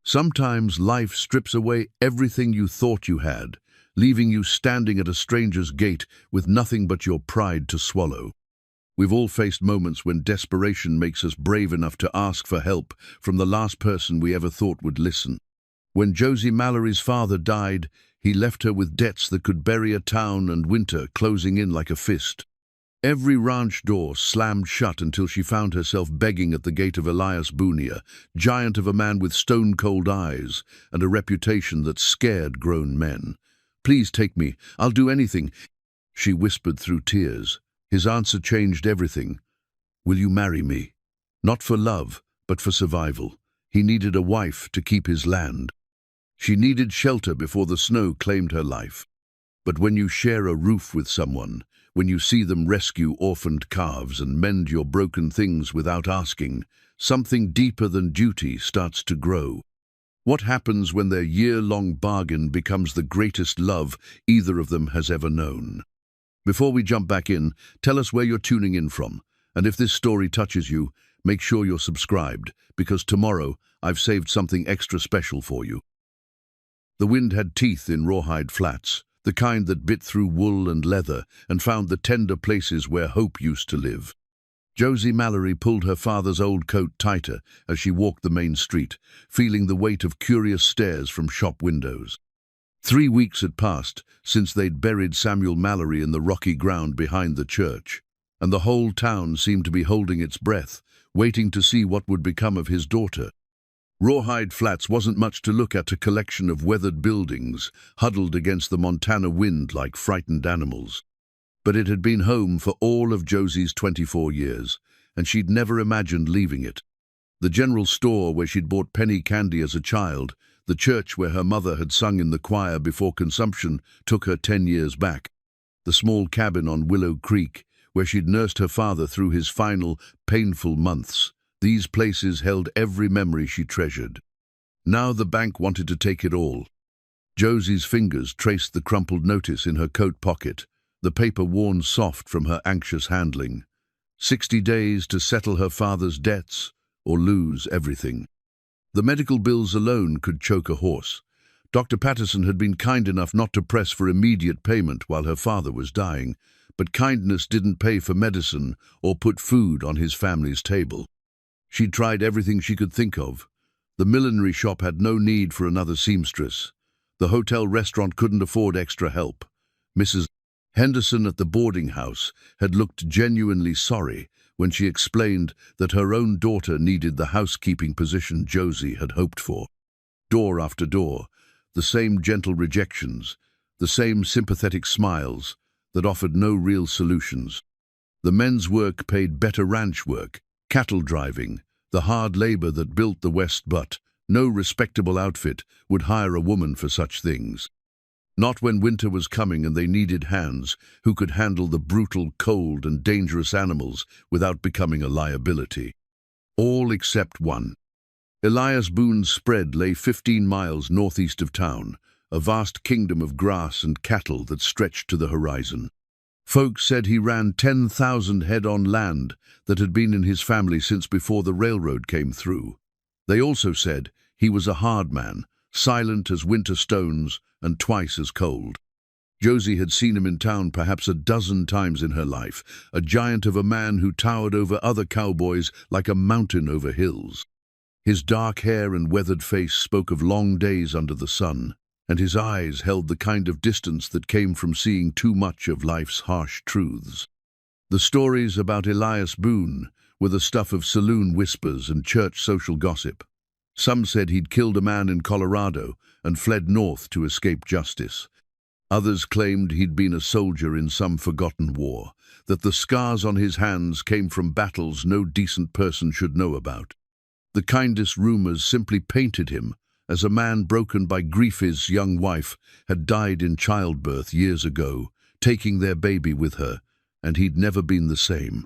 Sometimes life strips away everything you thought you had, leaving you standing at a stranger's gate with nothing but your pride to swallow. We've all faced moments when desperation makes us brave enough to ask for help from the last person we ever thought would listen. When Josie Mallory's father died, he left her with debts that could bury a town and winter closing in like a fist. Every ranch door slammed shut until she found herself begging at the gate of Elias Boone, giant of a man with stone-cold eyes and a reputation that scared grown men. "Please take me, I'll do anything," she whispered through tears. His answer changed everything. "Will you marry me?" Not for love, but for survival. He needed a wife to keep his land. She needed shelter before the snow claimed her life. But when you share a roof with someone, when you see them rescue orphaned calves and mend your broken things without asking, something deeper than duty starts to grow. What happens when their year-long bargain becomes the greatest love either of them has ever known? Before we jump back in, tell us where you're tuning in from. And if this story touches you, make sure you're subscribed, because tomorrow I've saved something extra special for you. The wind had teeth in rawhide flats, the kind that bit through wool and leather and found the tender places where hope used to live. Josie Mallory pulled her father's old coat tighter as she walked the main street, feeling the weight of curious stares from shop windows. 3 weeks had passed since they'd buried Samuel Mallory in the rocky ground behind the church, and the whole town seemed to be holding its breath, waiting to see what would become of his daughter. Rawhide Flats wasn't much to look at, a collection of weathered buildings huddled against the Montana wind like frightened animals. But it had been home for all of Josie's 24 years, and she'd never imagined leaving it. The general store where she'd bought penny candy as a child, the church where her mother had sung in the choir before consumption took her 10 years back, the small cabin on Willow Creek where she'd nursed her father through his final, painful months. These places held every memory she treasured. Now the bank wanted to take it all. Josie's fingers traced the crumpled notice in her coat pocket, the paper worn soft from her anxious handling. 60 days to settle her father's debts or lose everything. The medical bills alone could choke a horse. Dr. Patterson had been kind enough not to press for immediate payment while her father was dying, but kindness didn't pay for medicine or put food on his family's table. She'd tried everything she could think of. The millinery shop had no need for another seamstress. The hotel restaurant couldn't afford extra help. Mrs. Henderson at the boarding house had looked genuinely sorry when she explained that her own daughter needed the housekeeping position Josie had hoped for. Door after door, the same gentle rejections, the same sympathetic smiles that offered no real solutions. The men's work paid better ranch work, cattle driving, the hard labor that built the West, but no respectable outfit would hire a woman for such things. Not when winter was coming and they needed hands who could handle the brutal, cold, and dangerous animals without becoming a liability. All except one. Elias Boone's spread lay 15 miles northeast of town, a vast kingdom of grass and cattle that stretched to the horizon. Folks said he ran 10,000 head on land that had been in his family since before the railroad came through. They also said he was a hard man, silent as winter stones and twice as cold. Josie had seen him in town perhaps a dozen times in her life, a giant of a man who towered over other cowboys like a mountain over hills. His dark hair and weathered face spoke of long days under the sun, and his eyes held the kind of distance that came from seeing too much of life's harsh truths. The stories about Elias Boone were the stuff of saloon whispers and church social gossip. Some said he'd killed a man in Colorado and fled north to escape justice. Others claimed he'd been a soldier in some forgotten war, that the scars on his hands came from battles no decent person should know about. The kindest rumors simply painted him as a man broken by grief. His young wife had died in childbirth years ago, taking their baby with her, and he'd never been the same.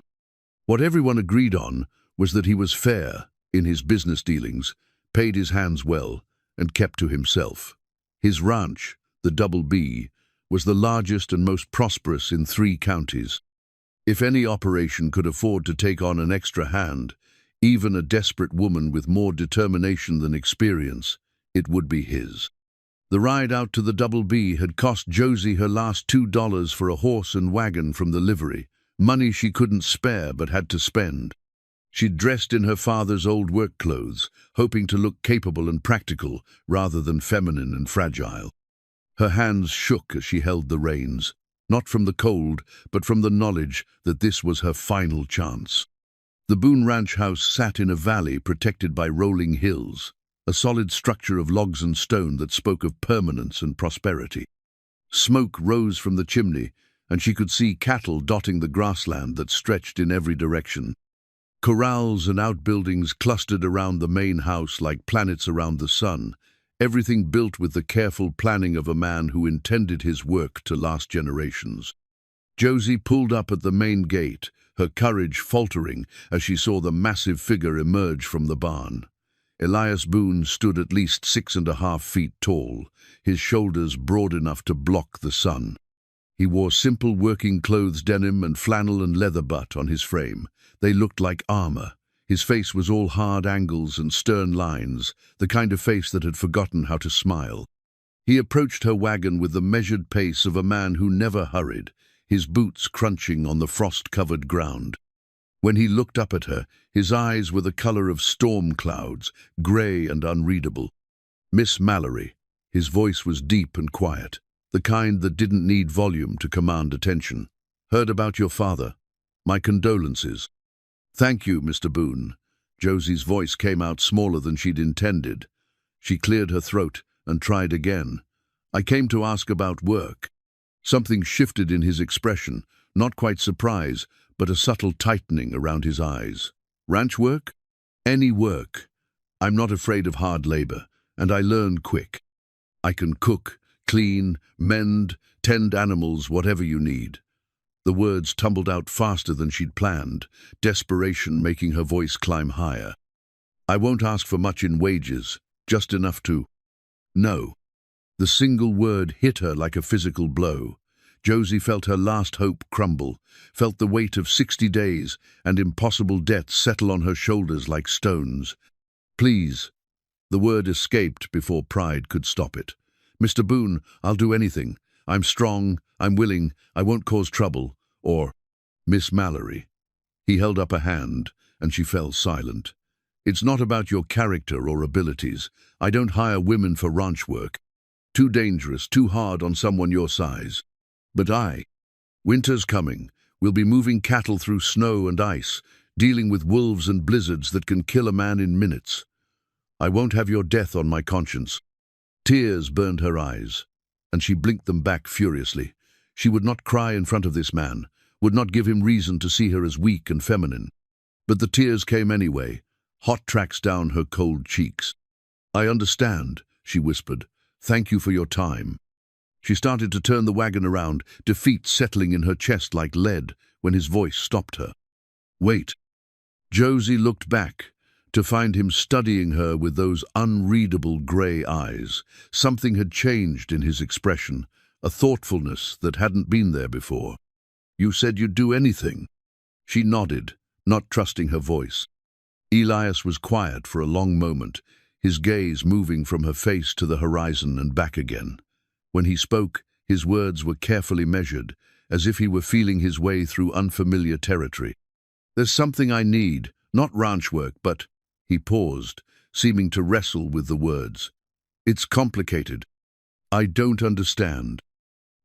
What everyone agreed on was that he was fair in his business dealings, paid his hands well, and kept to himself. His ranch, the Double B, was the largest and most prosperous in 3 counties. If any operation could afford to take on an extra hand, even a desperate woman with more determination than experience, it would be his. The ride out to the Double B had cost Josie her last $2 for a horse and wagon from the livery, money she couldn't spare but had to spend. She'd dressed in her father's old work clothes, hoping to look capable and practical rather than feminine and fragile. Her hands shook as she held the reins, not from the cold, but from the knowledge that this was her final chance. The Boone Ranch house sat in a valley protected by rolling hills, a solid structure of logs and stone that spoke of permanence and prosperity. Smoke rose from the chimney, and she could see cattle dotting the grassland that stretched in every direction. Corrals and outbuildings clustered around the main house like planets around the sun, everything built with the careful planning of a man who intended his work to last generations. Josie pulled up at the main gate, her courage faltering as she saw the massive figure emerge from the barn. Elias Boone stood at least 6.5 feet tall, his shoulders broad enough to block the sun. He wore simple working clothes, denim and flannel and leather butt on his frame. They looked like armor. His face was all hard angles and stern lines, the kind of face that had forgotten how to smile. He approached her wagon with the measured pace of a man who never hurried, his boots crunching on the frost-covered ground. When he looked up at her, his eyes were the color of storm clouds, gray and unreadable. "Miss Mallory." His voice was deep and quiet, the kind that didn't need volume to command attention. "Heard about your father. My condolences." "Thank you, Mr. Boone." Josie's voice came out smaller than she'd intended. She cleared her throat and tried again. "I came to ask about work." Something shifted in his expression, not quite surprise, but a subtle tightening around his eyes. "Ranch work?" "Any work. I'm not afraid of hard labor, and I learn quick. I can cook, clean, mend, tend animals, whatever you need." The words tumbled out faster than she'd planned, desperation making her voice climb higher. "I won't ask for much in wages, just enough to—" "No." The single word hit her like a physical blow. Josie felt her last hope crumble, felt the weight of 60 days and impossible debts settle on her shoulders like stones. "Please." The word escaped before pride could stop it. "Mr. Boone, I'll do anything. I'm strong, I'm willing, I won't cause trouble." Or, "Miss Mallory." He held up a hand, and she fell silent. "It's not about your character or abilities. I don't hire women for ranch work. Too dangerous, too hard on someone your size. But winter's coming. We'll be moving cattle through snow and ice, dealing with wolves and blizzards that can kill a man in minutes. I won't have your death on my conscience." Tears burned her eyes, and she blinked them back furiously. She would not cry in front of this man, would not give him reason to see her as weak and feminine. But the tears came anyway, hot tracks down her cold cheeks. "I understand," she whispered. "Thank you for your time." She started to turn the wagon around, defeat settling in her chest like lead, when his voice stopped her. "Wait." Josie looked back, to find him studying her with those unreadable gray eyes. Something had changed in his expression, a thoughtfulness that hadn't been there before. "You said you'd do anything." She nodded, not trusting her voice. Elias was quiet for a long moment, his gaze moving from her face to the horizon and back again. When he spoke, his words were carefully measured, as if he were feeling his way through unfamiliar territory. "There's something I need, not ranch work, but—" He paused, seeming to wrestle with the words. "It's complicated. I don't understand.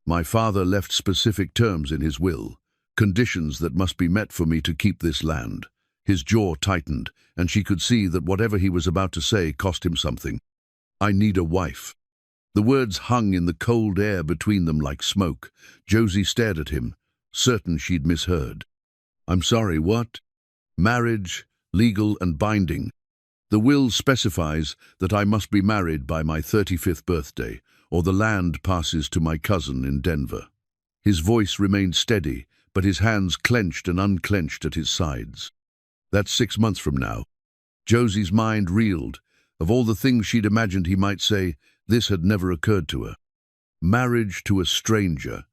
My father left specific terms in his will, conditions that must be met for me to keep this land." His jaw tightened, and she could see that whatever he was about to say cost him something. "I need a wife." The words hung in the cold air between them like smoke. Josie stared at him, certain she'd misheard. "I'm sorry, what?" "Marriage, legal and binding. The will specifies that I must be married by my 35th birthday, or the land passes to my cousin in Denver." His voice remained steady, but his hands clenched and unclenched at his sides. "That's 6 months from now." Josie's mind reeled. Of all the things she'd imagined he might say, this had never occurred to her. Marriage to a stranger,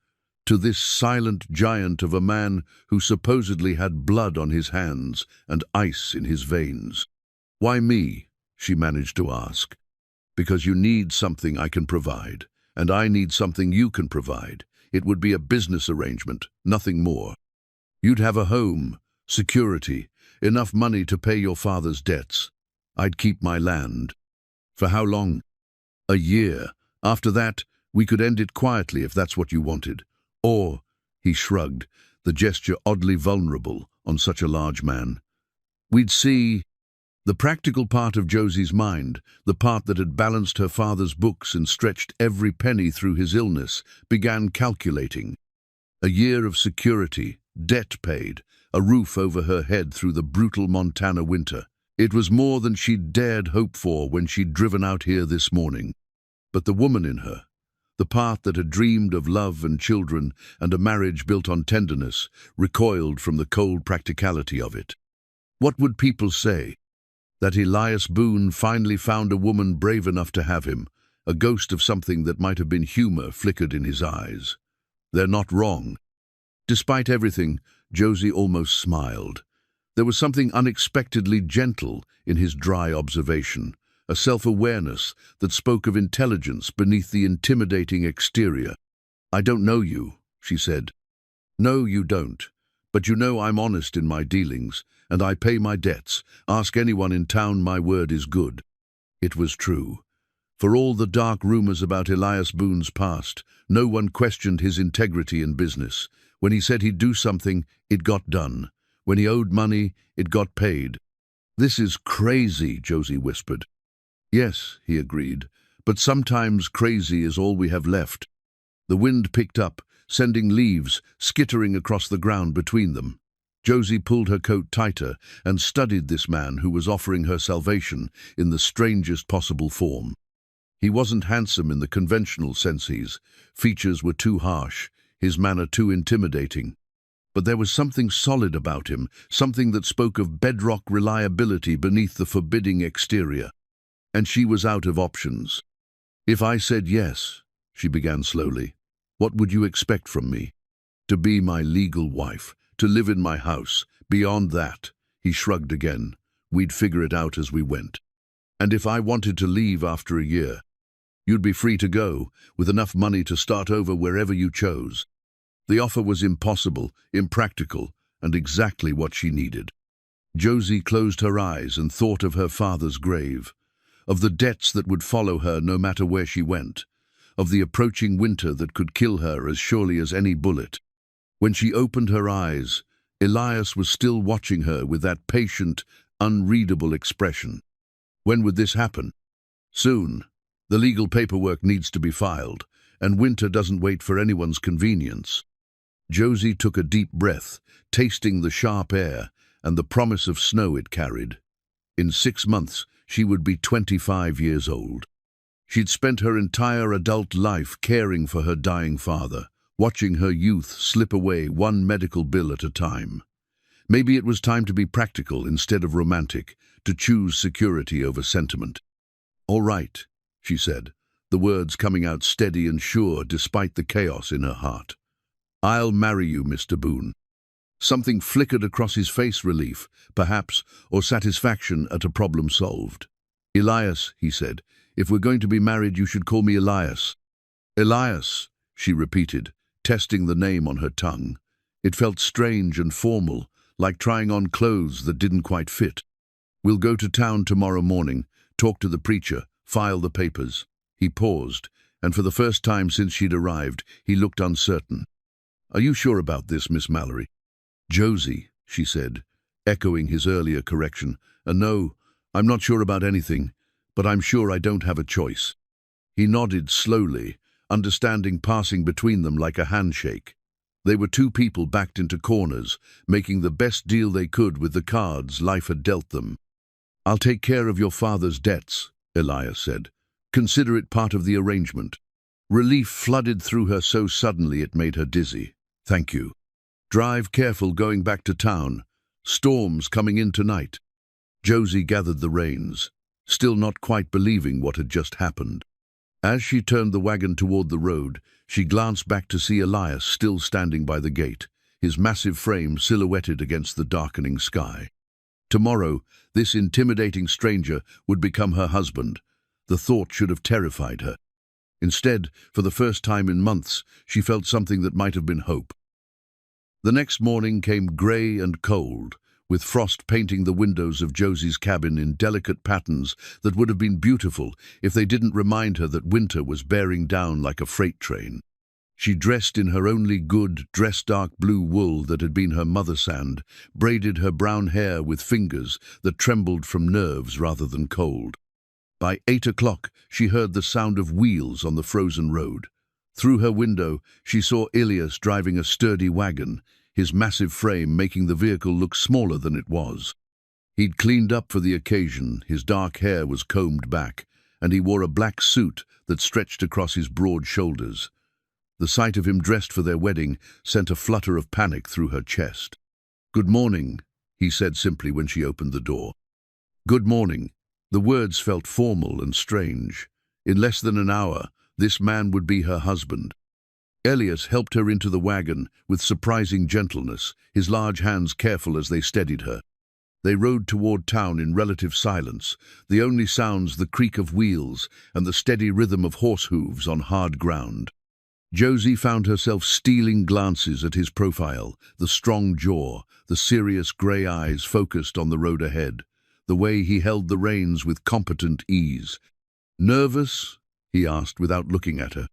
to this silent giant of a man who supposedly had blood on his hands and ice in his veins. "Why me?" she managed to ask. Because you need something I can provide, and I need something you can provide. It would be a business arrangement, nothing more. You'd have a home, security, enough money to pay your father's debts. I'd keep my land. For how long? A year. After that, we could end it quietly if that's what you wanted. Or, he shrugged, the gesture oddly vulnerable on such a large man. We'd see. The practical part of Josie's mind, the part that had balanced her father's books and stretched every penny through his illness, began calculating. A year of security, debt paid, a roof over her head through the brutal Montana winter. It was more than she'd dared hope for when she'd driven out here this morning. But the woman in her, the part that had dreamed of love and children and a marriage built on tenderness, recoiled from the cold practicality of it. What would people say? That Elias Boone finally found a woman brave enough to have him, a ghost of something that might have been humor flickered in his eyes. They're not wrong. Despite everything, Josie almost smiled. There was something unexpectedly gentle in his dry observation, a self-awareness that spoke of intelligence beneath the intimidating exterior. I don't know you, she said. No, you don't. But you know I'm honest in my dealings, and I pay my debts. Ask anyone in town, my word is good. It was true. For all the dark rumors about Elias Boone's past, no one questioned his integrity in business. When he said he'd do something, it got done. When he owed money, it got paid. This is crazy, Josie whispered. Yes, he agreed, but sometimes crazy is all we have left. The wind picked up, sending leaves skittering across the ground between them. Josie pulled her coat tighter and studied this man who was offering her salvation in the strangest possible form. He wasn't handsome in the conventional sense. His features were too harsh, his manner too intimidating. But there was something solid about him, something that spoke of bedrock reliability beneath the forbidding exterior. And she was out of options. If I said yes, she began slowly, what would you expect from me? To be my legal wife, to live in my house. Beyond that, he shrugged again, we'd figure it out as we went. And if I wanted to leave after a year, you'd be free to go, with enough money to start over wherever you chose. The offer was impossible, impractical, and exactly what she needed. Josie closed her eyes and thought of her father's grave, of the debts that would follow her no matter where she went, of the approaching winter that could kill her as surely as any bullet. When she opened her eyes, Elias was still watching her with that patient, unreadable expression. When would this happen? Soon. The legal paperwork needs to be filed, and winter doesn't wait for anyone's convenience. Josie took a deep breath, tasting the sharp air and the promise of snow it carried. In 6 months, she would be 25 years old. She'd spent her entire adult life caring for her dying father, watching her youth slip away one medical bill at a time. Maybe it was time to be practical instead of romantic, to choose security over sentiment. All right, she said, the words coming out steady and sure despite the chaos in her heart. I'll marry you, Mr. Boone. Something flickered across his face, relief, perhaps, or satisfaction at a problem solved. Elias, he said, if we're going to be married, you should call me Elias. Elias, she repeated, testing the name on her tongue. It felt strange and formal, like trying on clothes that didn't quite fit. We'll go to town tomorrow morning, talk to the preacher, file the papers. He paused, and for the first time since she'd arrived, he looked uncertain. Are you sure about this, Miss Mallory? Josie, she said, echoing his earlier correction. No, I'm not sure about anything, but I'm sure I don't have a choice. He nodded slowly, understanding passing between them like a handshake. They were two people backed into corners, making the best deal they could with the cards life had dealt them. I'll take care of your father's debts, Elias said. Consider it part of the arrangement. Relief flooded through her so suddenly it made her dizzy. Thank you. Drive careful going back to town. Storms coming in tonight. Josie gathered the reins, still not quite believing what had just happened. As she turned the wagon toward the road, she glanced back to see Elias still standing by the gate, his massive frame silhouetted against the darkening sky. Tomorrow, this intimidating stranger would become her husband, The thought should have terrified her. Instead, for the first time in months, she felt something that might have been hope. The next morning came grey and cold, with frost painting the windows of Josie's cabin in delicate patterns that would have been beautiful if they didn't remind her that winter was bearing down like a freight train. She dressed in her only good dress, dark blue wool that had been her mother's, and braided her brown hair with fingers that trembled from nerves rather than cold. By 8 o'clock, she heard the sound of wheels on the frozen road. Through her window, she saw Ilias driving a sturdy wagon, his massive frame making the vehicle look smaller than it was. He'd cleaned up for the occasion, his dark hair was combed back, and he wore a black suit that stretched across his broad shoulders. The sight of him dressed for their wedding sent a flutter of panic through her chest. "Good morning," he said simply when she opened the door. "Good morning." The words felt formal and strange. In less than an hour, this man would be her husband. Elias helped her into the wagon with surprising gentleness, his large hands careful as they steadied her. They rode toward town in relative silence, the only sounds the creak of wheels and the steady rhythm of horse hooves on hard ground. Josie found herself stealing glances at his profile, the strong jaw, the serious grey eyes focused on the road ahead, the way he held the reins with competent ease. "Nervous?" he asked without looking at her.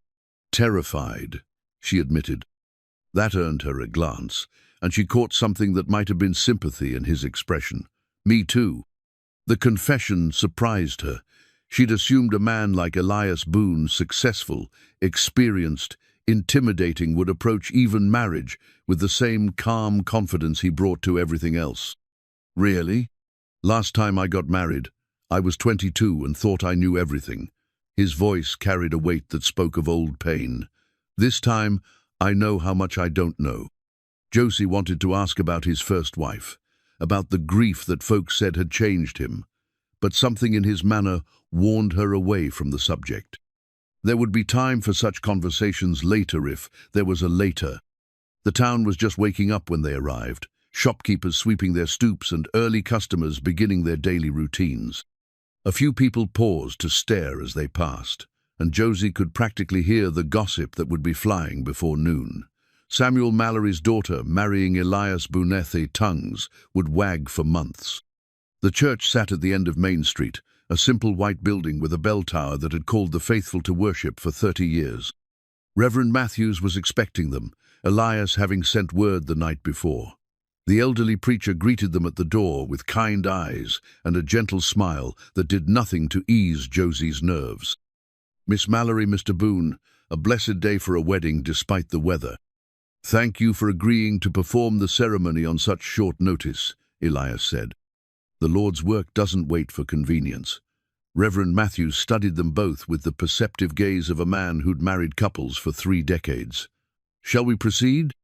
"Terrified," she admitted. That earned her a glance, and she caught something that might have been sympathy in his expression. "Me too." The confession surprised her. She'd assumed a man like Elias Boone, successful, experienced, intimidating, would approach even marriage with the same calm confidence he brought to everything else. "Really? Last time I got married, I was 22 and thought I knew everything." His voice carried a weight that spoke of old pain. "This time, I know how much I don't know." Josie wanted to ask about his first wife, about the grief that folks said had changed him, but something in his manner warned her away from the subject. There would be time for such conversations later if there was a later. The town was just waking up when they arrived, shopkeepers sweeping their stoops and early customers beginning their daily routines. A few people paused to stare as they passed, and Josie could practically hear the gossip that would be flying before noon. Samuel Mallory's daughter marrying Elias Boonethe, tongues would wag for months. The church sat at the end of Main Street, a simple white building with a bell tower that had called the faithful to worship for 30 years. Reverend Matthews was expecting them, Elias having sent word the night before. The elderly preacher greeted them at the door with kind eyes and a gentle smile that did nothing to ease Josie's nerves. "Miss Mallory, Mr. Boone, a blessed day for a wedding despite the weather. Thank you for agreeing to perform the ceremony on such short notice," Elias said. "The Lord's work doesn't wait for convenience." Reverend Matthews studied them both with the perceptive gaze of a man who'd married couples for 3 decades. "Shall we proceed?"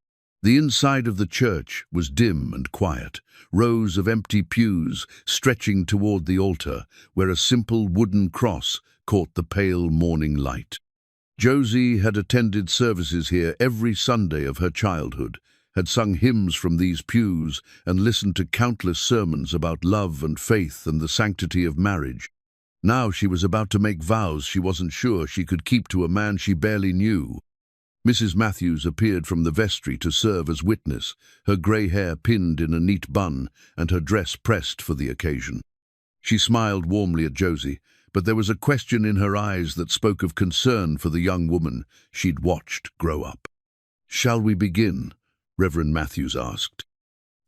The inside of the church was dim and quiet, rows of empty pews stretching toward the altar, where a simple wooden cross caught the pale morning light. Josie had attended services here every Sunday of her childhood, had sung hymns from these pews and listened to countless sermons about love and faith and the sanctity of marriage. Now she was about to make vows she wasn't sure she could keep to a man she barely knew. Mrs. Matthews appeared from the vestry to serve as witness, her grey hair pinned in a neat bun and her dress pressed for the occasion. She smiled warmly at Josie, but there was a question in her eyes that spoke of concern for the young woman she'd watched grow up. "Shall we begin?" Reverend Matthews asked.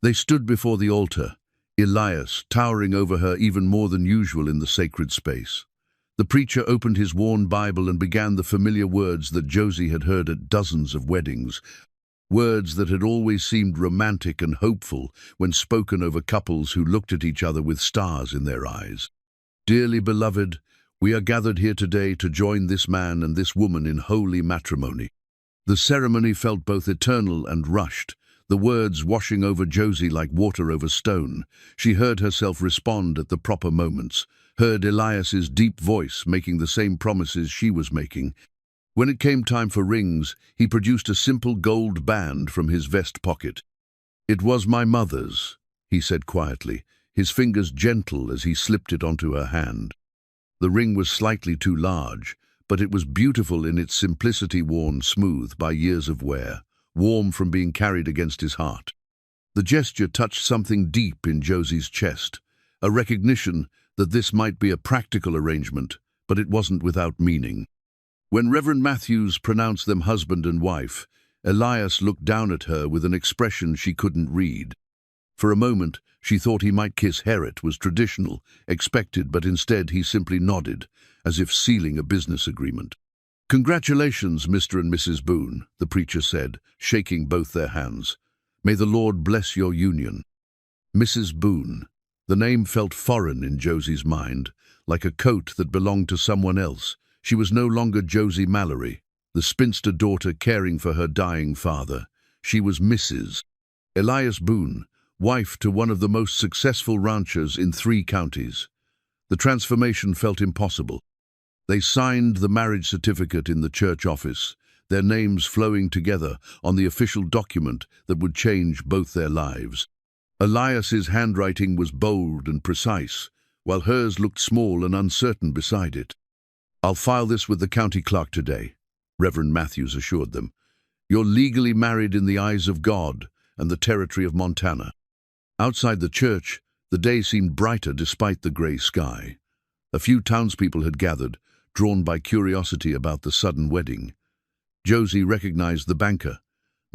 They stood before the altar, Elias towering over her even more than usual in the sacred space. The preacher opened his worn Bible and began the familiar words that Josie had heard at dozens of weddings, words that had always seemed romantic and hopeful when spoken over couples who looked at each other with stars in their eyes. "Dearly beloved, we are gathered here today to join this man and this woman in holy matrimony." The ceremony felt both eternal and rushed, the words washing over Josie like water over stone. She heard herself respond at the proper moments, heard Elias's deep voice making the same promises she was making. When it came time for rings, he produced a simple gold band from his vest pocket. "It was my mother's," he said quietly, his fingers gentle as he slipped it onto her hand. The ring was slightly too large, but it was beautiful in its simplicity, worn smooth by years of wear, warm from being carried against his heart. The gesture touched something deep in Josie's chest, a recognition that this might be a practical arrangement, but it wasn't without meaning. When Reverend Matthews pronounced them husband and wife, Elias looked down at her with an expression she couldn't read. For a moment, she thought he might kiss her. It was traditional, expected, but instead he simply nodded, as if sealing a business agreement. "Congratulations, Mr. and Mrs. Boone," the preacher said, shaking both their hands. "May the Lord bless your union." Mrs. Boone. The name felt foreign in Josie's mind, like a coat that belonged to someone else. She was no longer Josie Mallory, the spinster daughter caring for her dying father. She was Mrs. Elias Boone, wife to one of the most successful ranchers in 3 counties. The transformation felt impossible. They signed the marriage certificate in the church office, their names flowing together on the official document that would change both their lives. Elias's handwriting was bold and precise, while hers looked small and uncertain beside it. "I'll file this with the county clerk today," Reverend Matthews assured them. "You're legally married in the eyes of God and the territory of Montana." Outside the church, the day seemed brighter despite the grey sky. A few townspeople had gathered, drawn by curiosity about the sudden wedding. Josie recognized the banker,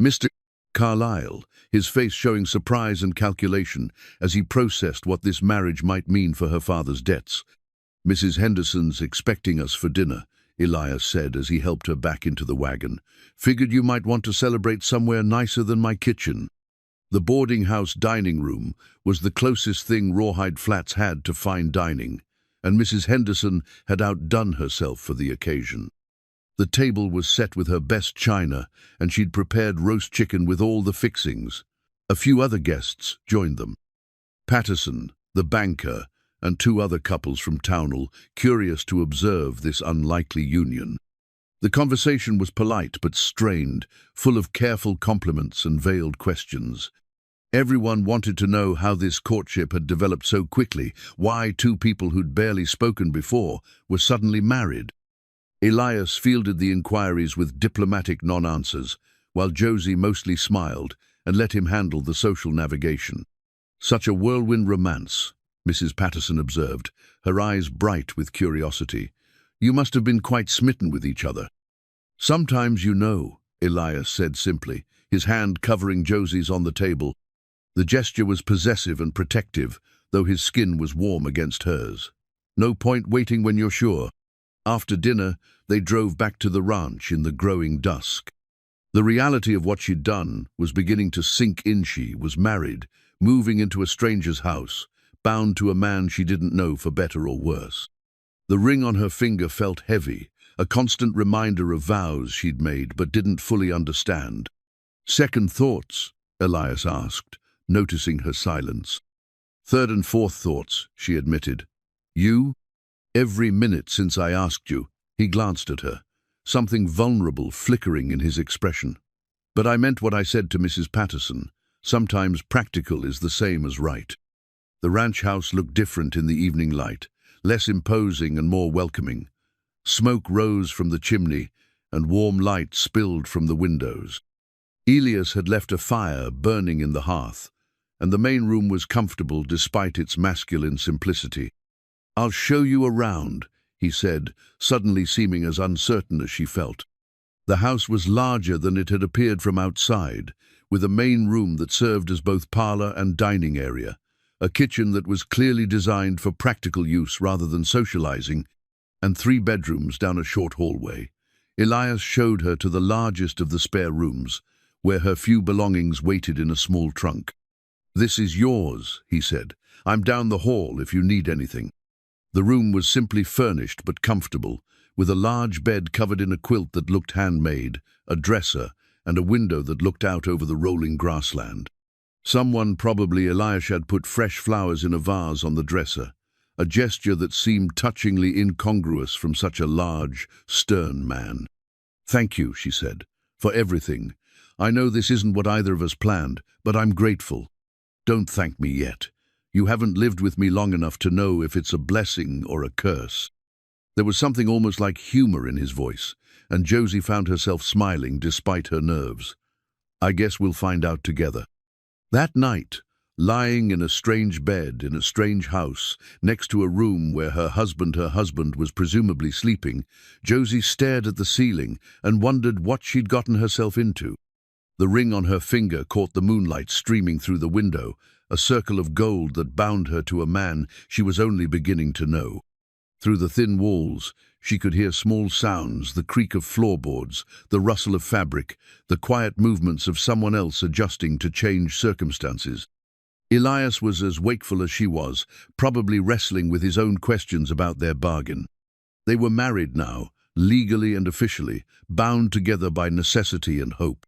Mr. Carlyle, his face showing surprise and calculation as he processed what this marriage might mean for her father's debts. "Mrs. Henderson's expecting us for dinner," Elias said as he helped her back into the wagon. "Figured you might want to celebrate somewhere nicer than my kitchen." The boarding house dining room was the closest thing Rawhide Flats had to fine dining, and Mrs. Henderson had outdone herself for the occasion. The table was set with her best china, and she'd prepared roast chicken with all the fixings. A few other guests joined them. Patterson, the banker, and 2 other couples from Townell, curious to observe this unlikely union. The conversation was polite but strained, full of careful compliments and veiled questions. Everyone wanted to know how this courtship had developed so quickly, why 2 people who'd barely spoken before were suddenly married. Elias fielded the inquiries with diplomatic non-answers, while Josie mostly smiled and let him handle the social navigation. "Such a whirlwind romance," Mrs. Patterson observed, her eyes bright with curiosity. "You must have been quite smitten with each other." "Sometimes you know," Elias said simply, his hand covering Josie's on the table. The gesture was possessive and protective, though his skin was warm against hers. "No point waiting when you're sure." After dinner, they drove back to the ranch in the growing dusk. The reality of what she'd done was beginning to sink in. She was married, moving into a stranger's house, bound to a man she didn't know for better or worse. The ring on her finger felt heavy, a constant reminder of vows she'd made but didn't fully understand. "Second thoughts?" Elias asked, noticing her silence. "Third and fourth thoughts," she admitted. "You?" "Every minute since I asked you." He glanced at her, something vulnerable flickering in his expression. "But I meant what I said to Mrs. Patterson. Sometimes practical is the same as right." The ranch house looked different in the evening light, less imposing and more welcoming. Smoke rose from the chimney, and warm light spilled from the windows. Elias had left a fire burning in the hearth, and the main room was comfortable despite its masculine simplicity. "I'll show you around," he said, suddenly seeming as uncertain as she felt. The house was larger than it had appeared from outside, with a main room that served as both parlor and dining area, a kitchen that was clearly designed for practical use rather than socializing, and 3 bedrooms down a short hallway. Elias showed her to the largest of the spare rooms, where her few belongings waited in a small trunk. "This is yours," he said. "I'm down the hall if you need anything." The room was simply furnished but comfortable, with a large bed covered in a quilt that looked handmade, a dresser, and a window that looked out over the rolling grassland. Someone, probably Elias, had put fresh flowers in a vase on the dresser, a gesture that seemed touchingly incongruous from such a large, stern man. "Thank you," she said, "for everything. I know this isn't what either of us planned, but I'm grateful." "Don't thank me yet. You haven't lived with me long enough to know if it's a blessing or a curse." There was something almost like humor in his voice, and Josie found herself smiling despite her nerves. "I guess we'll find out together." That night, lying in a strange bed in a strange house, next to a room where her husband was presumably sleeping, Josie stared at the ceiling and wondered what she'd gotten herself into. The ring on her finger caught the moonlight streaming through the window, a circle of gold that bound her to a man she was only beginning to know. Through the thin walls, she could hear small sounds, the creak of floorboards, the rustle of fabric, the quiet movements of someone else adjusting to changed circumstances. Elias was as wakeful as she was, probably wrestling with his own questions about their bargain. They were married now, legally and officially, bound together by necessity and hope.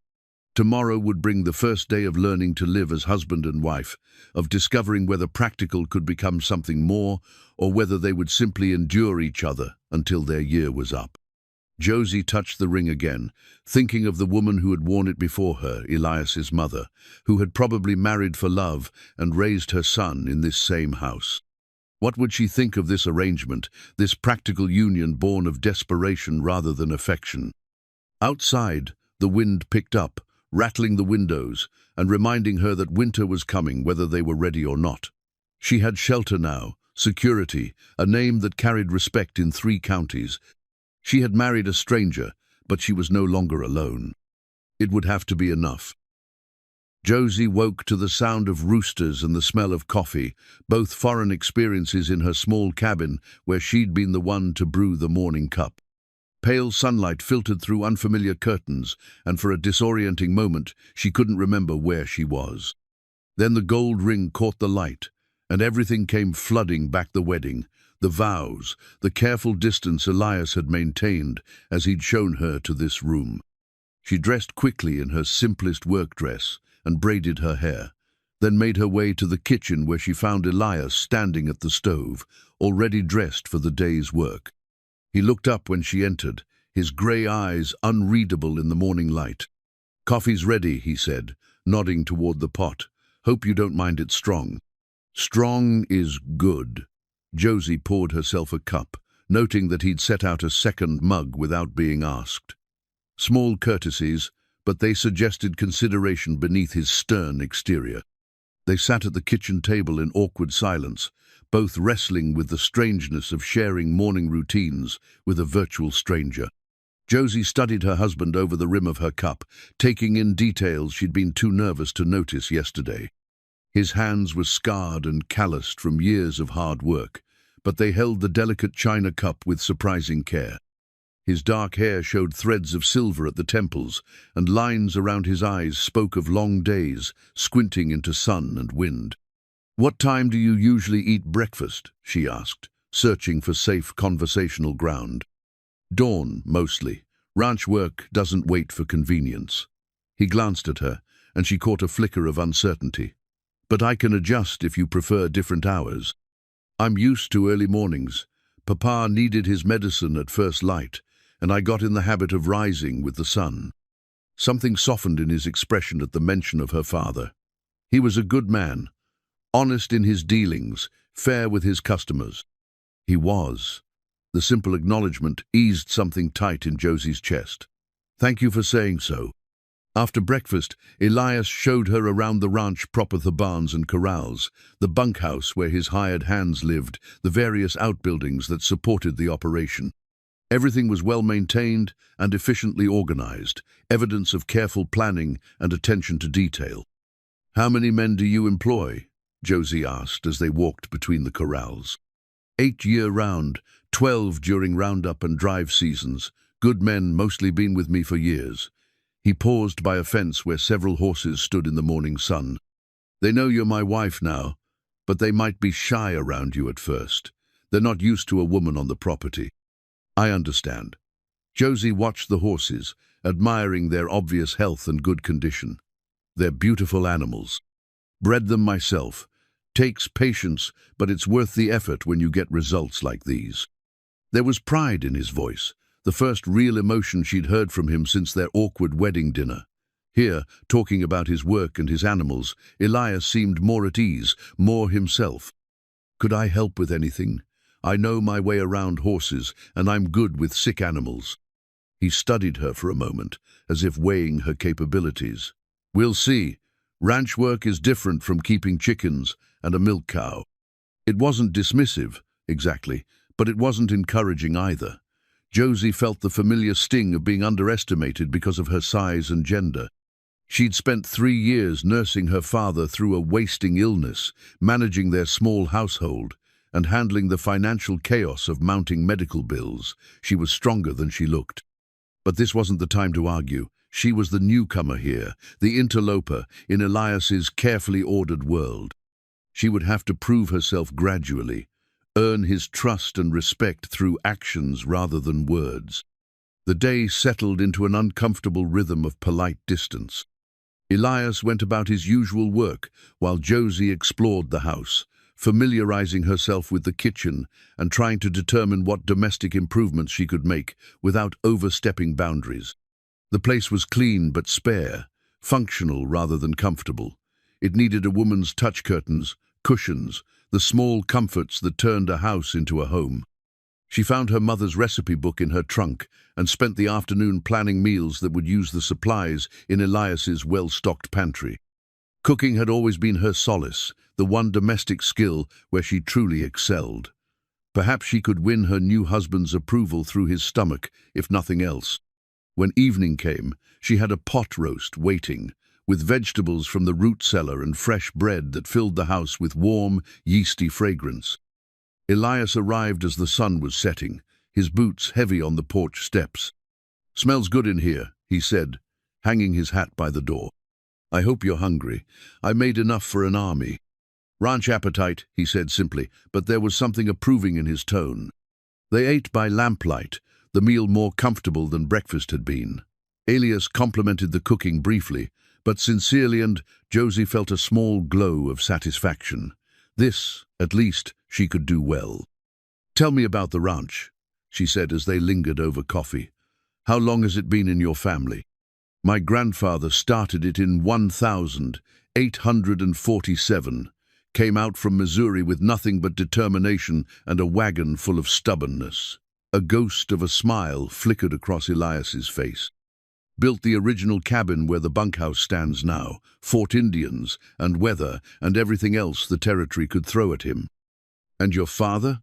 Tomorrow would bring the first day of learning to live as husband and wife, of discovering whether practical could become something more, or whether they would simply endure each other until their year was up. Josie touched the ring again, thinking of the woman who had worn it before her, Elias's mother, who had probably married for love and raised her son in this same house. What would she think of this arrangement, this practical union born of desperation rather than affection? Outside, the wind picked up, rattling the windows and reminding her that winter was coming whether they were ready or not. She had shelter now, security, a name that carried respect in 3 counties. She had married a stranger, but she was no longer alone. It would have to be enough. Josie woke to the sound of roosters and the smell of coffee, both foreign experiences in her small cabin where she'd been the one to brew the morning cup. Pale sunlight filtered through unfamiliar curtains, and for a disorienting moment she couldn't remember where she was. Then the gold ring caught the light, and everything came flooding back: the wedding, the vows, the careful distance Elias had maintained as he'd shown her to this room. She dressed quickly in her simplest work dress and braided her hair, then made her way to the kitchen where she found Elias standing at the stove, already dressed for the day's work. He looked up when she entered, his grey eyes unreadable in the morning light. "Coffee's ready," he said, nodding toward the pot. "Hope you don't mind it strong." "Strong is good." Josie poured herself a cup, noting that he'd set out a second mug without being asked. Small courtesies, but they suggested consideration beneath his stern exterior. They sat at the kitchen table in awkward silence, both wrestling with the strangeness of sharing morning routines with a virtual stranger. Josie studied her husband over the rim of her cup, taking in details she'd been too nervous to notice yesterday. His hands were scarred and calloused from years of hard work, but they held the delicate china cup with surprising care. His dark hair showed threads of silver at the temples, and lines around his eyes spoke of long days, squinting into sun and wind. "What time do you usually eat breakfast?" she asked, searching for safe conversational ground. "Dawn, mostly. Ranch work doesn't wait for convenience." He glanced at her, and she caught a flicker of uncertainty. "But I can adjust if you prefer different hours." "I'm used to early mornings. Papa needed his medicine at first light, and I got in the habit of rising with the sun." Something softened in his expression at the mention of her father. He was a good man, honest in his dealings, fair with his customers. He was. The simple acknowledgement eased something tight in Josie's chest. "Thank you for saying so." After breakfast, Elias showed her around the ranch proper, the barns and corrals, the bunkhouse where his hired hands lived, the various outbuildings that supported the operation. Everything was well maintained and efficiently organized, evidence of careful planning and attention to detail. "How many men do you employ?" Josie asked as they walked between the corrals. 8 year-round, 12 during roundup and drive seasons. Good men, mostly been with me for years. He paused by a fence where several horses stood in the morning sun. "They know you're my wife now, but they might be shy around you at first. They're not used to a woman on the property." "I understand." Josie watched the horses, admiring their obvious health and good condition. "They're beautiful animals. Bred them myself. Takes patience, but it's worth the effort when you get results like these." There was pride in his voice, the first real emotion she'd heard from him since their awkward wedding dinner. Here, talking about his work and his animals, Elias seemed more at ease, more himself. "Could I help with anything? I know my way around horses, and I'm good with sick animals." He studied her for a moment, as if weighing her capabilities. "We'll see. Ranch work is different from keeping chickens and a milk cow." It wasn't dismissive, exactly, but it wasn't encouraging either. Josie felt the familiar sting of being underestimated because of her size and gender. She'd spent 3 years nursing her father through a wasting illness, managing their small household, and handling the financial chaos of mounting medical bills. She was stronger than she looked. But this wasn't the time to argue. She was the newcomer here, the interloper in Elias's carefully ordered world. She would have to prove herself gradually, earn his trust and respect through actions rather than words. The day settled into an uncomfortable rhythm of polite distance. Elias went about his usual work while Josie explored the house, familiarizing herself with the kitchen and trying to determine what domestic improvements she could make without overstepping boundaries. The place was clean but spare, functional rather than comfortable. It needed a woman's touch curtains, cushions, the small comforts that turned a house into a home. She found her mother's recipe book in her trunk and spent the afternoon planning meals that would use the supplies in Elias's well-stocked pantry. Cooking had always been her solace, the one domestic skill where she truly excelled. Perhaps she could win her new husband's approval through his stomach, if nothing else. When evening came, she had a pot roast waiting, with vegetables from the root cellar and fresh bread that filled the house with warm, yeasty fragrance. Elias arrived as the sun was setting, his boots heavy on the porch steps. "Smells good in here," he said, hanging his hat by the door. "I hope you're hungry. I made enough for an army." "Ranch appetite," he said simply, but there was something approving in his tone. They ate by lamplight, the meal more comfortable than breakfast had been. Elias complimented the cooking briefly, but sincerely, and Josie felt a small glow of satisfaction. This, at least, she could do well. "Tell me about the ranch," she said as they lingered over coffee. "How long has it been in your family?" "My grandfather started it in 1847, came out from Missouri with nothing but determination and a wagon full of stubbornness." A ghost of a smile flickered across Elias's face. "Built the original cabin where the bunkhouse stands now, fought Indians and weather and everything else the territory could throw at him." "And your father?"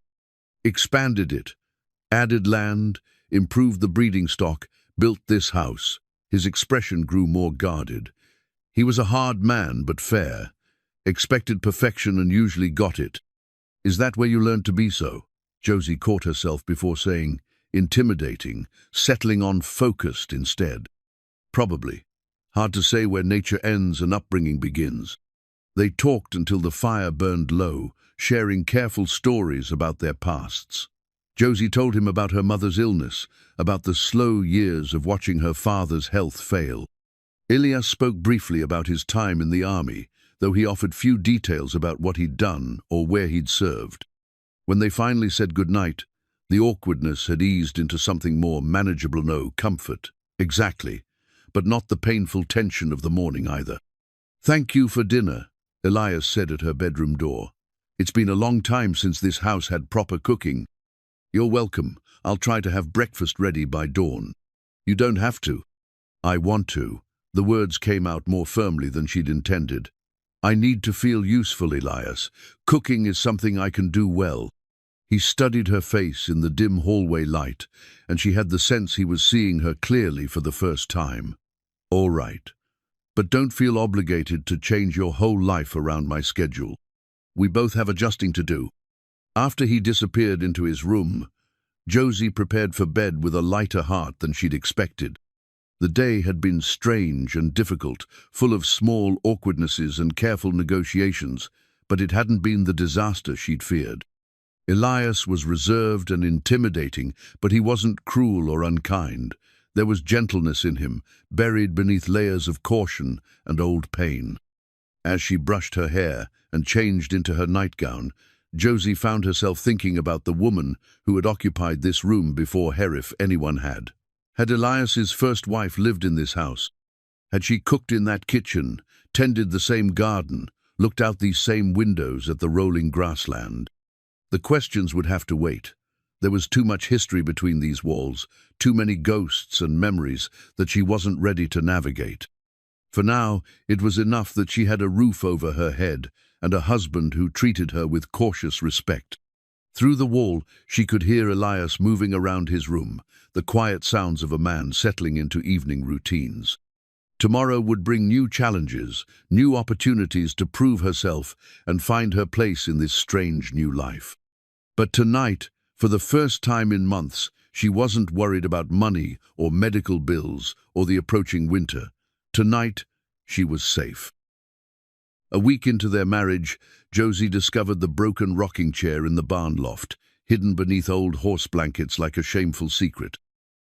"Expanded it, added land, improved the breeding stock, built this house." His expression grew more guarded. "He was a hard man, but fair. Expected perfection and usually got it." "Is that where you learned to be so?" Josie caught herself before saying, intimidating, settling on focused instead. "Probably. Hard to say where nature ends and upbringing begins." They talked until the fire burned low, sharing careful stories about their pasts. Josie told him about her mother's illness, about the slow years of watching her father's health fail. Elias spoke briefly about his time in the army, though he offered few details about what he'd done or where he'd served. When they finally said goodnight, the awkwardness had eased into something more manageable. No comfort, exactly, but not the painful tension of the morning either. "Thank you for dinner," Elias said at her bedroom door. "It's been a long time since this house had proper cooking." "You're welcome. I'll try to have breakfast ready by dawn." "You don't have to." "I want to." The words came out more firmly than she'd intended. "I need to feel useful, Elias. Cooking is something I can do well." He studied her face in the dim hallway light, and she had the sense he was seeing her clearly for the first time. "All right. But don't feel obligated to change your whole life around my schedule. We both have adjusting to do." After he disappeared into his room, Josie prepared for bed with a lighter heart than she'd expected. The day had been strange and difficult, full of small awkwardnesses and careful negotiations, but it hadn't been the disaster she'd feared. Elias was reserved and intimidating, but he wasn't cruel or unkind. There was gentleness in him, buried beneath layers of caution and old pain. As she brushed her hair and changed into her nightgown, Josie found herself thinking about the woman who had occupied this room before her, if anyone had. Had Elias's first wife lived in this house? Had she cooked in that kitchen, tended the same garden, looked out these same windows at the rolling grassland? The questions would have to wait. There was too much history between these walls, too many ghosts and memories that she wasn't ready to navigate. For now, it was enough that she had a roof over her head and a husband who treated her with cautious respect. Through the wall, she could hear Elias moving around his room, the quiet sounds of a man settling into evening routines. Tomorrow would bring new challenges, new opportunities to prove herself and find her place in this strange new life. But tonight, for the first time in months, she wasn't worried about money or medical bills or the approaching winter. Tonight, she was safe. A week into their marriage, Josie discovered the broken rocking chair in the barn loft, hidden beneath old horse blankets like a shameful secret.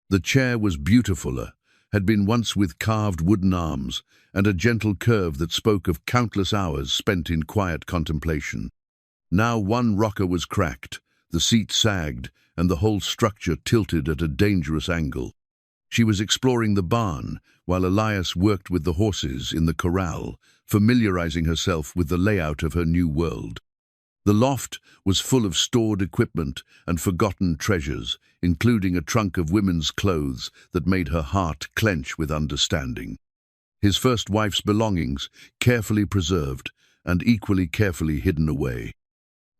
The chair was beautiful, had been once with carved wooden arms and a gentle curve that spoke of countless hours spent in quiet contemplation. Now one rocker was cracked, the seat sagged, and the whole structure tilted at a dangerous angle. She was exploring the barn, while Elias worked with the horses in the corral, familiarizing herself with the layout of her new world. The loft was full of stored equipment and forgotten treasures, including a trunk of women's clothes that made her heart clench with understanding. His first wife's belongings, carefully preserved and equally carefully hidden away.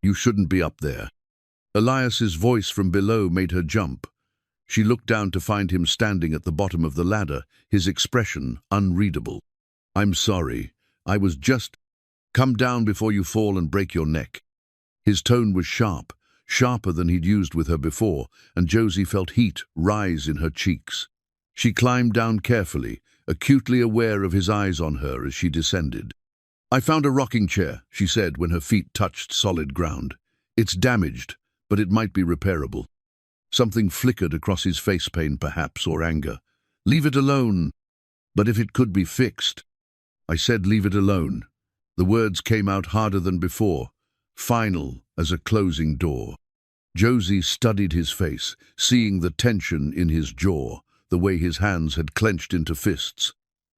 "You shouldn't be up there." Elias's voice from below made her jump. She looked down to find him standing at the bottom of the ladder, his expression unreadable. "I'm sorry. I was just... Come down before you fall and break your neck." His tone was sharp, sharper than he'd used with her before, and Josie felt heat rise in her cheeks. She climbed down carefully, acutely aware of his eyes on her as she descended. "I found a rocking chair," she said when her feet touched solid ground. "It's damaged, but it might be repairable." Something flickered across his face, pain perhaps, or anger. "Leave it alone." "But if it could be fixed." "I said leave it alone." The words came out harder than before, final as a closing door. Josie studied his face, seeing the tension in his jaw, the way his hands had clenched into fists.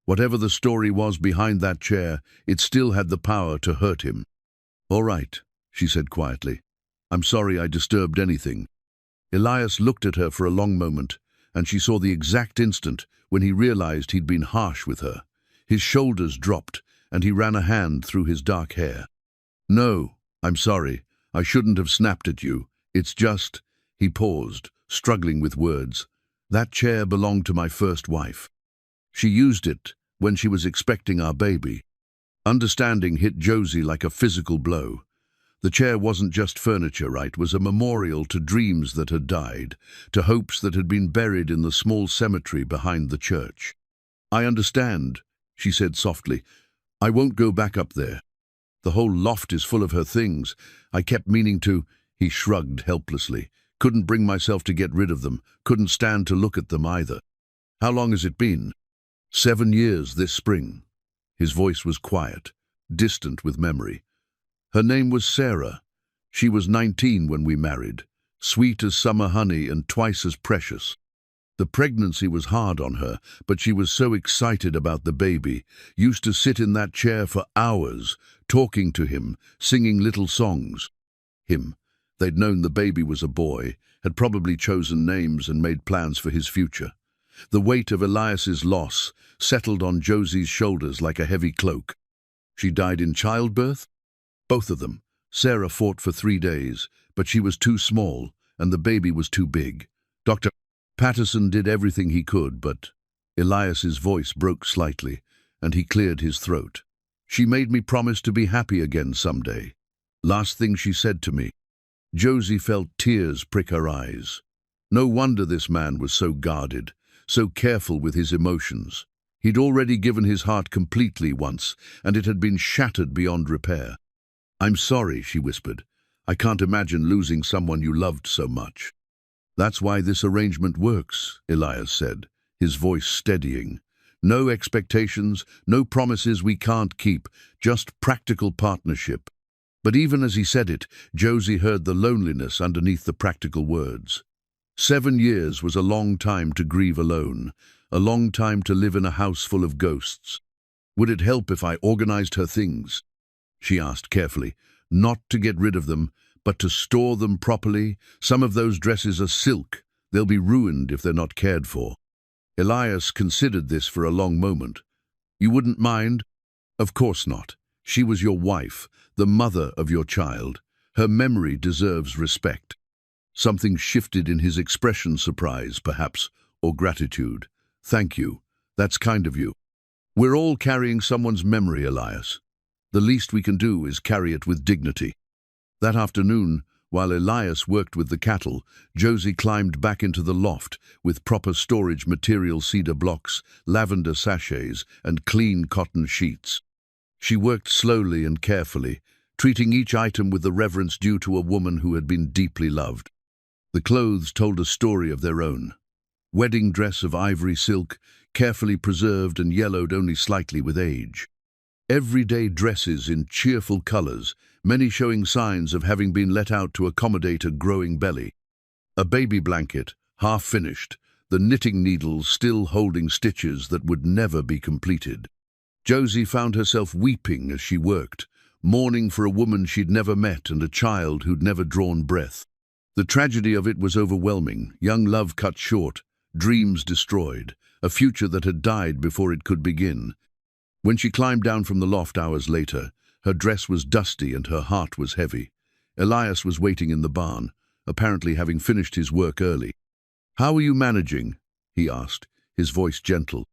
Whatever the story was behind that chair, it still had the power to hurt him. "All right," she said quietly. "I'm sorry I disturbed anything." Elias looked at her for a long moment, and she saw the exact instant when he realized he'd been harsh with her. His shoulders dropped, and he ran a hand through his dark hair. "No, I'm sorry. I shouldn't have snapped at you. It's just..." He paused, struggling with words. "That chair belonged to my first wife. She used it when she was expecting our baby." Understanding hit Josie like a physical blow. The chair wasn't just furniture, right? It was a memorial to dreams that had died, to hopes that had been buried in the small cemetery behind the church. "I understand," she said softly. "I won't go back up there. The whole loft is full of her things. I kept meaning to..." He shrugged helplessly. "Couldn't bring myself to get rid of them. Couldn't stand to look at them either." "How long has it been?" 7 years this spring." His voice was quiet, distant with memory. "Her name was Sarah. She was 19 when we married, sweet as summer honey and twice as precious. The pregnancy was hard on her, but she was so excited about the baby, used to sit in that chair for hours, talking to him, singing little songs. They'd known the baby was a boy, had probably chosen names and made plans for his future. The weight of Elias's loss settled on Josie's shoulders like a heavy cloak. "She died in childbirth?" "Both of them. Sarah fought for 3 days, but she was too small, and the baby was too big. Dr. Patterson did everything he could, but..." Elias's voice broke slightly, and he cleared his throat. "She made me promise to be happy again someday. Last thing she said to me." Josie felt tears prick her eyes. No wonder this man was so guarded, so careful with his emotions. He'd already given his heart completely once, and it had been shattered beyond repair. "I'm sorry," she whispered. "I can't imagine losing someone you loved so much." "That's why this arrangement works," Elias said, his voice steadying. "No expectations, no promises we can't keep, just practical partnership." But even as he said it, Josie heard the loneliness underneath the practical words. 7 years was a long time to grieve alone, a long time to live in a house full of ghosts. "Would it help if I organized her things?" she asked carefully, not to get rid of them, But to store them properly, some of those dresses are silk. They'll be ruined if they're not cared for. Elias considered this for a long moment. You wouldn't mind? Of course not. She was your wife, the mother of your child. Her memory deserves respect. Something shifted in his expression, surprise, perhaps, or gratitude. Thank you. That's kind of you. We're all carrying someone's memory, Elias. The least we can do is carry it with dignity. That afternoon, while Elias worked with the cattle, Josie climbed back into the loft with proper storage material, cedar blocks, lavender sachets, and clean cotton sheets. She worked slowly and carefully, treating each item with the reverence due to a woman who had been deeply loved. The clothes told a story of their own. Wedding dress of ivory silk, carefully preserved and yellowed only slightly with age. Everyday dresses in cheerful colors, many showing signs of having been let out to accommodate a growing belly. A baby blanket, half finished, the knitting needles still holding stitches that would never be completed. Josie found herself weeping as she worked, mourning for a woman she'd never met and a child who'd never drawn breath. The tragedy of it was overwhelming, young love cut short, dreams destroyed, a future that had died before it could begin. When she climbed down from the loft hours later, her dress was dusty and her heart was heavy. Elias was waiting in the barn, apparently having finished his work early. "How are you managing?" he asked, his voice gentle.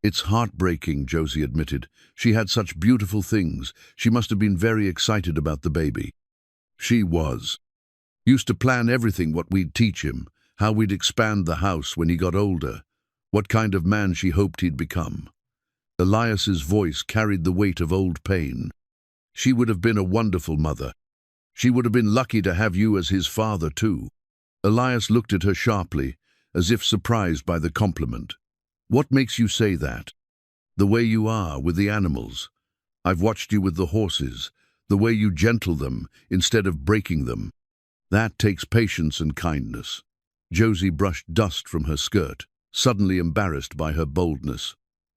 "It's heartbreaking," Josie admitted. "She had such beautiful things. She must have been very excited about the baby." She was. Used to plan everything, what we'd teach him, how we'd expand the house when he got older, what kind of man she hoped he'd become. Elias's voice carried the weight of old pain. "She would have been a wonderful mother. She would have been lucky to have you as his father too." Elias looked at her sharply, as if surprised by the compliment. "What makes you say that?" "The way you are with the animals. I've watched you with the horses, the way you gentle them instead of breaking them. That takes patience and kindness." Josie brushed dust from her skirt, suddenly embarrassed by her boldness.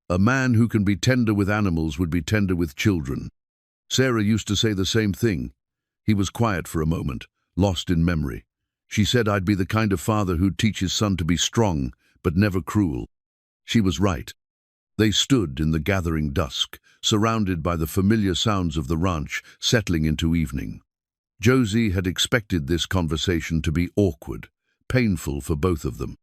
"A man who can be tender with animals would be tender with children. Sarah used to say the same thing." He was quiet for a moment, lost in memory. "She said I'd be the kind of father who'd teach his son to be strong, but never cruel." She was right. They stood in the gathering dusk, surrounded by the familiar sounds of the ranch settling into evening. Josie had expected this conversation to be awkward, painful for both of them.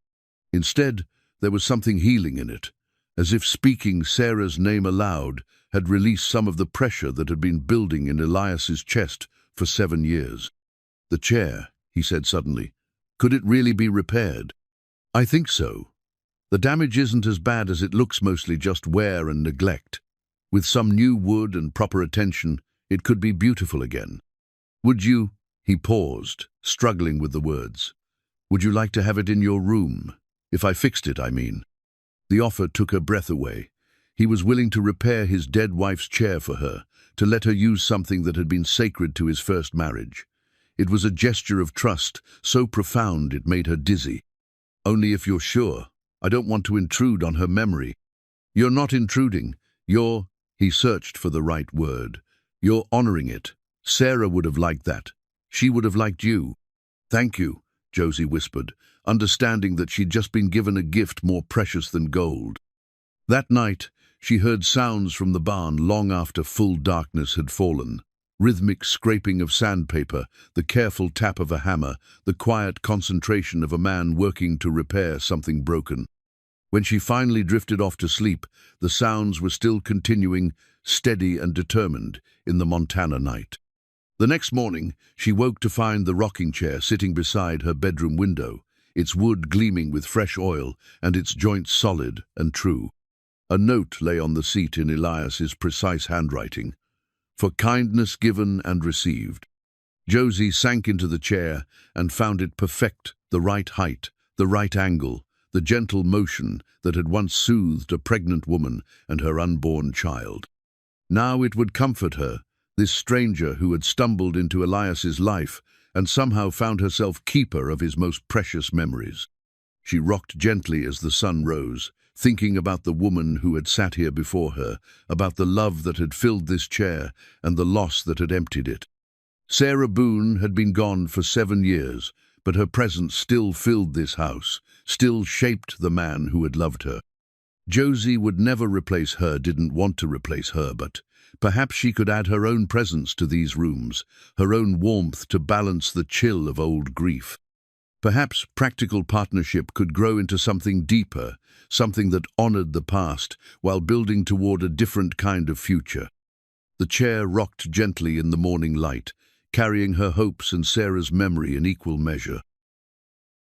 Instead, there was something healing in it, as if speaking Sarah's name aloud had released some of the pressure that had been building in Elias's chest for 7 years. "The chair," he said suddenly. "Could it really be repaired?" "I think so. The damage isn't as bad as it looks, mostly just wear and neglect. With some new wood and proper attention, it could be beautiful again. Would you—" He paused, struggling with the words. "Would you like to have it in your room? If I fixed it, I mean." The offer took her breath away. He was willing to repair his dead wife's chair for her, to let her use something that had been sacred to his first marriage. It was a gesture of trust, so profound it made her dizzy. "Only if you're sure. I don't want to intrude on her memory." "You're not intruding. You're—" He searched for the right word. "You're honoring it. Sarah would have liked that. She would have liked you." "Thank you," Josie whispered, understanding that she'd just been given a gift more precious than gold. That night, she heard sounds from the barn long after full darkness had fallen. Rhythmic scraping of sandpaper, the careful tap of a hammer, the quiet concentration of a man working to repair something broken. When she finally drifted off to sleep, the sounds were still continuing, steady and determined, in the Montana night. The next morning, she woke to find the rocking chair sitting beside her bedroom window, its wood gleaming with fresh oil and its joints solid and true. A note lay on the seat in Elias's precise handwriting. "For kindness given and received." Josie sank into the chair and found it perfect, the right height, the right angle, the gentle motion that had once soothed a pregnant woman and her unborn child. Now it would comfort her, this stranger who had stumbled into Elias's life and somehow found herself keeper of his most precious memories. She rocked gently as the sun rose, thinking about the woman who had sat here before her, about the love that had filled this chair and the loss that had emptied it. Sarah Boone had been gone for 7 years, but her presence still filled this house, still shaped the man who had loved her. Josie would never replace her, didn't want to replace her, but perhaps she could add her own presence to these rooms, her own warmth to balance the chill of old grief. Perhaps practical partnership could grow into something deeper, something that honored the past while building toward a different kind of future. The chair rocked gently in the morning light, carrying her hopes and Sarah's memory in equal measure.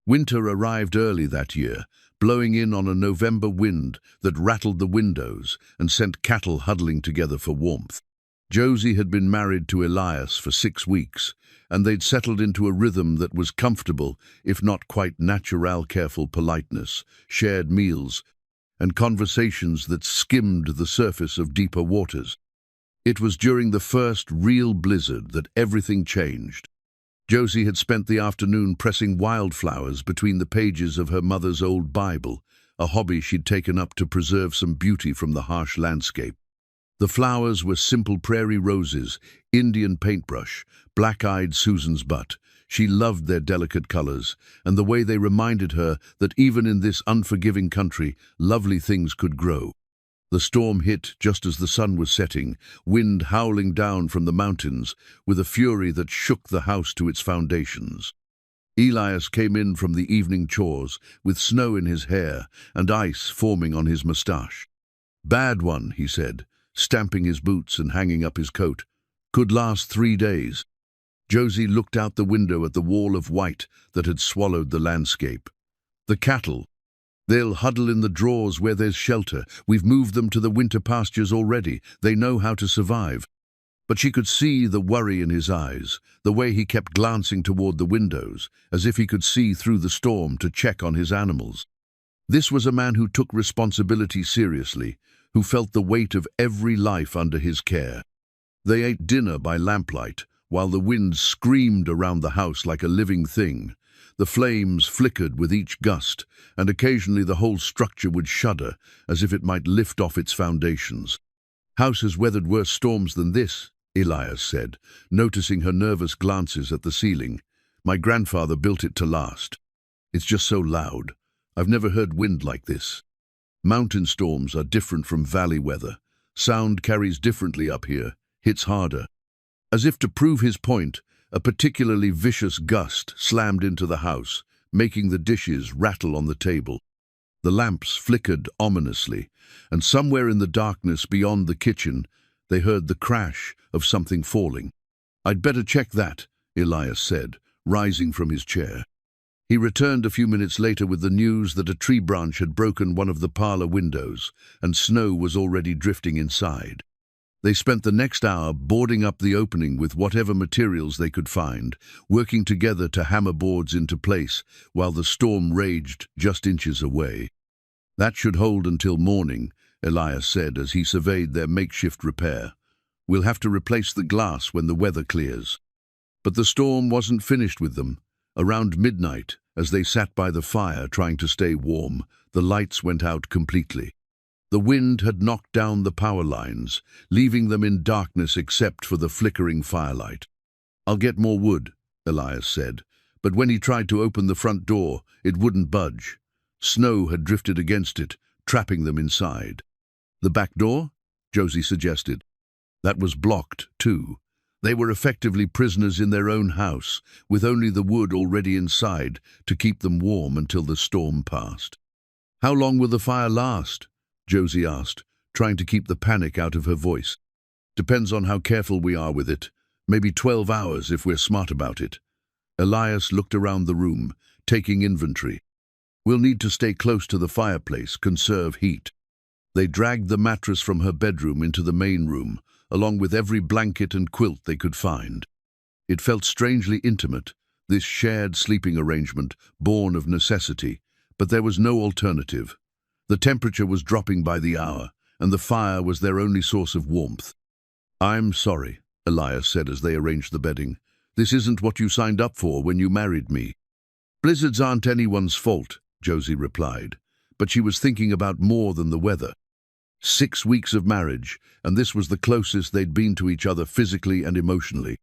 Winter arrived early that year, blowing in on a November wind that rattled the windows and sent cattle huddling together for warmth. Josie had been married to Elias for 6 weeks, and they'd settled into a rhythm that was comfortable, if not quite natural, careful politeness, shared meals, and conversations that skimmed the surface of deeper waters. It was during the first real blizzard that everything changed. Josie had spent the afternoon pressing wildflowers between the pages of her mother's old Bible, a hobby she'd taken up to preserve some beauty from the harsh landscape. The flowers were simple prairie roses, Indian paintbrush, black-eyed Susan's butt. She loved their delicate colors and the way they reminded her that even in this unforgiving country, lovely things could grow. The storm hit just as the sun was setting, wind howling down from the mountains with a fury that shook the house to its foundations. Elias came in from the evening chores with snow in his hair and ice forming on his moustache. "Bad one," he said, stamping his boots and hanging up his coat. "Could last 3 days." Josie looked out the window at the wall of white that had swallowed the landscape. "The cattle. They'll huddle in the draws where there's shelter. We've moved them to the winter pastures already. They know how to survive." But she could see the worry in his eyes, the way he kept glancing toward the windows, as if he could see through the storm to check on his animals. This was a man who took responsibility seriously, who felt the weight of every life under his care. They ate dinner by lamplight, while the wind screamed around the house like a living thing. The flames flickered with each gust, and occasionally the whole structure would shudder, as if it might lift off its foundations. "House has weathered worse storms than this," Elias said, noticing her nervous glances at the ceiling. "My grandfather built it to last. It's just so loud. I've never heard wind like this. Mountain storms are different from valley weather. Sound carries differently up here, hits harder." As if to prove his point, a particularly vicious gust slammed into the house, making the dishes rattle on the table. The lamps flickered ominously, and somewhere in the darkness beyond the kitchen, they heard the crash of something falling. "I'd better check that," Elias said, rising from his chair. He returned a few minutes later with the news that a tree branch had broken one of the parlor windows, and snow was already drifting inside. They spent the next hour boarding up the opening with whatever materials they could find, working together to hammer boards into place while the storm raged just inches away. "That should hold until morning," Elias said as he surveyed their makeshift repair. "We'll have to replace the glass when the weather clears." But the storm wasn't finished with them. Around midnight, as they sat by the fire trying to stay warm, the lights went out completely. The wind had knocked down the power lines, leaving them in darkness except for the flickering firelight. "I'll get more wood," Elias said, but when he tried to open the front door, it wouldn't budge. Snow had drifted against it, trapping them inside. "The back door?" Josie suggested. That was blocked, too. They were effectively prisoners in their own house, with only the wood already inside to keep them warm until the storm passed. "How long will the fire last?" Josie asked, trying to keep the panic out of her voice. "Depends on how careful we are with it. Maybe 12 hours if we're smart about it." Elias looked around the room, taking inventory. "We'll need to stay close to the fireplace, conserve heat." They dragged the mattress from her bedroom into the main room, along with every blanket and quilt they could find. It felt strangely intimate, this shared sleeping arrangement, born of necessity, but there was no alternative. The temperature was dropping by the hour, and the fire was their only source of warmth. "I'm sorry," Elias said as they arranged the bedding. "This isn't what you signed up for when you married me." "Blizzards aren't anyone's fault," Josie replied, but she was thinking about more than the weather. 6 weeks of marriage, and this was the closest they'd been to each other physically and emotionally.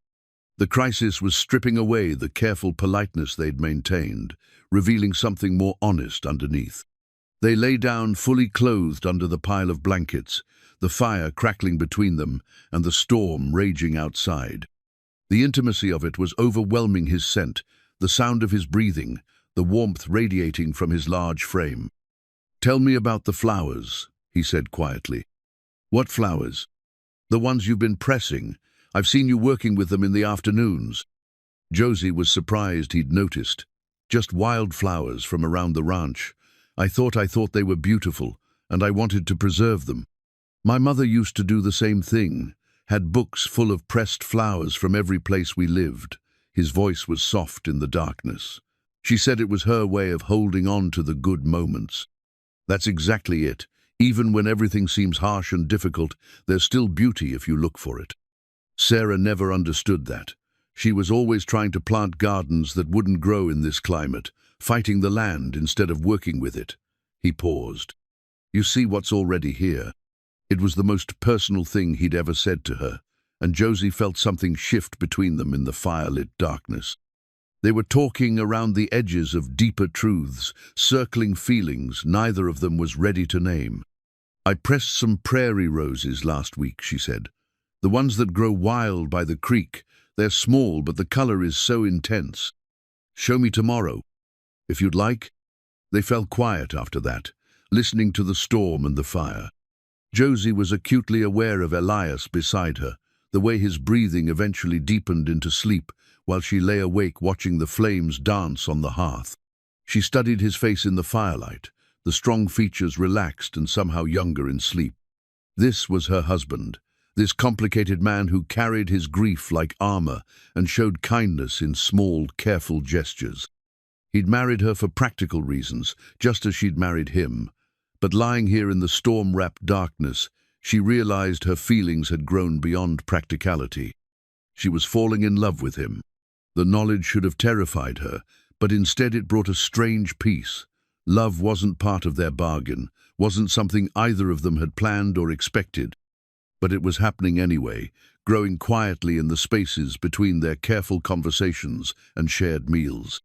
The crisis was stripping away the careful politeness they'd maintained, revealing something more honest underneath. They lay down fully clothed under the pile of blankets, the fire crackling between them and the storm raging outside. The intimacy of it was overwhelming his scent, the sound of his breathing, the warmth radiating from his large frame. "Tell me about the flowers," he said quietly. "What flowers?" "The ones you've been pressing. I've seen you working with them in the afternoons." Josie was surprised he'd noticed. "Just wild flowers from around the ranch. I thought they were beautiful, and I wanted to preserve them. My mother used to do the same thing, had books full of pressed flowers from every place we lived." His voice was soft in the darkness. "She said it was her way of holding on to the good moments." "That's exactly it. Even when everything seems harsh and difficult, there's still beauty if you look for it." Sarah never understood that. She was always trying to plant gardens that wouldn't grow in this climate, fighting the land instead of working with it. He paused. "You see what's already here?" It was the most personal thing he'd ever said to her, and Josie felt something shift between them in the firelit darkness. They were talking around the edges of deeper truths, circling feelings neither of them was ready to name. "I pressed some prairie roses last week," she said. "The ones that grow wild by the creek. They're small, but the color is so intense. Show me tomorrow, if you'd like." They fell quiet after that, listening to the storm and the fire. Josie was acutely aware of Elias beside her, the way his breathing eventually deepened into sleep while she lay awake watching the flames dance on the hearth. She studied his face in the firelight, the strong features relaxed and somehow younger in sleep. This was her husband, this complicated man who carried his grief like armor and showed kindness in small, careful gestures. He'd married her for practical reasons, just as she'd married him. But lying here in the storm-wrapped darkness, she realized her feelings had grown beyond practicality. She was falling in love with him. The knowledge should have terrified her, but instead it brought a strange peace. Love wasn't part of their bargain, wasn't something either of them had planned or expected. But it was happening anyway, growing quietly in the spaces between their careful conversations and shared meals.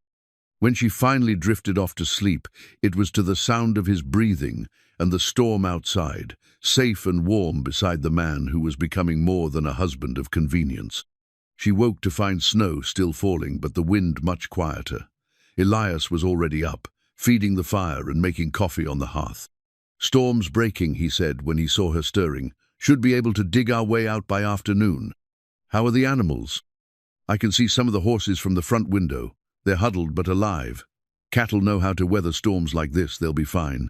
When she finally drifted off to sleep, it was to the sound of his breathing and the storm outside, safe and warm beside the man who was becoming more than a husband of convenience. She woke to find snow still falling, but the wind much quieter. Elias was already up, feeding the fire and making coffee on the hearth. "Storm's breaking," he said when he saw her stirring. "Should be able to dig our way out by afternoon." "How are the animals?" "I can see some of the horses from the front window. They're huddled but alive. Cattle know how to weather storms like this, they'll be fine."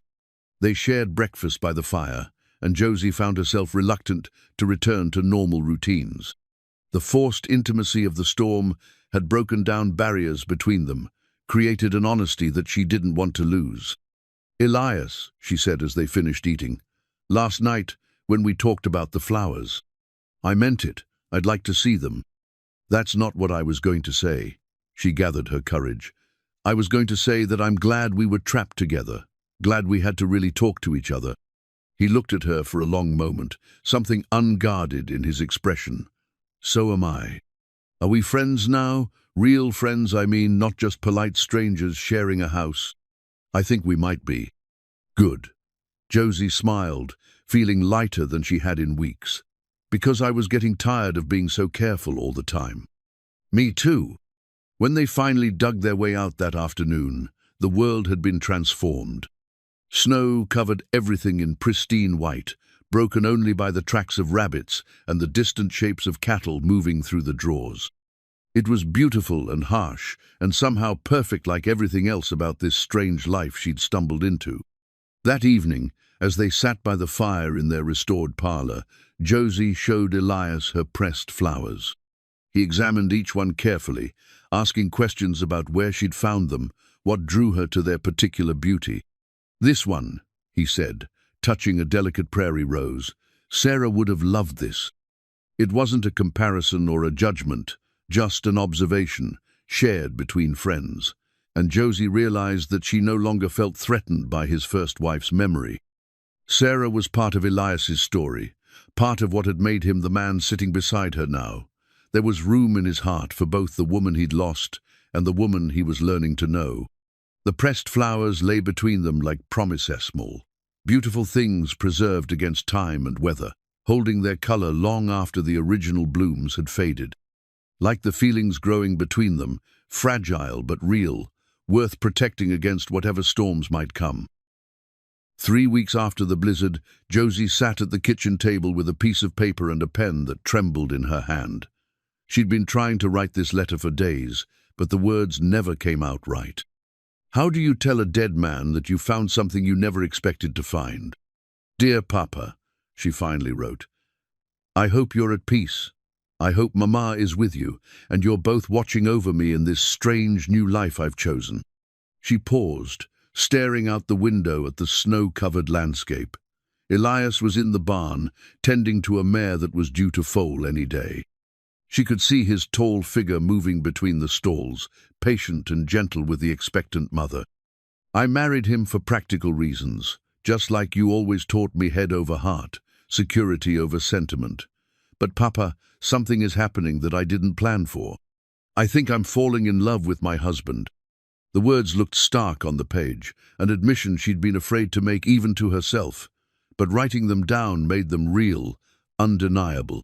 They shared breakfast by the fire, and Josie found herself reluctant to return to normal routines. The forced intimacy of the storm had broken down barriers between them, created an honesty that she didn't want to lose. "Elias," she said as they finished eating, "last night, when we talked about the flowers, I meant it. I'd like to see them." "That's not what I was going to say." She gathered her courage. "I was going to say that I'm glad we were trapped together, glad we had to really talk to each other." He looked at her for a long moment, something unguarded in his expression. "So am I. Are we friends now? Real friends, I mean, not just polite strangers sharing a house." "I think we might be." "Good." Josie smiled, feeling lighter than she had in weeks. "Because I was getting tired of being so careful all the time." "Me too." When they finally dug their way out that afternoon, the world had been transformed. Snow covered everything in pristine white, broken only by the tracks of rabbits and the distant shapes of cattle moving through the draws. It was beautiful and harsh, and somehow perfect like everything else about this strange life she'd stumbled into. That evening, as they sat by the fire in their restored parlor, Josie showed Elias her pressed flowers. He examined each one carefully, asking questions about where she'd found them, what drew her to their particular beauty. "This one," he said, touching a delicate prairie rose. "Sarah would have loved this." It wasn't a comparison or a judgment, just an observation, shared between friends. And Josie realized that she no longer felt threatened by his first wife's memory. Sarah was part of Elias's story, part of what had made him the man sitting beside her now. There was room in his heart for both the woman he'd lost and the woman he was learning to know. The pressed flowers lay between them like promises small, beautiful things preserved against time and weather, holding their color long after the original blooms had faded. Like the feelings growing between them, fragile but real, worth protecting against whatever storms might come. 3 weeks after the blizzard, Josie sat at the kitchen table with a piece of paper and a pen that trembled in her hand. She'd been trying to write this letter for days, but the words never came out right. How do you tell a dead man that you found something you never expected to find? Dear Papa, she finally wrote, I hope you're at peace. I hope Mama is with you, and you're both watching over me in this strange new life I've chosen. She paused, staring out the window at the snow-covered landscape. Elias was in the barn, tending to a mare that was due to foal any day. She could see his tall figure moving between the stalls, patient and gentle with the expectant mother. I married him for practical reasons, just like you always taught me head over heart, security over sentiment. But Papa, something is happening that I didn't plan for. I think I'm falling in love with my husband. The words looked stark on the page, an admission she'd been afraid to make even to herself, but writing them down made them real, undeniable.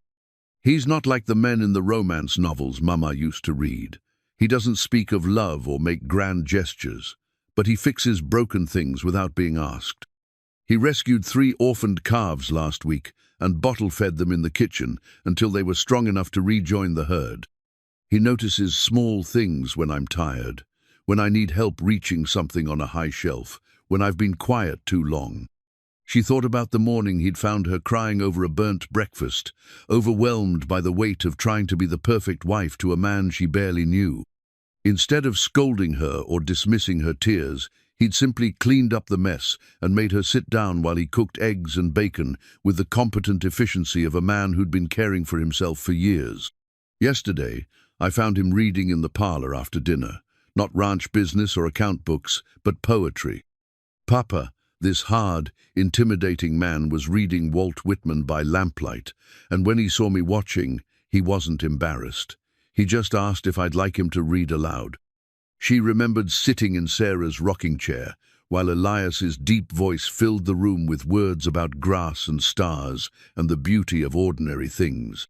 He's not like the men in the romance novels Mama used to read. He doesn't speak of love or make grand gestures, but he fixes broken things without being asked. He rescued 3 orphaned calves last week and bottle-fed them in the kitchen until they were strong enough to rejoin the herd. He notices small things when I'm tired, when I need help reaching something on a high shelf, when I've been quiet too long. She thought about the morning he'd found her crying over a burnt breakfast, overwhelmed by the weight of trying to be the perfect wife to a man she barely knew. Instead of scolding her or dismissing her tears, he'd simply cleaned up the mess and made her sit down while he cooked eggs and bacon with the competent efficiency of a man who'd been caring for himself for years. Yesterday, I found him reading in the parlor after dinner, not ranch business or account books, but poetry. Papa, this hard, intimidating man was reading Walt Whitman by lamplight, and when he saw me watching, he wasn't embarrassed. He just asked if I'd like him to read aloud. She remembered sitting in Sarah's rocking chair, while Elias's deep voice filled the room with words about grass and stars and the beauty of ordinary things.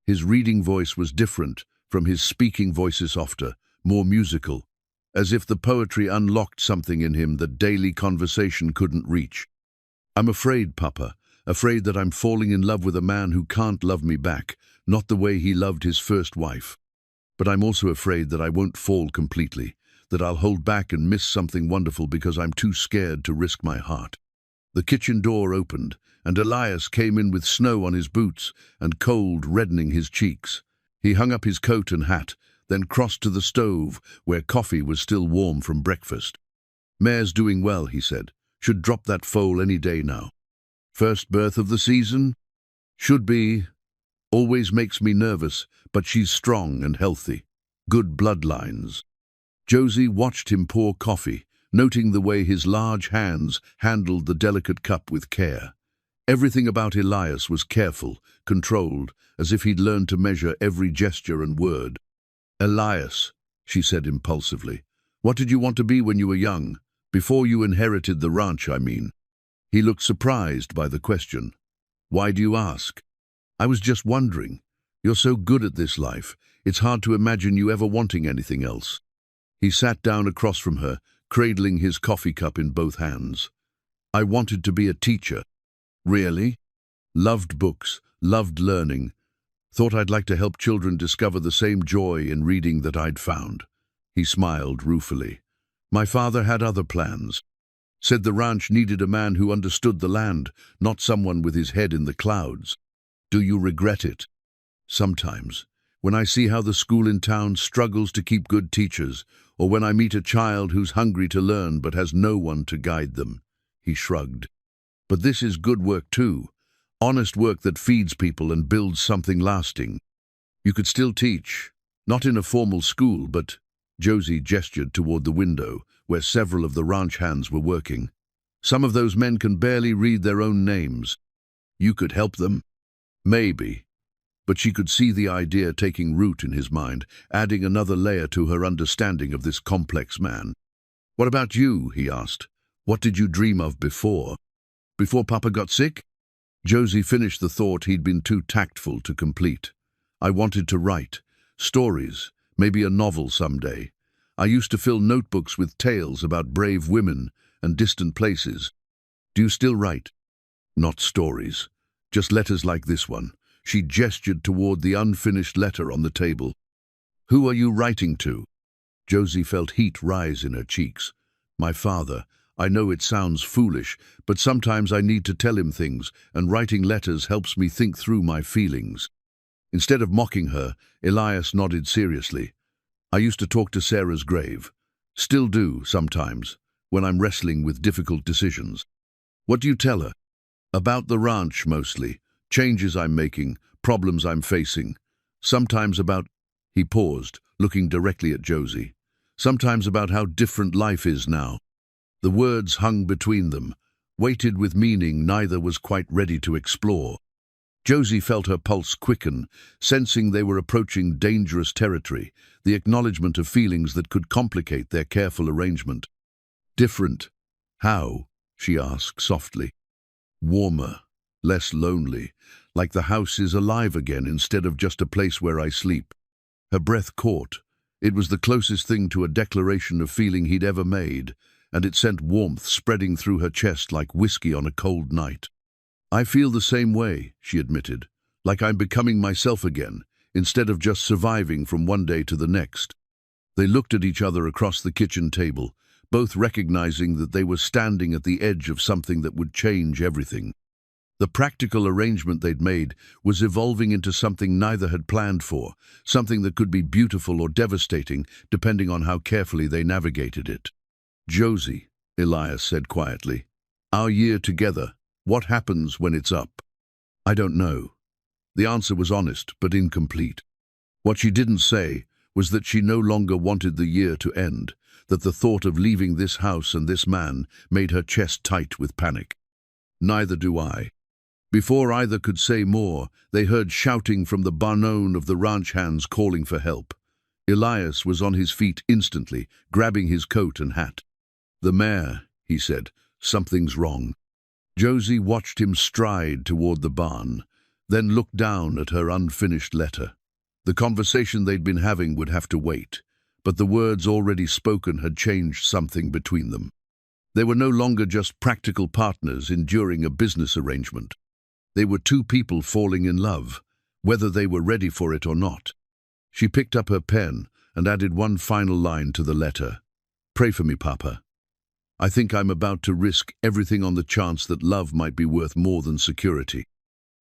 His reading voice was different from his speaking voices, softer, more musical, as if the poetry unlocked something in him that daily conversation couldn't reach. I'm afraid, Papa, afraid that I'm falling in love with a man who can't love me back, not the way he loved his first wife. But I'm also afraid that I won't fall completely, that I'll hold back and miss something wonderful because I'm too scared to risk my heart. The kitchen door opened, and Elias came in with snow on his boots and cold reddening his cheeks. He hung up his coat and hat, then crossed to the stove, where coffee was still warm from breakfast. Mare's doing well, he said. Should drop that foal any day now. First birth of the season? Should be. Always makes me nervous, but she's strong and healthy. Good bloodlines. Josie watched him pour coffee, noting the way his large hands handled the delicate cup with care. Everything about Elias was careful, controlled, as if he'd learned to measure every gesture and word. Elias, she said impulsively, what did you want to be when you were young? Before you inherited the ranch, I mean. He looked surprised by the question. Why do you ask? I was just wondering. You're so good at this life, it's hard to imagine you ever wanting anything else. He sat down across from her, cradling his coffee cup in both hands. I wanted to be a teacher. Really? Loved books, loved learning. Thought I'd like to help children discover the same joy in reading that I'd found. He smiled ruefully. My father had other plans. Said the ranch needed a man who understood the land, not someone with his head in the clouds. Do you regret it? Sometimes. When I see how the school in town struggles to keep good teachers, or when I meet a child who's hungry to learn but has no one to guide them. He shrugged. But this is good work too. Honest work that feeds people and builds something lasting. You could still teach, not in a formal school, but Josie gestured toward the window, where several of the ranch hands were working. Some of those men can barely read their own names. You could help them? Maybe. But she could see the idea taking root in his mind, adding another layer to her understanding of this complex man. "What about you?" he asked. "What did you dream of before? Before Papa got sick?" Josie finished the thought he'd been too tactful to complete. "I wanted to write. Stories, maybe a novel someday. I used to fill notebooks with tales about brave women and distant places." "Do you still write?" "Not stories. Just letters like this one." She gestured toward the unfinished letter on the table. "Who are you writing to?" Josie felt heat rise in her cheeks. "My father. I know it sounds foolish, but sometimes I need to tell him things, and writing letters helps me think through my feelings." Instead of mocking her, Elias nodded seriously. "I used to talk to Sarah's grave. Still do, sometimes, when I'm wrestling with difficult decisions." "What do you tell her?" "About the ranch, mostly. Changes I'm making, problems I'm facing. Sometimes about—" He paused, looking directly at Josie. "Sometimes about how different life is now." The words hung between them, weighted with meaning neither was quite ready to explore. Josie felt her pulse quicken, sensing they were approaching dangerous territory, the acknowledgement of feelings that could complicate their careful arrangement. "Different? How?" she asked softly. "Warmer, less lonely, like the house is alive again instead of just a place where I sleep." Her breath caught. It was the closest thing to a declaration of feeling he'd ever made, and it sent warmth spreading through her chest like whiskey on a cold night. "I feel the same way," she admitted, "like I'm becoming myself again, instead of just surviving from one day to the next." They looked at each other across the kitchen table, both recognizing that they were standing at the edge of something that would change everything. The practical arrangement they'd made was evolving into something neither had planned for, something that could be beautiful or devastating, depending on how carefully they navigated it. "Josie," Elias said quietly, "our year together, what happens when it's up?" "I don't know." The answer was honest, but incomplete. What she didn't say was that she no longer wanted the year to end, that the thought of leaving this house and this man made her chest tight with panic. "Neither do I." Before either could say more, they heard shouting from the barnon of the ranch hands calling for help. Elias was on his feet instantly, grabbing his coat and hat. "The mayor," he said, "something's wrong." Josie watched him stride toward the barn, then looked down at her unfinished letter. The conversation they'd been having would have to wait, but the words already spoken had changed something between them. They were no longer just practical partners enduring a business arrangement. They were two people falling in love, whether they were ready for it or not. She picked up her pen and added one final line to the letter. "Pray for me, Papa. I think I'm about to risk everything on the chance that love might be worth more than security."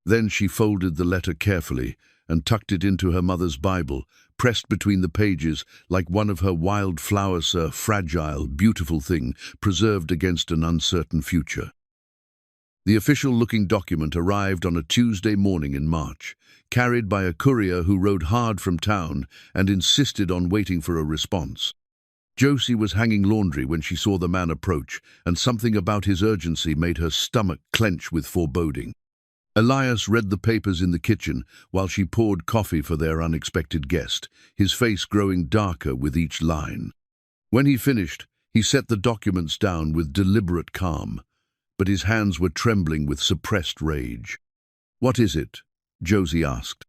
Then she folded the letter carefully and tucked it into her mother's Bible, pressed between the pages like one of her wildflowers, a fragile, beautiful thing preserved against an uncertain future. The official-looking document arrived on a Tuesday morning in March, carried by a courier who rode hard from town and insisted on waiting for a response. Josie was hanging laundry when she saw the man approach, and something about his urgency made her stomach clench with foreboding. Elias read the papers in the kitchen while she poured coffee for their unexpected guest, his face growing darker with each line. When he finished, he set the documents down with deliberate calm, but his hands were trembling with suppressed rage. "What is it?" Josie asked.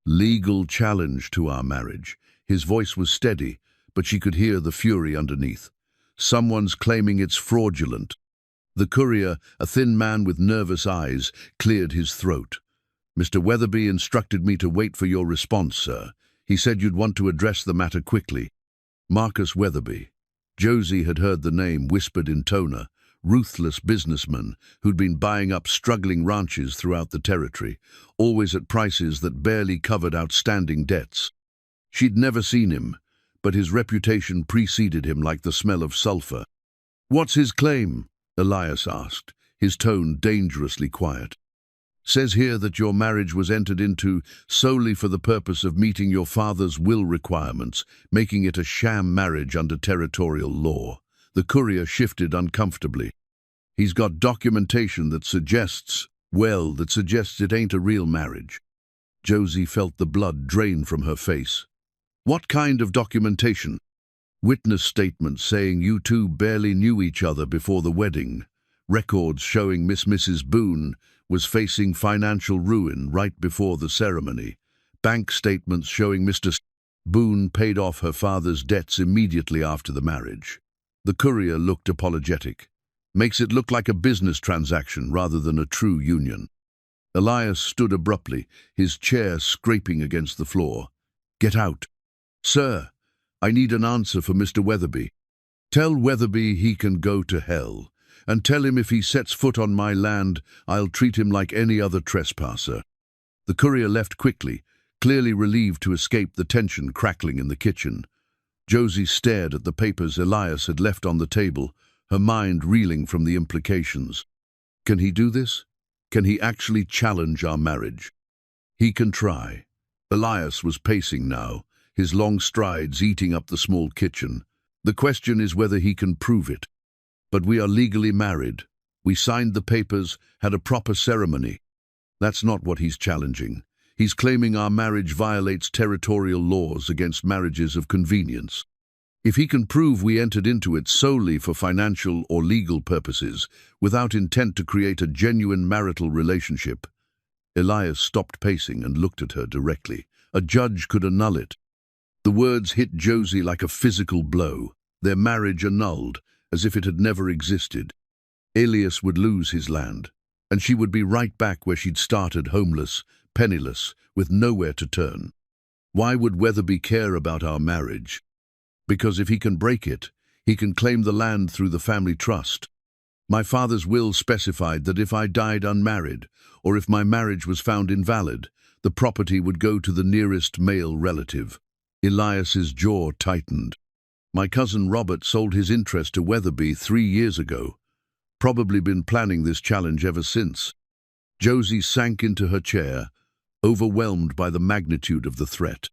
"Legal challenge to our marriage." His voice was steady, but she could hear the fury underneath. "Someone's claiming it's fraudulent." The courier, a thin man with nervous eyes, cleared his throat. "Mr. Weatherby instructed me to wait for your response, sir. He said you'd want to address the matter quickly." Marcus Weatherby. Josie had heard the name whispered in Tona, ruthless businessman who'd been buying up struggling ranches throughout the territory, always at prices that barely covered outstanding debts. She'd never seen him, but his reputation preceded him like the smell of sulfur. "What's his claim?" Elias asked, his tone dangerously quiet. "Says here that your marriage was entered into solely for the purpose of meeting your father's will requirements, making it a sham marriage under territorial law." The courier shifted uncomfortably. "He's got documentation that suggests it ain't a real marriage." Josie felt the blood drain from her face. What kind of documentation? Witness statements saying you two barely knew each other before the wedding. Records showing Mrs. Boone was facing financial ruin right before the ceremony. Bank statements showing Mr. Boone paid off her father's debts immediately after the marriage. The courier looked apologetic. Makes it look like a business transaction rather than a true union. Elias stood abruptly, his chair scraping against the floor. Get out. Sir, I need an answer for Mr. Weatherby. Tell Weatherby he can go to hell, and tell him if he sets foot on my land, I'll treat him like any other trespasser. The courier left quickly, clearly relieved to escape the tension crackling in the kitchen. Josie stared at the papers Elias had left on the table, her mind reeling from the implications. Can he do this? Can he actually challenge our marriage? He can try. Elias was pacing now, his long strides eating up the small kitchen. The question is whether he can prove it. But we are legally married. We signed the papers, had a proper ceremony. That's not what he's challenging. He's claiming our marriage violates territorial laws against marriages of convenience. If he can prove we entered into it solely for financial or legal purposes, without intent to create a genuine marital relationship. Elias stopped pacing and looked at her directly. A judge could annul it. The words hit Josie like a physical blow, their marriage annulled, as if it had never existed. Elias would lose his land, and she would be right back where she'd started, homeless, penniless, with nowhere to turn. Why would Weatherby care about our marriage? Because if he can break it, he can claim the land through the family trust. My father's will specified that if I died unmarried, or if my marriage was found invalid, the property would go to the nearest male relative. Elias's jaw tightened. My cousin Robert sold his interest to Weatherby 3 years ago. Probably been planning this challenge ever since. Josie sank into her chair, overwhelmed by the magnitude of the threat.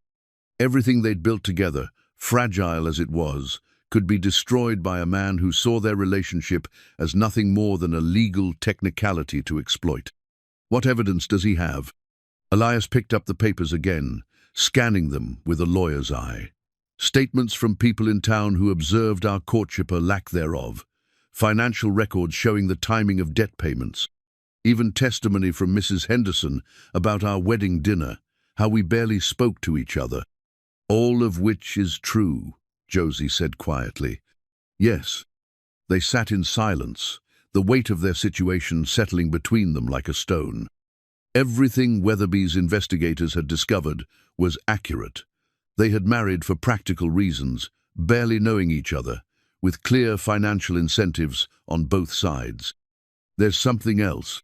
Everything they'd built together, fragile as it was, could be destroyed by a man who saw their relationship as nothing more than a legal technicality to exploit. What evidence does he have? Elias picked up the papers again, scanning them with a lawyer's eye. Statements from people in town who observed our courtship or lack thereof. Financial records showing the timing of debt payments. Even testimony from Mrs. Henderson about our wedding dinner, how we barely spoke to each other. All of which is true, Josie said quietly. Yes. They sat in silence, the weight of their situation settling between them like a stone. Everything Weatherby's investigators had discovered was accurate. They had married for practical reasons, barely knowing each other, with clear financial incentives on both sides. There's something else,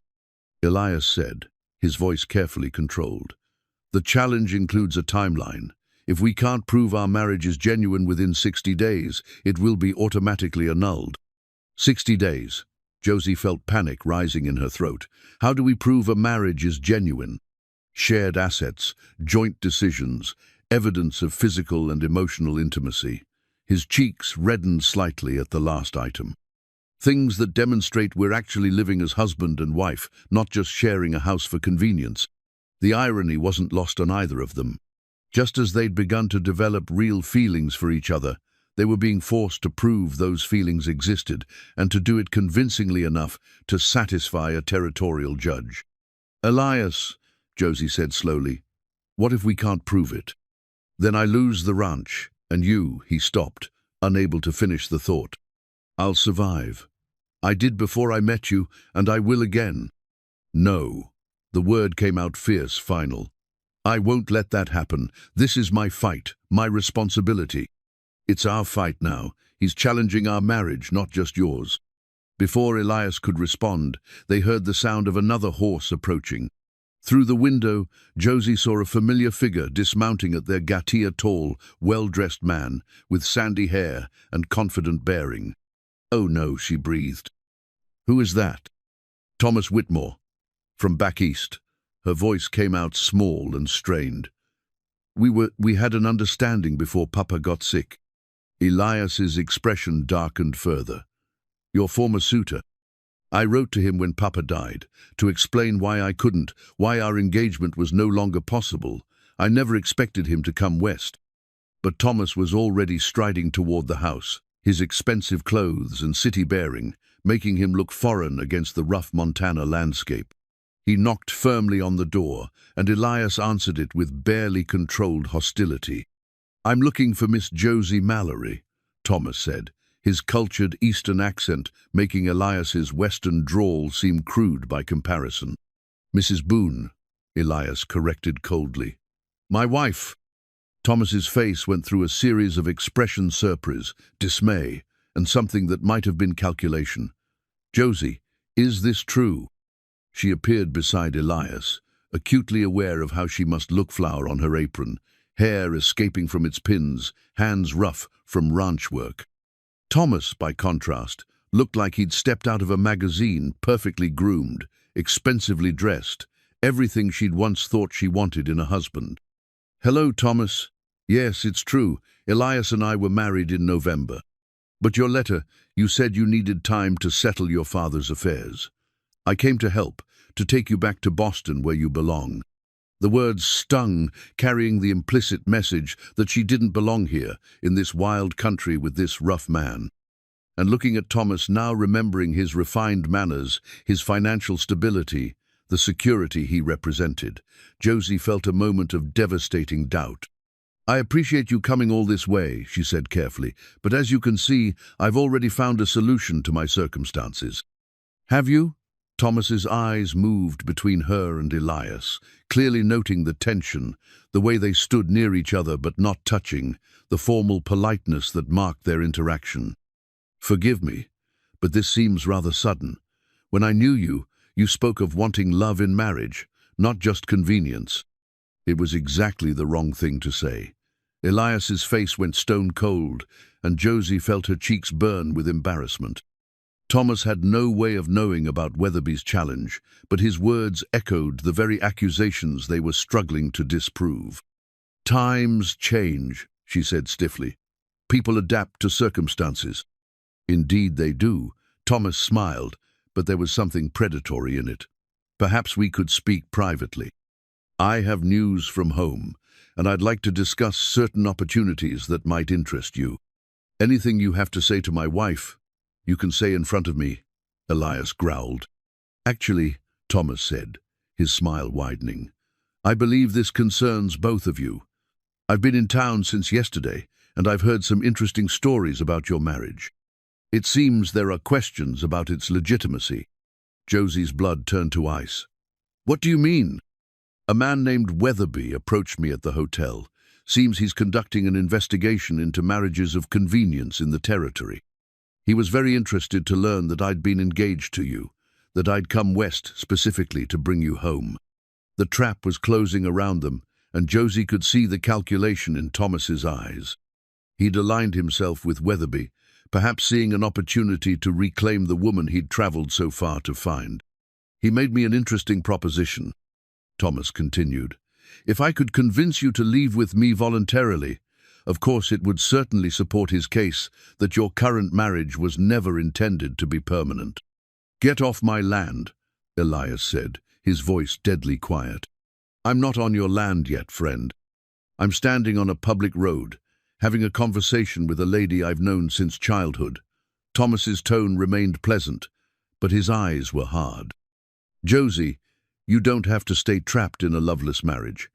Elias said, his voice carefully controlled. The challenge includes a timeline. If we can't prove our marriage is genuine within 60 days, it will be automatically annulled. 60 days. Josie felt panic rising in her throat. How do we prove a marriage is genuine? Shared assets, joint decisions, evidence of physical and emotional intimacy. His cheeks reddened slightly at the last item. Things that demonstrate we're actually living as husband and wife, not just sharing a house for convenience. The irony wasn't lost on either of them. Just as they'd begun to develop real feelings for each other, they were being forced to prove those feelings existed, and to do it convincingly enough to satisfy a territorial judge. Elias, Josie said slowly, what if we can't prove it? Then I lose the ranch, and you, he stopped, unable to finish the thought. I'll survive. I did before I met you, and I will again. No. The word came out fierce, final. I won't let that happen. This is my fight, my responsibility. It's our fight now. He's challenging our marriage, not just yours. Before Elias could respond, they heard the sound of another horse approaching. Through the window, Josie saw a familiar figure dismounting at their gatia-tall, well-dressed man, with sandy hair and confident bearing. Oh no, she breathed. Who is that? Thomas Whitmore, from back east. Her voice came out small and strained. We had an understanding before Papa got sick. Elias's expression darkened further. Your former suitor. I wrote to him when Papa died, to explain why I couldn't, why our engagement was no longer possible. I never expected him to come west. But Thomas was already striding toward the house, his expensive clothes and city bearing, making him look foreign against the rough Montana landscape. He knocked firmly on the door, and Elias answered it with barely controlled hostility. "I'm looking for Miss Josie Mallory," Thomas said, his cultured Eastern accent making Elias's Western drawl seem crude by comparison. "Mrs. Boone," Elias corrected coldly. "My wife." Thomas's face went through a series of expressions: surprise, dismay, and something that might have been calculation. "Josie, is this true?" She appeared beside Elias, acutely aware of how she must look, flower on her apron, hair escaping from its pins, hands rough from ranch work. Thomas, by contrast, looked like he'd stepped out of a magazine, perfectly groomed, expensively dressed, everything she'd once thought she wanted in a husband. "Hello, Thomas. Yes, it's true. Elias and I were married in November. But your letter, you said you needed time to settle your father's affairs. I came to help, to take you back to Boston where you belong." The words stung, carrying the implicit message that she didn't belong here, in this wild country with this rough man. And looking at Thomas, now remembering his refined manners, his financial stability, the security he represented, Josie felt a moment of devastating doubt. "I appreciate you coming all this way," she said carefully, "but as you can see, I've already found a solution to my circumstances." "Have you?" Thomas's eyes moved between her and Elias, clearly noting the tension, the way they stood near each other but not touching, the formal politeness that marked their interaction. "Forgive me, but this seems rather sudden. When I knew you, you spoke of wanting love in marriage, not just convenience." It was exactly the wrong thing to say. Elias's face went stone cold, and Josie felt her cheeks burn with embarrassment. Thomas had no way of knowing about Weatherby's challenge, but his words echoed the very accusations they were struggling to disprove. "Times change," she said stiffly. "People adapt to circumstances." "Indeed they do." Thomas smiled, but there was something predatory in it. "Perhaps we could speak privately. I have news from home, and I'd like to discuss certain opportunities that might interest you. Anything you have to say to my wife, you can say in front of me," Elias growled. "Actually," Thomas said, his smile widening, "I believe this concerns both of you. I've been in town since yesterday, and I've heard some interesting stories about your marriage. It seems there are questions about its legitimacy." Josie's blood turned to ice. "What do you mean?" "A man named Weatherby approached me at the hotel. Seems he's conducting an investigation into marriages of convenience in the territory. He was very interested to learn that I'd been engaged to you, that I'd come west specifically to bring you home." The trap was closing around them, and Josie could see the calculation in Thomas's eyes. He'd aligned himself with Weatherby, perhaps seeing an opportunity to reclaim the woman he'd traveled so far to find. "He made me an interesting proposition," Thomas continued. "If I could convince you to leave with me voluntarily, of course it would certainly support his case that your current marriage was never intended to be permanent." "Get off my land," Elias said, his voice deadly quiet. "I'm not on your land yet, friend. I'm standing on a public road, having a conversation with a lady I've known since childhood." Thomas's tone remained pleasant, but his eyes were hard. "Josie, you don't have to stay trapped in a loveless marriage.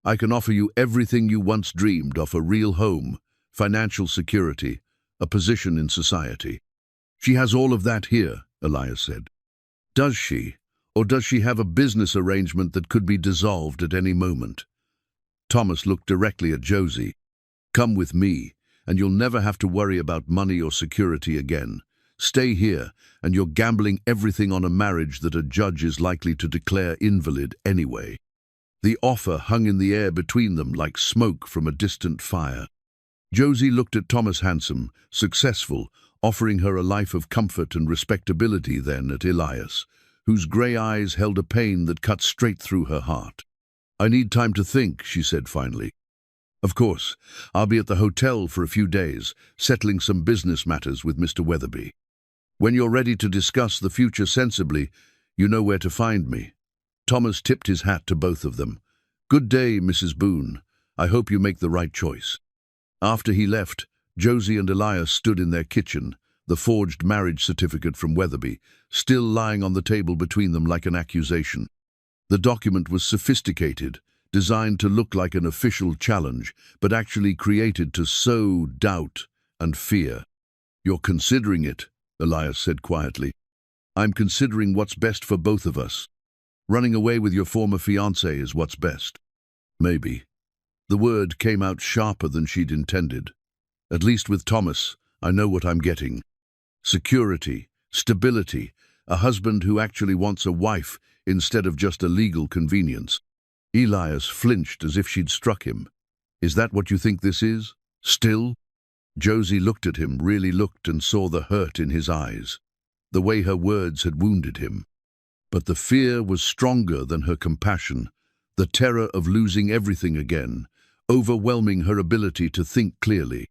I can offer you everything you once dreamed of: a real home, financial security, a position in society." "She has all of that here," Elias said. "Does she? Or does she have a business arrangement that could be dissolved at any moment?" Thomas looked directly at Josie. "Come with me, and you'll never have to worry about money or security again. Stay here, and you're gambling everything on a marriage that a judge is likely to declare invalid anyway." The offer hung in the air between them like smoke from a distant fire. Josie looked at Thomas, handsome, successful, offering her a life of comfort and respectability, then at Elias, whose grey eyes held a pain that cut straight through her heart. "I need time to think," she said finally. "Of course, I'll be at the hotel for a few days, settling some business matters with Mr. Weatherby." When you're ready to discuss the future sensibly, you know where to find me." Thomas tipped his hat to both of them. "Good day, Mrs. Boone. I hope you make the right choice." After he left, Josie and Elias stood in their kitchen, the forged marriage certificate from Weatherby, still lying on the table between them like an accusation. The document was sophisticated, designed to look like an official challenge, but actually created to sow doubt and fear. "You're considering it," Elias said quietly. "I'm considering what's best for both of us. Running away with your former fiancé is what's best." "Maybe." The word came out sharper than she'd intended. "At least with Thomas, I know what I'm getting. Security, stability, a husband who actually wants a wife instead of just a legal convenience." Elias flinched as if she'd struck him. "Is that what you think this is? Still?" Josie looked at him, really looked, and saw the hurt in his eyes, the way her words had wounded him. But the fear was stronger than her compassion, the terror of losing everything again, overwhelming her ability to think clearly.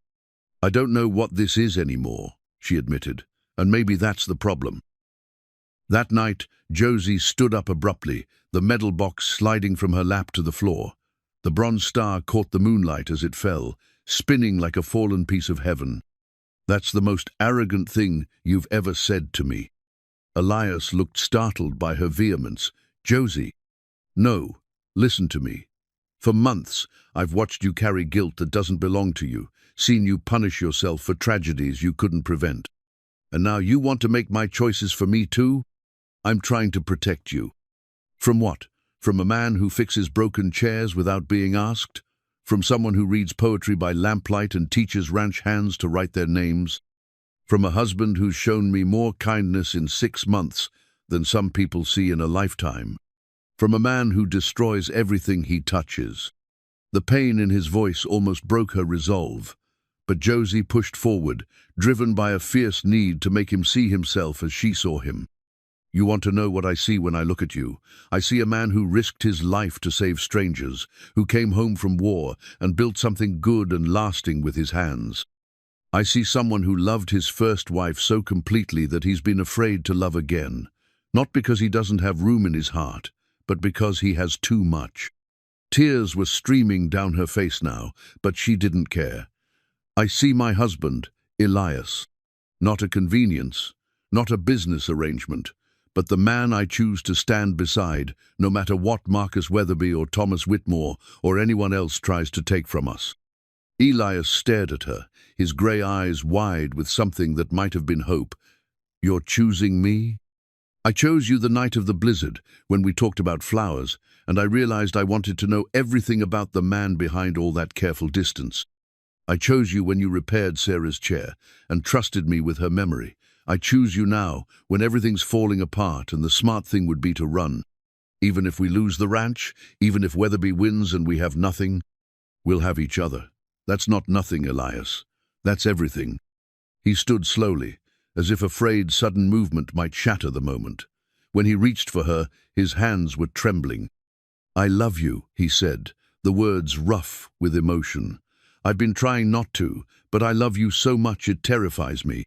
"I don't know what this is anymore," she admitted, "and maybe that's the problem." That night, Josie stood up abruptly, the medal box sliding from her lap to the floor. The bronze star caught the moonlight as it fell, spinning like a fallen piece of heaven. "That's the most arrogant thing you've ever said to me." Elias looked startled by her vehemence. "Josie, no, listen to me. For months, I've watched you carry guilt that doesn't belong to you, seen you punish yourself for tragedies you couldn't prevent. And now you want to make my choices for me too? I'm trying to protect you. From what? From a man who fixes broken chairs without being asked? From someone who reads poetry by lamplight and teaches ranch hands to write their names? From a husband who's shown me more kindness in 6 months than some people see in a lifetime? From a man who destroys everything he touches?" The pain in his voice almost broke her resolve, but Josie pushed forward, driven by a fierce need to make him see himself as she saw him. "You want to know what I see when I look at you? I see a man who risked his life to save strangers, who came home from war and built something good and lasting with his hands. I see someone who loved his first wife so completely that he's been afraid to love again, not because he doesn't have room in his heart, but because he has too much." Tears were streaming down her face now, but she didn't care. "I see my husband, Elias. Not a convenience, not a business arrangement, but the man I choose to stand beside, no matter what Marcus Weatherby or Thomas Whitmore or anyone else tries to take from us." Elias stared at her, his grey eyes wide with something that might have been hope. "You're choosing me? I chose you the night of the blizzard, when we talked about flowers, and I realized I wanted to know everything about the man behind all that careful distance. I chose you when you repaired Sarah's chair, and trusted me with her memory. I choose you now, when everything's falling apart and the smart thing would be to run. Even if we lose the ranch, even if Weatherby wins and we have nothing, we'll have each other. That's not nothing, Elias. That's everything." He stood slowly, as if afraid sudden movement might shatter the moment. When he reached for her, his hands were trembling. "I love you," he said, the words rough with emotion. "I've been trying not to, but I love you so much it terrifies me."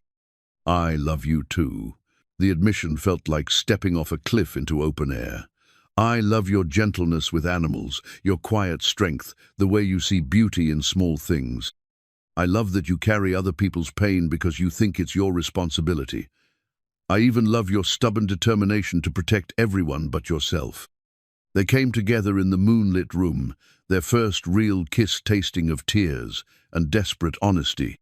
"I love you too." The admission felt like stepping off a cliff into open air. "I love your gentleness with animals, your quiet strength, the way you see beauty in small things. I love that you carry other people's pain because you think it's your responsibility. I even love your stubborn determination to protect everyone but yourself." They came together in the moonlit room, their first real kiss tasting of tears and desperate honesty.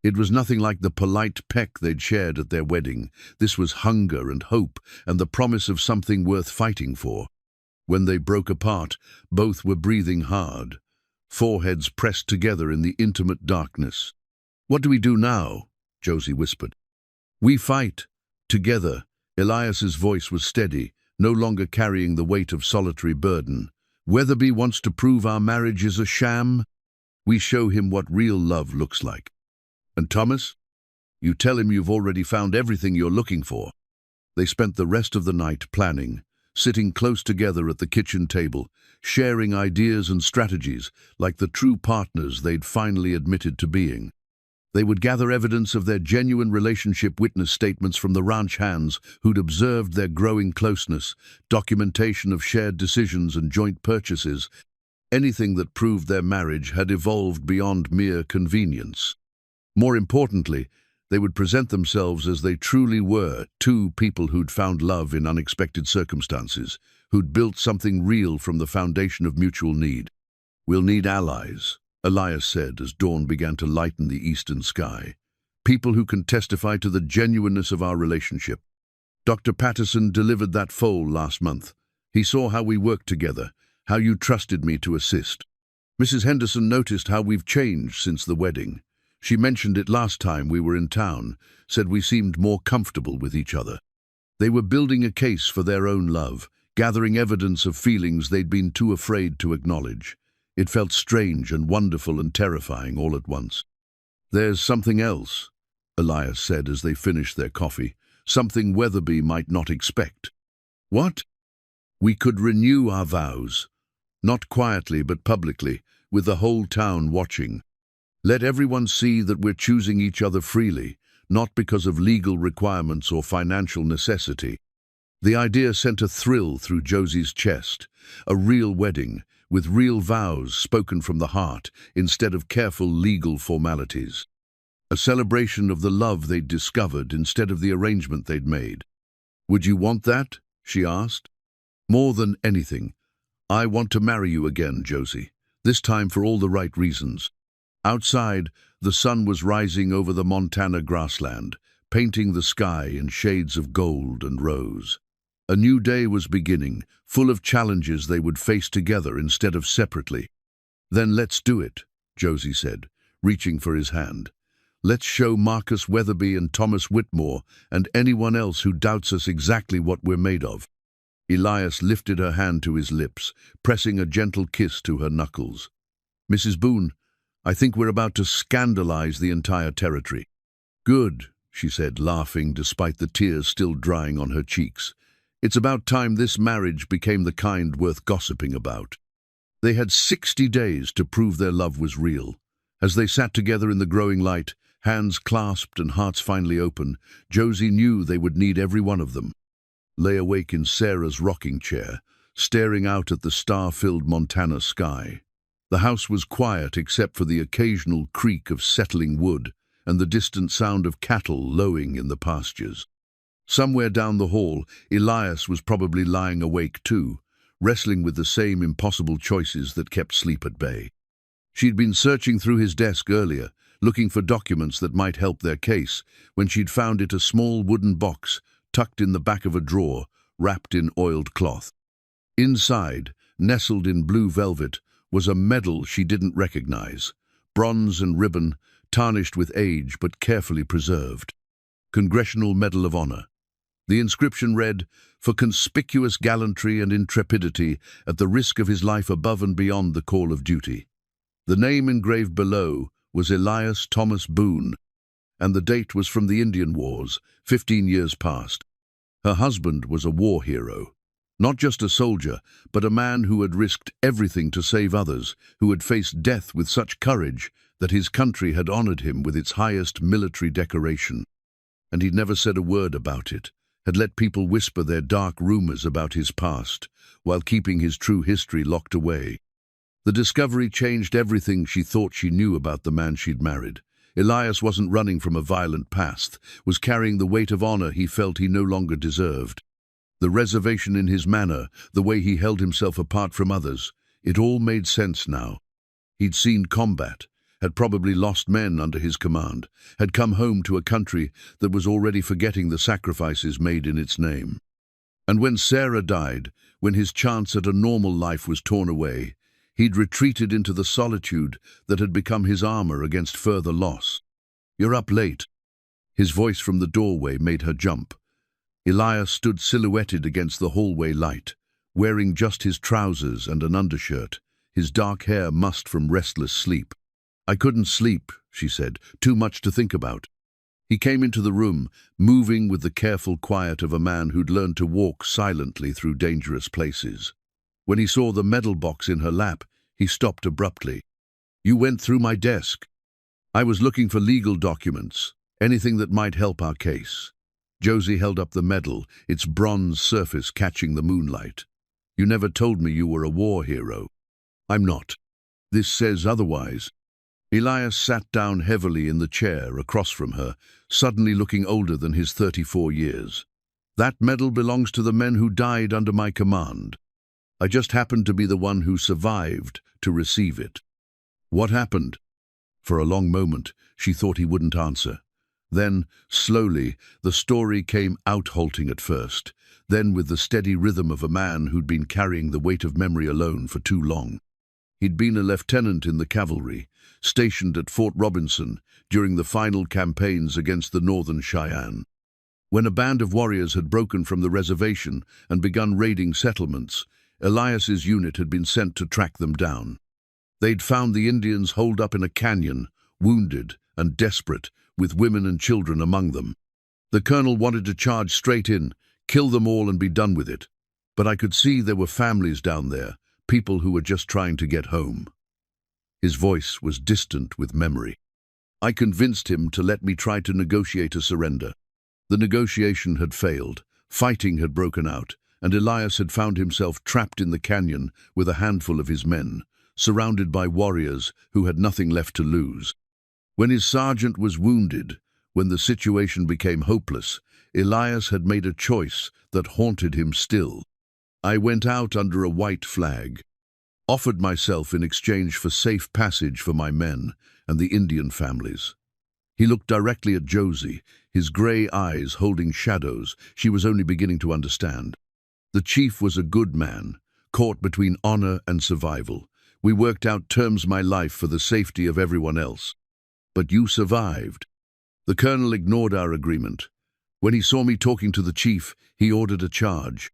It was nothing like the polite peck they'd shared at their wedding. This was hunger and hope and the promise of something worth fighting for. When they broke apart, both were breathing hard, foreheads pressed together in the intimate darkness. "What do we do now?" Josie whispered. "We fight. Together." Elias's voice was steady, no longer carrying the weight of solitary burden. "Weatherby wants to prove our marriage is a sham. We show him what real love looks like. And Thomas? You tell him you've already found everything you're looking for." They spent the rest of the night planning, sitting close together at the kitchen table, sharing ideas and strategies like the true partners they'd finally admitted to being. They would gather evidence of their genuine relationship, witness statements from the ranch hands who'd observed their growing closeness, documentation of shared decisions and joint purchases, anything that proved their marriage had evolved beyond mere convenience. More importantly, they would present themselves as they truly were, two people who'd found love in unexpected circumstances, who'd built something real from the foundation of mutual need. "We'll need allies," Elias said as dawn began to lighten the eastern sky. "People who can testify to the genuineness of our relationship." Dr. Patterson delivered that foal last month. He saw how we worked together, how you trusted me to assist. Mrs. Henderson noticed how we've changed since the wedding. She mentioned it last time we were in town, said we seemed more comfortable with each other. They were building a case for their own love, gathering evidence of feelings they'd been too afraid to acknowledge. It felt strange and wonderful and terrifying all at once. "There's something else," Elias said as they finished their coffee, "something Weatherby might not expect." "What?" "We could renew our vows, not quietly but publicly, with the whole town watching. Let everyone see that we're choosing each other freely, not because of legal requirements or financial necessity." The idea sent a thrill through Josie's chest. A real wedding, with real vows spoken from the heart instead of careful legal formalities. A celebration of the love they'd discovered instead of the arrangement they'd made. "Would you want that?" she asked. "More than anything. I want to marry you again, Josie, this time for all the right reasons." Outside, the sun was rising over the Montana grassland, painting the sky in shades of gold and rose. A new day was beginning, full of challenges they would face together instead of separately. "Then let's do it," Josie said, reaching for his hand. "Let's show Marcus Weatherby and Thomas Whitmore and anyone else who doubts us exactly what we're made of." Elias lifted her hand to his lips, pressing a gentle kiss to her knuckles. "Mrs. Boone, I think we're about to scandalize the entire territory." "Good," she said, laughing despite the tears still drying on her cheeks. "It's about time this marriage became the kind worth gossiping about." They had 60 days to prove their love was real. As they sat together in the growing light, hands clasped and hearts finally open, Josie knew they would need every one of them. Lay awake in Sarah's rocking chair, staring out at the star-filled Montana sky. The house was quiet except for the occasional creak of settling wood and the distant sound of cattle lowing in the pastures. Somewhere down the hall, Elias was probably lying awake too, wrestling with the same impossible choices that kept sleep at bay. She'd been searching through his desk earlier, looking for documents that might help their case, when she'd found it a small wooden box tucked in the back of a drawer, wrapped in oiled cloth. Inside, nestled in blue velvet, was a medal she didn't recognize, bronze and ribbon, tarnished with age but carefully preserved. Congressional Medal of Honor. The inscription read, "For conspicuous gallantry and intrepidity at the risk of his life above and beyond the call of duty." The name engraved below was Elias Thomas Boone, and the date was from the Indian Wars, 15 years past. Her husband was a war hero. Not just a soldier, but a man who had risked everything to save others, who had faced death with such courage that his country had honored him with its highest military decoration. And he'd never said a word about it, had let people whisper their dark rumors about his past, while keeping his true history locked away. The discovery changed everything she thought she knew about the man she'd married. Elias wasn't running from a violent past, was carrying the weight of honor he felt he no longer deserved. The reservation in his manner, the way he held himself apart from others, it all made sense now. He'd seen combat, had probably lost men under his command, had come home to a country that was already forgetting the sacrifices made in its name. And when Sarah died, when his chance at a normal life was torn away, he'd retreated into the solitude that had become his armor against further loss. "You're up late." His voice from the doorway made her jump. Elias stood silhouetted against the hallway light, wearing just his trousers and an undershirt, his dark hair mussed from restless sleep. "I couldn't sleep," she said, "too much to think about." He came into the room, moving with the careful quiet of a man who'd learned to walk silently through dangerous places. When he saw the medal box in her lap, he stopped abruptly. "You went through my desk." I was looking for legal documents, anything that might help our case. Josie held up the medal, its bronze surface catching the moonlight. You never told me you were a war hero. I'm not. This says otherwise. Elias sat down heavily in the chair across from her, suddenly looking older than his 34 years. That medal belongs to the men who died under my command. I just happened to be the one who survived to receive it. What happened? For a long moment, she thought he wouldn't answer. Then, slowly, the story came out, halting at first, then with the steady rhythm of a man who'd been carrying the weight of memory alone for too long. He'd been a lieutenant in the cavalry, stationed at Fort Robinson during the final campaigns against the Northern Cheyenne. When a band of warriors had broken from the reservation and begun raiding settlements, Elias's unit had been sent to track them down. They'd found the Indians holed up in a canyon, wounded and desperate, with women and children among them. The colonel wanted to charge straight in, kill them all and be done with it. But I could see there were families down there, people who were just trying to get home. His voice was distant with memory. I convinced him to let me try to negotiate a surrender. The negotiation had failed, fighting had broken out, and Elias had found himself trapped in the canyon with a handful of his men, surrounded by warriors who had nothing left to lose. When his sergeant was wounded, when the situation became hopeless, Elias had made a choice that haunted him still. I went out under a white flag, offered myself in exchange for safe passage for my men and the Indian families. He looked directly at Josie, his grey eyes holding shadows she was only beginning to understand. The chief was a good man, caught between honor and survival. We worked out terms my life for the safety of everyone else. But you survived. The colonel ignored our agreement. When he saw me talking to the chief, he ordered a charge.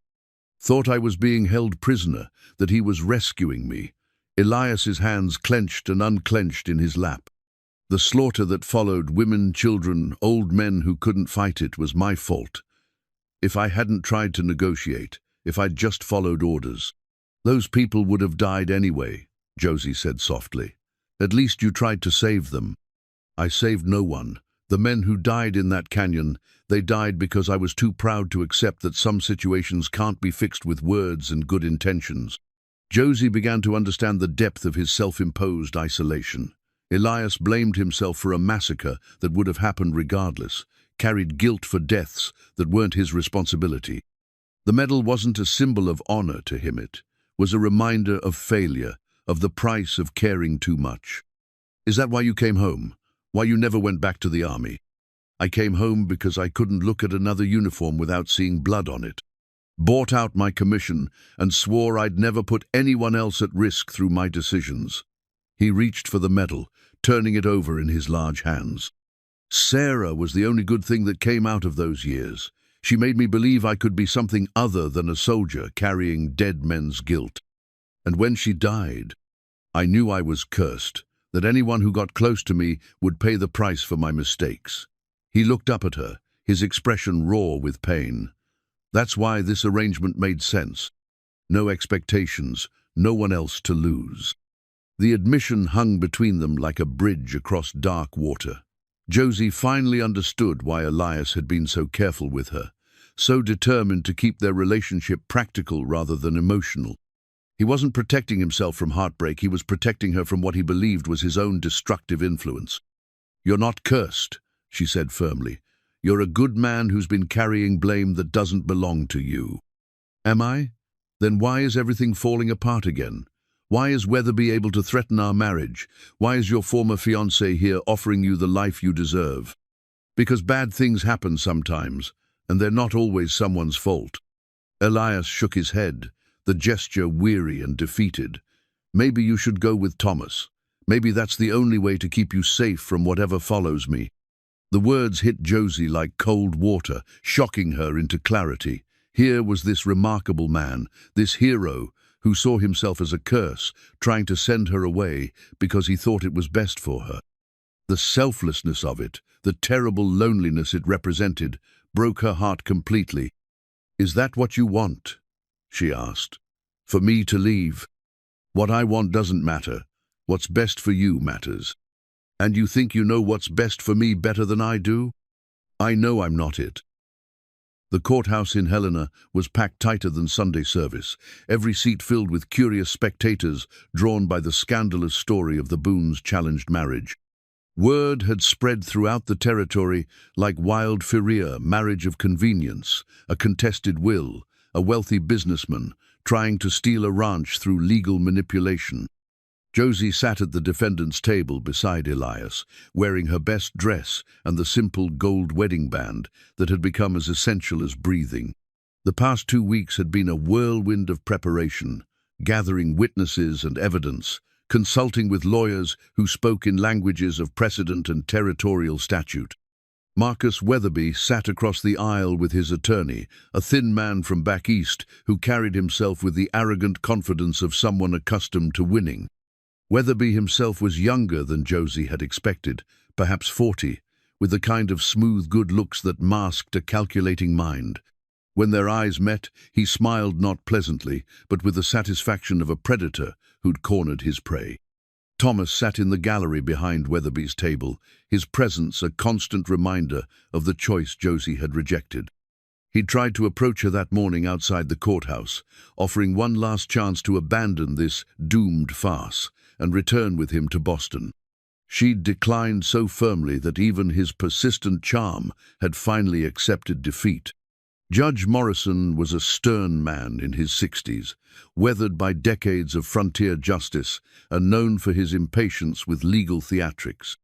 Thought I was being held prisoner, that he was rescuing me. Elias's hands clenched and unclenched in his lap. The slaughter that followed, women, children, old men who couldn't fight it, was my fault. If I hadn't tried to negotiate, if I'd just followed orders, those people would have died anyway, Josie said softly. At least you tried to save them. I saved no one. The men who died in that canyon, they died because I was too proud to accept that some situations can't be fixed with words and good intentions. Josie began to understand the depth of his self-imposed isolation. Elias blamed himself for a massacre that would have happened regardless, carried guilt for deaths that weren't his responsibility. The medal wasn't a symbol of honor to him, it was a reminder of failure, of the price of caring too much. Is that why you came home? Why you never went back to the army? I came home because I couldn't look at another uniform without seeing blood on it. Bought out my commission and swore I'd never put anyone else at risk through my decisions. He reached for the medal, turning it over in his large hands. Sarah was the only good thing that came out of those years. She made me believe I could be something other than a soldier carrying dead men's guilt. And when she died, I knew I was cursed, that anyone who got close to me would pay the price for my mistakes. He looked up at her, his expression raw with pain. That's why this arrangement made sense. No expectations, no one else to lose. The admission hung between them like a bridge across dark water. Josie finally understood why Elias had been so careful with her, so determined to keep their relationship practical rather than emotional. He wasn't protecting himself from heartbreak, he was protecting her from what he believed was his own destructive influence. You're not cursed, she said firmly. You're a good man who's been carrying blame that doesn't belong to you. Am I? Then why is everything falling apart again? Why is Weatherby able to threaten our marriage? Why is your former fiancé here offering you the life you deserve? Because bad things happen sometimes, and they're not always someone's fault. Elias shook his head, the gesture weary and defeated. Maybe you should go with Thomas. Maybe that's the only way to keep you safe from whatever follows me. The words hit Josie like cold water, shocking her into clarity. Here was this remarkable man, this hero, who saw himself as a curse, trying to send her away because he thought it was best for her. The selflessness of it, the terrible loneliness it represented, broke her heart completely. Is that what you want? She asked. For me to leave? What I want doesn't matter. What's best for you matters. And you think you know what's best for me better than I do? I know I'm not it. The courthouse in Helena was packed tighter than Sunday service, every seat filled with curious spectators drawn by the scandalous story of the Boones' challenged marriage. Word had spread throughout the territory like wildfire, marriage of convenience, a contested will, a wealthy businessman trying to steal a ranch through legal manipulation. Josie sat at the defendant's table beside Elias, wearing her best dress and the simple gold wedding band that had become as essential as breathing. The past 2 weeks had been a whirlwind of preparation, gathering witnesses and evidence, consulting with lawyers who spoke in languages of precedent and territorial statute. Marcus Weatherby sat across the aisle with his attorney, a thin man from back east who carried himself with the arrogant confidence of someone accustomed to winning. Weatherby himself was younger than Josie had expected, perhaps 40, with the kind of smooth good looks that masked a calculating mind. When their eyes met, he smiled not pleasantly, but with the satisfaction of a predator who'd cornered his prey. Thomas sat in the gallery behind Weatherby's table, his presence a constant reminder of the choice Josie had rejected. He'd tried to approach her that morning outside the courthouse, offering one last chance to abandon this doomed farce and return with him to Boston. She'd declined so firmly that even his persistent charm had finally accepted defeat. Judge Morrison was a stern man in his 60s, weathered by decades of frontier justice and known for his impatience with legal theatrics.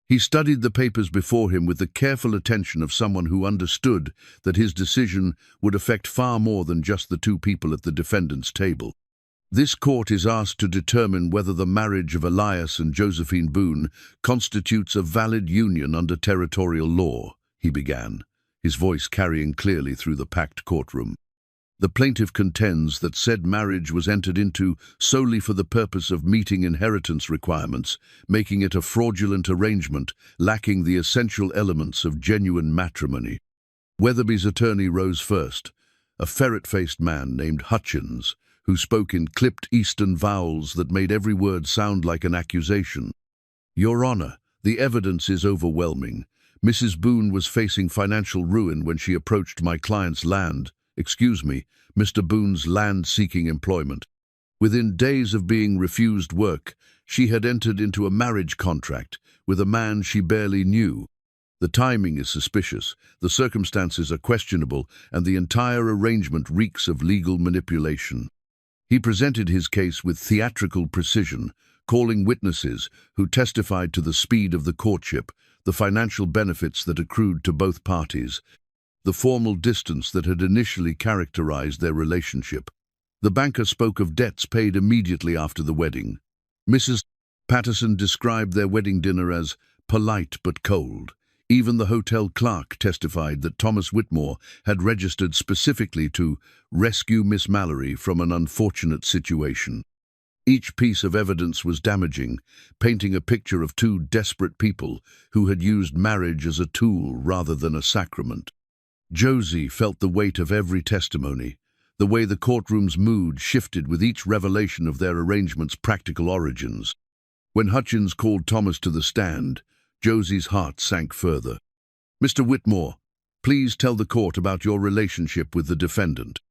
He studied the papers before him with the careful attention of someone who understood that his decision would affect far more than just the 2 people at the defendant's table. This court is asked to determine whether the marriage of Elias and Josephine Boone constitutes a valid union under territorial law, he began, his voice carrying clearly through the packed courtroom. The plaintiff contends that said marriage was entered into solely for the purpose of meeting inheritance requirements, making it a fraudulent arrangement lacking the essential elements of genuine matrimony. Weatherby's attorney rose first, a ferret-faced man named Hutchins, who spoke in clipped Eastern vowels that made every word sound like an accusation. Your Honor, the evidence is overwhelming. Mrs. Boone was facing financial ruin when she approached my client's land, Mr. Boone's land-seeking employment. Within days of being refused work, she had entered into a marriage contract with a man she barely knew. The timing is suspicious, the circumstances are questionable, and the entire arrangement reeks of legal manipulation. He presented his case with theatrical precision, calling witnesses who testified to the speed of the courtship, the financial benefits that accrued to both parties, the formal distance that had initially characterized their relationship. The banker spoke of debts paid immediately after the wedding. Mrs. Patterson described their wedding dinner as polite but cold. Even the hotel clerk testified that Thomas Whitmore had registered specifically to rescue Miss Mallory from an unfortunate situation. Each piece of evidence was damaging, painting a picture of 2 desperate people who had used marriage as a tool rather than a sacrament. Josie felt the weight of every testimony, the way the courtroom's mood shifted with each revelation of their arrangement's practical origins. When Hutchins called Thomas to the stand, Josie's heart sank further. Mr. Whitmore, please tell the court about your relationship with the defendant.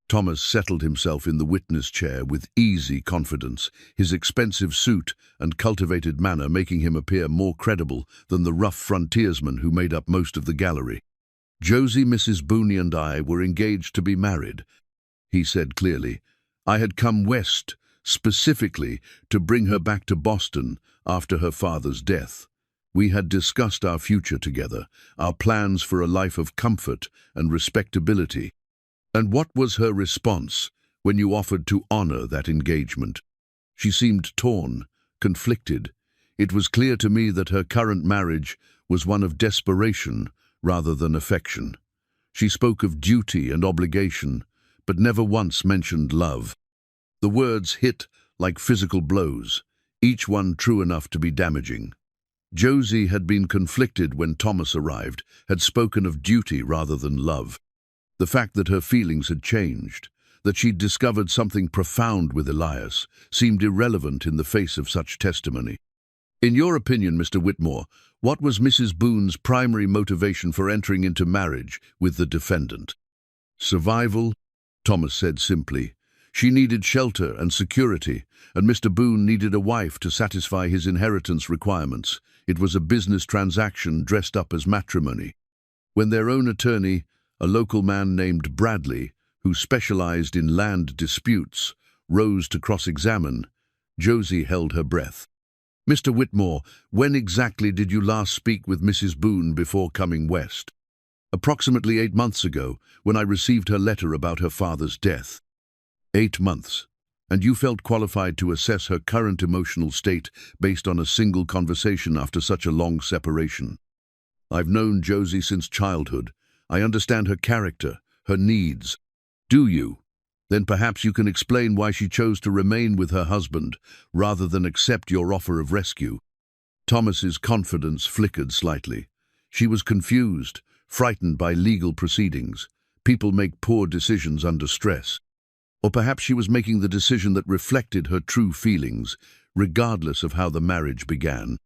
Thomas settled himself in the witness chair with easy confidence, his expensive suit and cultivated manner making him appear more credible than the rough frontiersman who made up most of the gallery. Josie, Mrs. Boone and I were engaged to be married, he said clearly. I had come west, specifically to bring her back to Boston after her father's death. We had discussed our future together, our plans for a life of comfort and respectability. And what was her response when you offered to honor that engagement? She seemed torn, conflicted. It was clear to me that her current marriage was one of desperation rather than affection. She spoke of duty and obligation, but never once mentioned love. The words hit like physical blows, each one true enough to be damaging. Josie had been conflicted when Thomas arrived, had spoken of duty rather than love. The fact that her feelings had changed, that she'd discovered something profound with Elias, seemed irrelevant in the face of such testimony. In your opinion, Mr. Whitmore, what was Mrs. Boone's primary motivation for entering into marriage with the defendant? Survival, Thomas said simply. She needed shelter and security, and Mr. Boone needed a wife to satisfy his inheritance requirements. It was a business transaction dressed up as matrimony. When their own attorney, a local man named Bradley, who specialized in land disputes, rose to cross-examine, Josie held her breath. Mr. Whitmore, when exactly did you last speak with Mrs. Boone before coming west? Approximately 8 months ago, when I received her letter about her father's death. 8 months. And you felt qualified to assess her current emotional state based on a single conversation after such a long separation. I've known Josie since childhood. I understand her character, her needs. Do you? Then perhaps you can explain why she chose to remain with her husband rather than accept your offer of rescue. Thomas's confidence flickered slightly. She was confused, frightened by legal proceedings. People make poor decisions under stress. Or perhaps she was making the decision that reflected her true feelings, regardless of how the marriage began.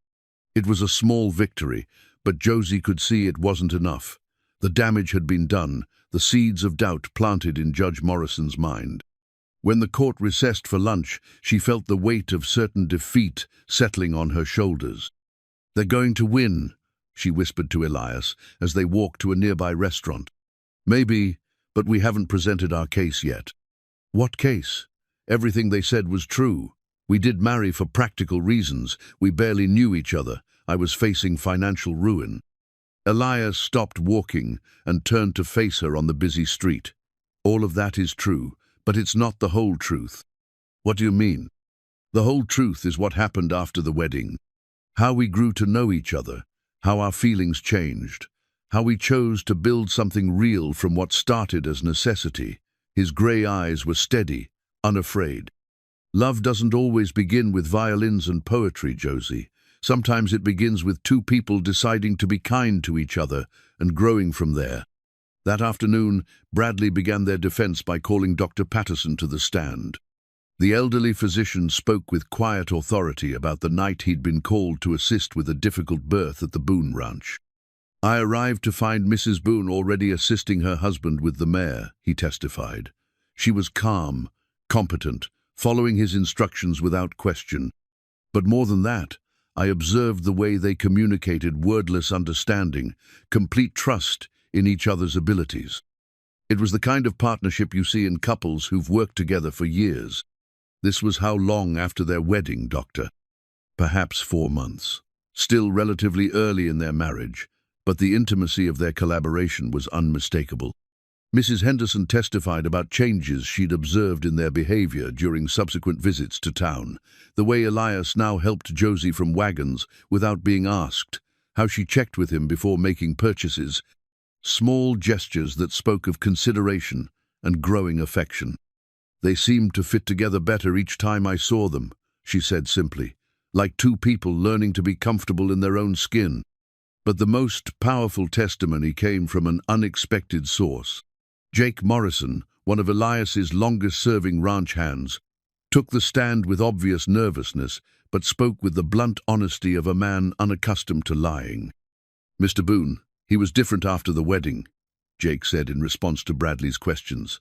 It was a small victory, but Josie could see it wasn't enough. The damage had been done, the seeds of doubt planted in Judge Morrison's mind. When the court recessed for lunch, she felt the weight of certain defeat settling on her shoulders. "They're going to win," she whispered to Elias as they walked to a nearby restaurant. "Maybe, but we haven't presented our case yet." "What case? Everything they said was true. We did marry for practical reasons. We barely knew each other. I was facing financial ruin." Elias stopped walking and turned to face her on the busy street. "All of that is true, but it's not the whole truth." "What do you mean?" "The whole truth is what happened after the wedding. How we grew to know each other, how our feelings changed, how we chose to build something real from what started as necessity." His grey eyes were steady, unafraid. "Love doesn't always begin with violins and poetry, Josie. Sometimes it begins with two people deciding to be kind to each other and growing from there." That afternoon, Bradley began their defense by calling Dr. Patterson to the stand. The elderly physician spoke with quiet authority about the night he'd been called to assist with a difficult birth at the Boone Ranch. "I arrived to find Mrs. Boone already assisting her husband with the mare," he testified. "She was calm, competent, following his instructions without question. But more than that, I observed the way they communicated wordless understanding, complete trust in each other's abilities. It was the kind of partnership you see in couples who've worked together for years." "This was how long after their wedding, Doctor?" "Perhaps 4 months. Still relatively early in their marriage, but the intimacy of their collaboration was unmistakable." Mrs. Henderson testified about changes she'd observed in their behavior during subsequent visits to town, the way Elias now helped Josie from wagons without being asked, how she checked with him before making purchases, small gestures that spoke of consideration and growing affection. "They seemed to fit together better each time I saw them," she said simply, "like two people learning to be comfortable in their own skin." But the most powerful testimony came from an unexpected source. Jake Morrison, one of Elias's longest-serving ranch hands, took the stand with obvious nervousness, but spoke with the blunt honesty of a man unaccustomed to lying. "Mr. Boone, he was different after the wedding," Jake said in response to Bradley's questions.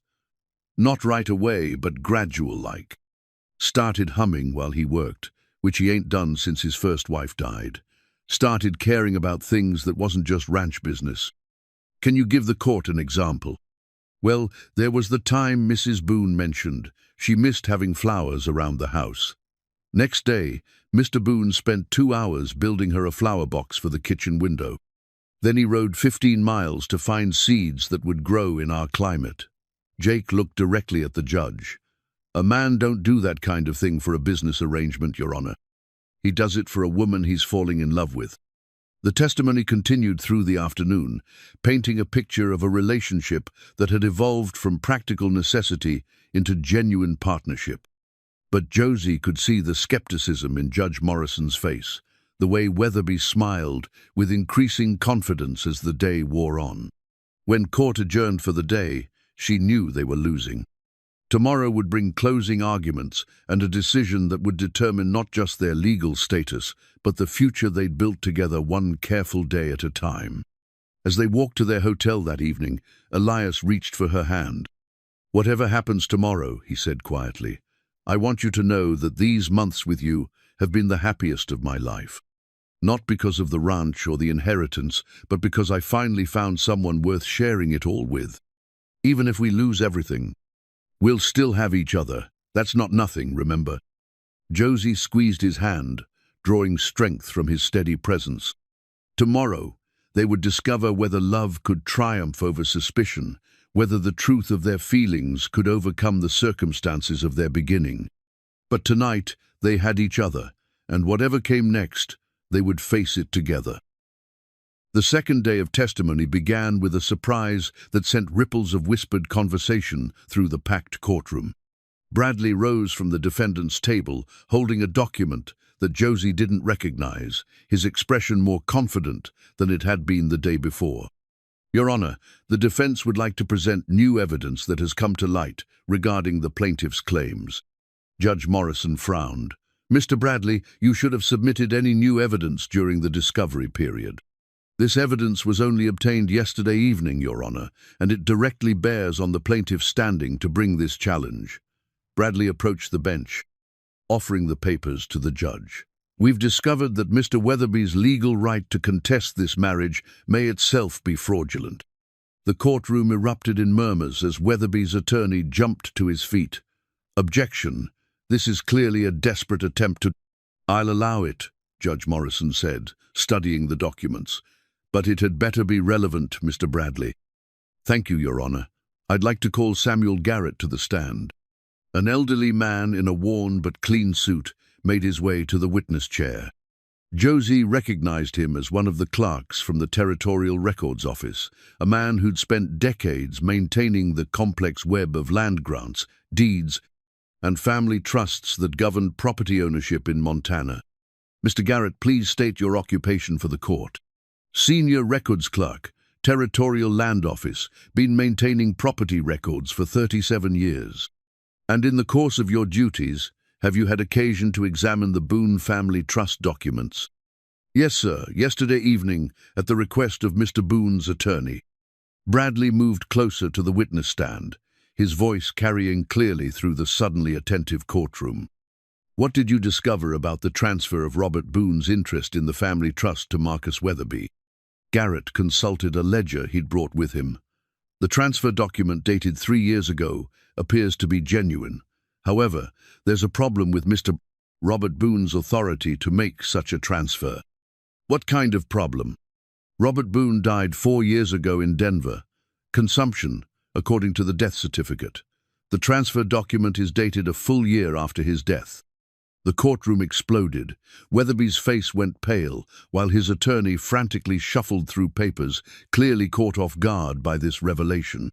"Not right away, but gradual-like. Started humming while he worked, which he ain't done since his first wife died. Started caring about things that wasn't just ranch business." "Can you give the court an example?" "Well, there was the time Mrs. Boone mentioned. She missed having flowers around the house. Next day, Mr. Boone spent 2 hours building her a flower box for the kitchen window. Then he rode 15 miles to find seeds that would grow in our climate." Jake looked directly at the judge. "A man don't do that kind of thing for a business arrangement, Your Honor. He does it for a woman he's falling in love with." The testimony continued through the afternoon, painting a picture of a relationship that had evolved from practical necessity into genuine partnership. But Josie could see the skepticism in Judge Morrison's face, the way Weatherby smiled with increasing confidence as the day wore on. When court adjourned for the day, she knew they were losing. Tomorrow would bring closing arguments and a decision that would determine not just their legal status, but the future they'd built together one careful day at a time. As they walked to their hotel that evening, Elias reached for her hand. "Whatever happens tomorrow," he said quietly, "I want you to know that these months with you have been the happiest of my life. Not because of the ranch or the inheritance, but because I finally found someone worth sharing it all with. Even if we lose everything, we'll still have each other. That's not nothing, remember?" Josie squeezed his hand, drawing strength from his steady presence. Tomorrow, they would discover whether love could triumph over suspicion, whether the truth of their feelings could overcome the circumstances of their beginning. But tonight, they had each other, and whatever came next, they would face it together. The second day of testimony began with a surprise that sent ripples of whispered conversation through the packed courtroom. Bradley rose from the defendant's table, holding a document that Josie didn't recognize, his expression more confident than it had been the day before. "Your Honor, the defense would like to present new evidence that has come to light regarding the plaintiff's claims." Judge Morrison frowned. "Mr. Bradley, you should have submitted any new evidence during the discovery period. This evidence was only obtained yesterday evening, Your Honor, and it directly bears on the plaintiff's standing to bring this challenge." Bradley approached the bench, offering the papers to the judge. "We've discovered that Mr. Weatherby's legal right to contest this marriage may itself be fraudulent." The courtroom erupted in murmurs as Weatherby's attorney jumped to his feet. "Objection. This is clearly a desperate attempt to—" "I'll allow it," Judge Morrison said, studying the documents. "But it had better be relevant, Mr. Bradley." "Thank you, Your Honor. I'd like to call Samuel Garrett to the stand." An elderly man in a worn but clean suit made his way to the witness chair. Josie recognized him as one of the clerks from the Territorial Records Office, a man who'd spent decades maintaining the complex web of land grants, deeds, and family trusts that governed property ownership in Montana. "Mr. Garrett, please state your occupation for the court." "Senior Records Clerk, Territorial Land Office, been maintaining property records for 37 years. And in the course of your duties, have you had occasion to examine the Boone family trust documents?" "Yes, sir, yesterday evening, at the request of Mr. Boone's attorney." Bradley moved closer to the witness stand, his voice carrying clearly through the suddenly attentive courtroom. "What did you discover about the transfer of Robert Boone's interest in the family trust to Marcus Weatherby?" Garrett consulted a ledger he'd brought with him. "The transfer document dated 3 years ago appears to be genuine. However, there's a problem with Mr. Robert Boone's authority to make such a transfer." "What kind of problem?" "Robert Boone died 4 years ago in Denver. Consumption, according to the death certificate. The transfer document is dated a full year after his death." The courtroom exploded. Weatherby's face went pale, while his attorney frantically shuffled through papers, clearly caught off guard by this revelation.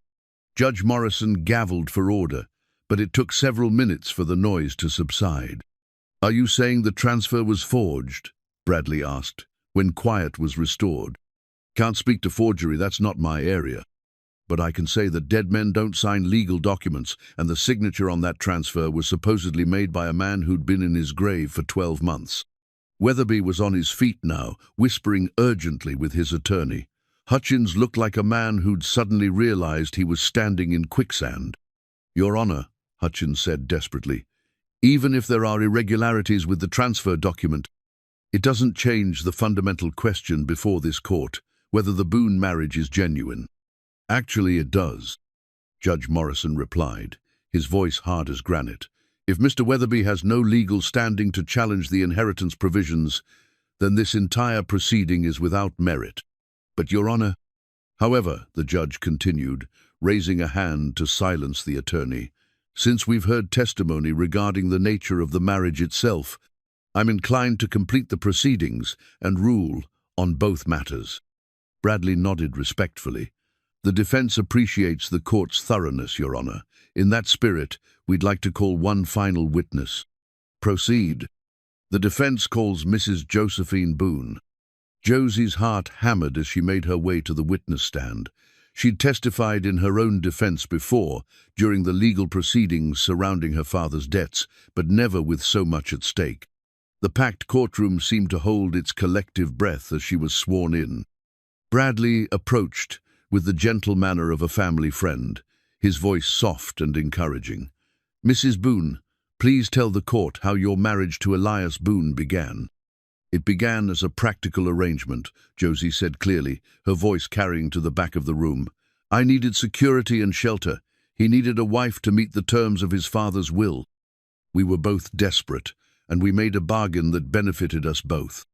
Judge Morrison gavelled for order, but it took several minutes for the noise to subside. "Are you saying the transfer was forged?" Bradley asked, when quiet was restored. "Can't speak to forgery, that's not my area. But I can say that dead men don't sign legal documents, and the signature on that transfer was supposedly made by a man who'd been in his grave for 12 months. Weatherby was on his feet now, whispering urgently with his attorney. Hutchins looked like a man who'd suddenly realized he was standing in quicksand. "Your Honor," Hutchins said desperately, "even if there are irregularities with the transfer document, it doesn't change the fundamental question before this court, whether the Boone marriage is genuine." "Actually, it does," Judge Morrison replied, his voice hard as granite. "If Mr. Weatherby has no legal standing to challenge the inheritance provisions, then this entire proceeding is without merit. But, Your Honor—" "However," the judge continued, raising a hand to silence the attorney, "since we've heard testimony regarding the nature of the marriage itself, I'm inclined to complete the proceedings and rule on both matters." Bradley nodded respectfully. "The defense appreciates the court's thoroughness, Your Honor. In that spirit, we'd like to call one final witness." "Proceed." The defense calls Mrs. Josephine Boone. Josie's heart hammered as she made her way to the witness stand. She'd testified in her own defense before, during the legal proceedings surrounding her father's debts, but never with so much at stake. The packed courtroom seemed to hold its collective breath as she was sworn in. Bradley approached with the gentle manner of a family friend, his voice soft and encouraging. "Mrs. Boone, please tell the court how your marriage to Elias Boone began." "It began as a practical arrangement," Josie said clearly, her voice carrying to the back of the room. "I needed security and shelter. He needed a wife to meet the terms of his father's will. We were both desperate, and we made a bargain that benefited us both."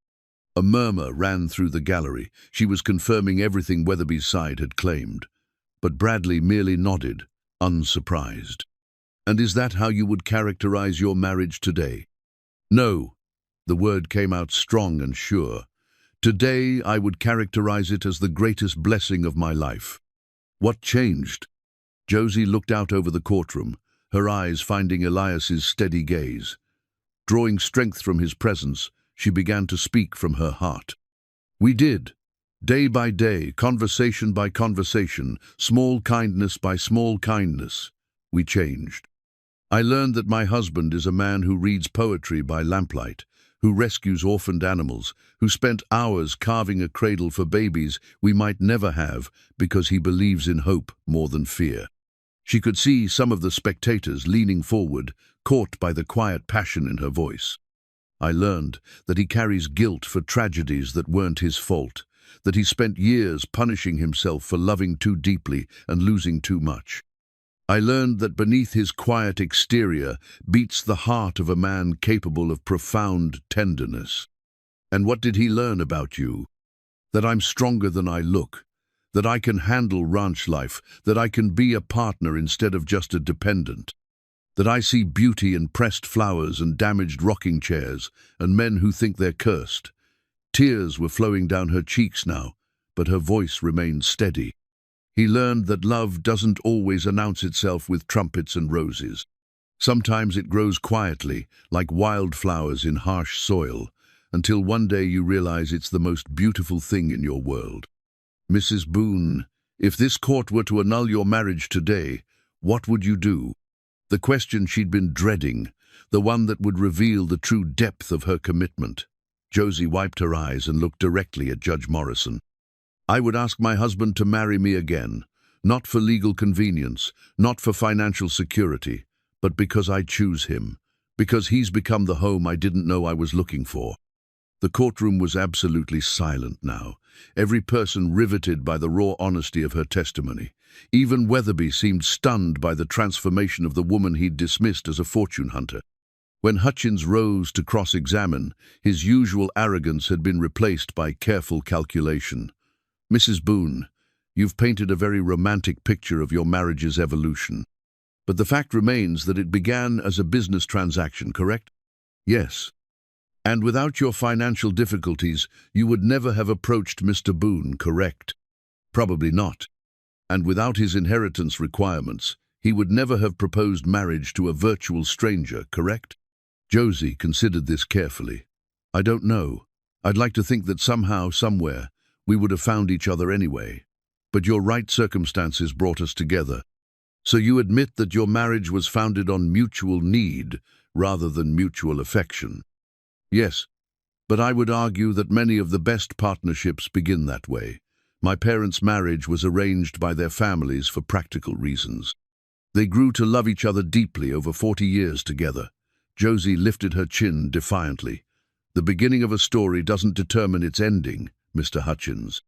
A murmur ran through the gallery. She was confirming everything Weatherby's side had claimed. But Bradley merely nodded, unsurprised. "And is that how you would characterize your marriage today?" "No." The word came out strong and sure. "Today, I would characterize it as the greatest blessing of my life." "What changed?" Josie looked out over the courtroom, her eyes finding Elias's steady gaze. Drawing strength from his presence, she began to speak from her heart. "We did. Day by day, conversation by conversation, small kindness by small kindness, we changed. I learned that my husband is a man who reads poetry by lamplight, who rescues orphaned animals, who spent hours carving a cradle for babies we might never have because he believes in hope more than fear." She could see some of the spectators leaning forward, caught by the quiet passion in her voice. "I learned that he carries guilt for tragedies that weren't his fault, that he spent years punishing himself for loving too deeply and losing too much. I learned that beneath his quiet exterior beats the heart of a man capable of profound tenderness." "And what did he learn about you?" "That I'm stronger than I look, that I can handle ranch life, that I can be a partner instead of just a dependent, that I see beauty in pressed flowers and damaged rocking chairs and men who think they're cursed." Tears were flowing down her cheeks now, but her voice remained steady. He learned that love doesn't always announce itself with trumpets and roses. Sometimes it grows quietly, like wildflowers in harsh soil, until one day you realize it's the most beautiful thing in your world. "Mrs. Boone, if this court were to annul your marriage today, what would you do?" The question she'd been dreading, the one that would reveal the true depth of her commitment. Josie wiped her eyes and looked directly at Judge Morrison. "I would ask my husband to marry me again, not for legal convenience, not for financial security, but because I choose him, because he's become the home I didn't know I was looking for." The courtroom was absolutely silent now, every person riveted by the raw honesty of her testimony. Even Weatherby seemed stunned by the transformation of the woman he'd dismissed as a fortune hunter. When Hutchins rose to cross-examine, his usual arrogance had been replaced by careful calculation. "Mrs. Boone, you've painted a very romantic picture of your marriage's evolution. But the fact remains that it began as a business transaction, correct?" "Yes." "And without your financial difficulties, you would never have approached Mr. Boone, correct?" "Probably not." "And without his inheritance requirements, he would never have proposed marriage to a virtual stranger, correct?" Josie considered this carefully. "I don't know. I'd like to think that somehow, somewhere, we would have found each other anyway. But your right circumstances brought us together. So you admit that your marriage was founded on mutual need rather than mutual affection?" "Yes, but I would argue that many of the best partnerships begin that way. My parents' marriage was arranged by their families for practical reasons. They grew to love each other deeply over 40 years together." Josie lifted her chin defiantly. "The beginning of a story doesn't determine its ending, Mr. Hutchins.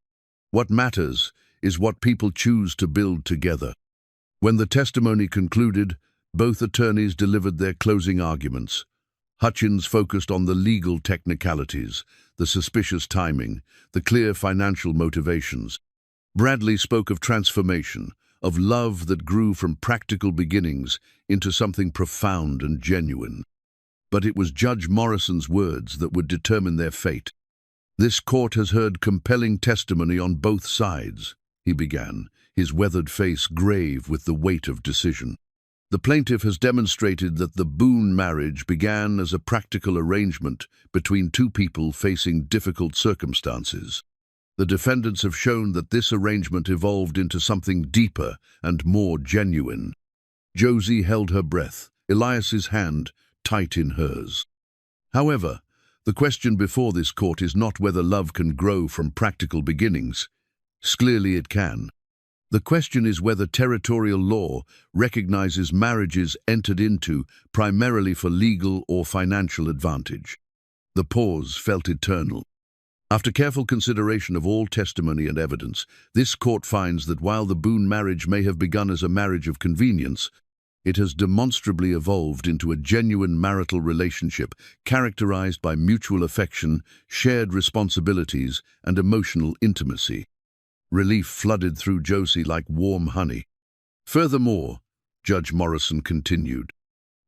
What matters is what people choose to build together." When the testimony concluded, both attorneys delivered their closing arguments. Hutchins focused on the legal technicalities, the suspicious timing, the clear financial motivations. Bradley spoke of transformation, of love that grew from practical beginnings into something profound and genuine. But it was Judge Morrison's words that would determine their fate. "This court has heard compelling testimony on both sides," he began, his weathered face grave with the weight of decision. "The plaintiff has demonstrated that the Boone marriage began as a practical arrangement between two people facing difficult circumstances. The defendants have shown that this arrangement evolved into something deeper and more genuine. Josie held her breath, Elias's hand tight in hers. However, the question before this court is not whether love can grow from practical beginnings. Clearly it can. The question is whether territorial law recognizes marriages entered into primarily for legal or financial advantage. The pause felt eternal. After careful consideration of all testimony and evidence, this court finds that while the Boone marriage may have begun as a marriage of convenience, it has demonstrably evolved into a genuine marital relationship characterized by mutual affection, shared responsibilities, and emotional intimacy. Relief flooded through Josie like warm honey. Furthermore, Judge Morrison continued,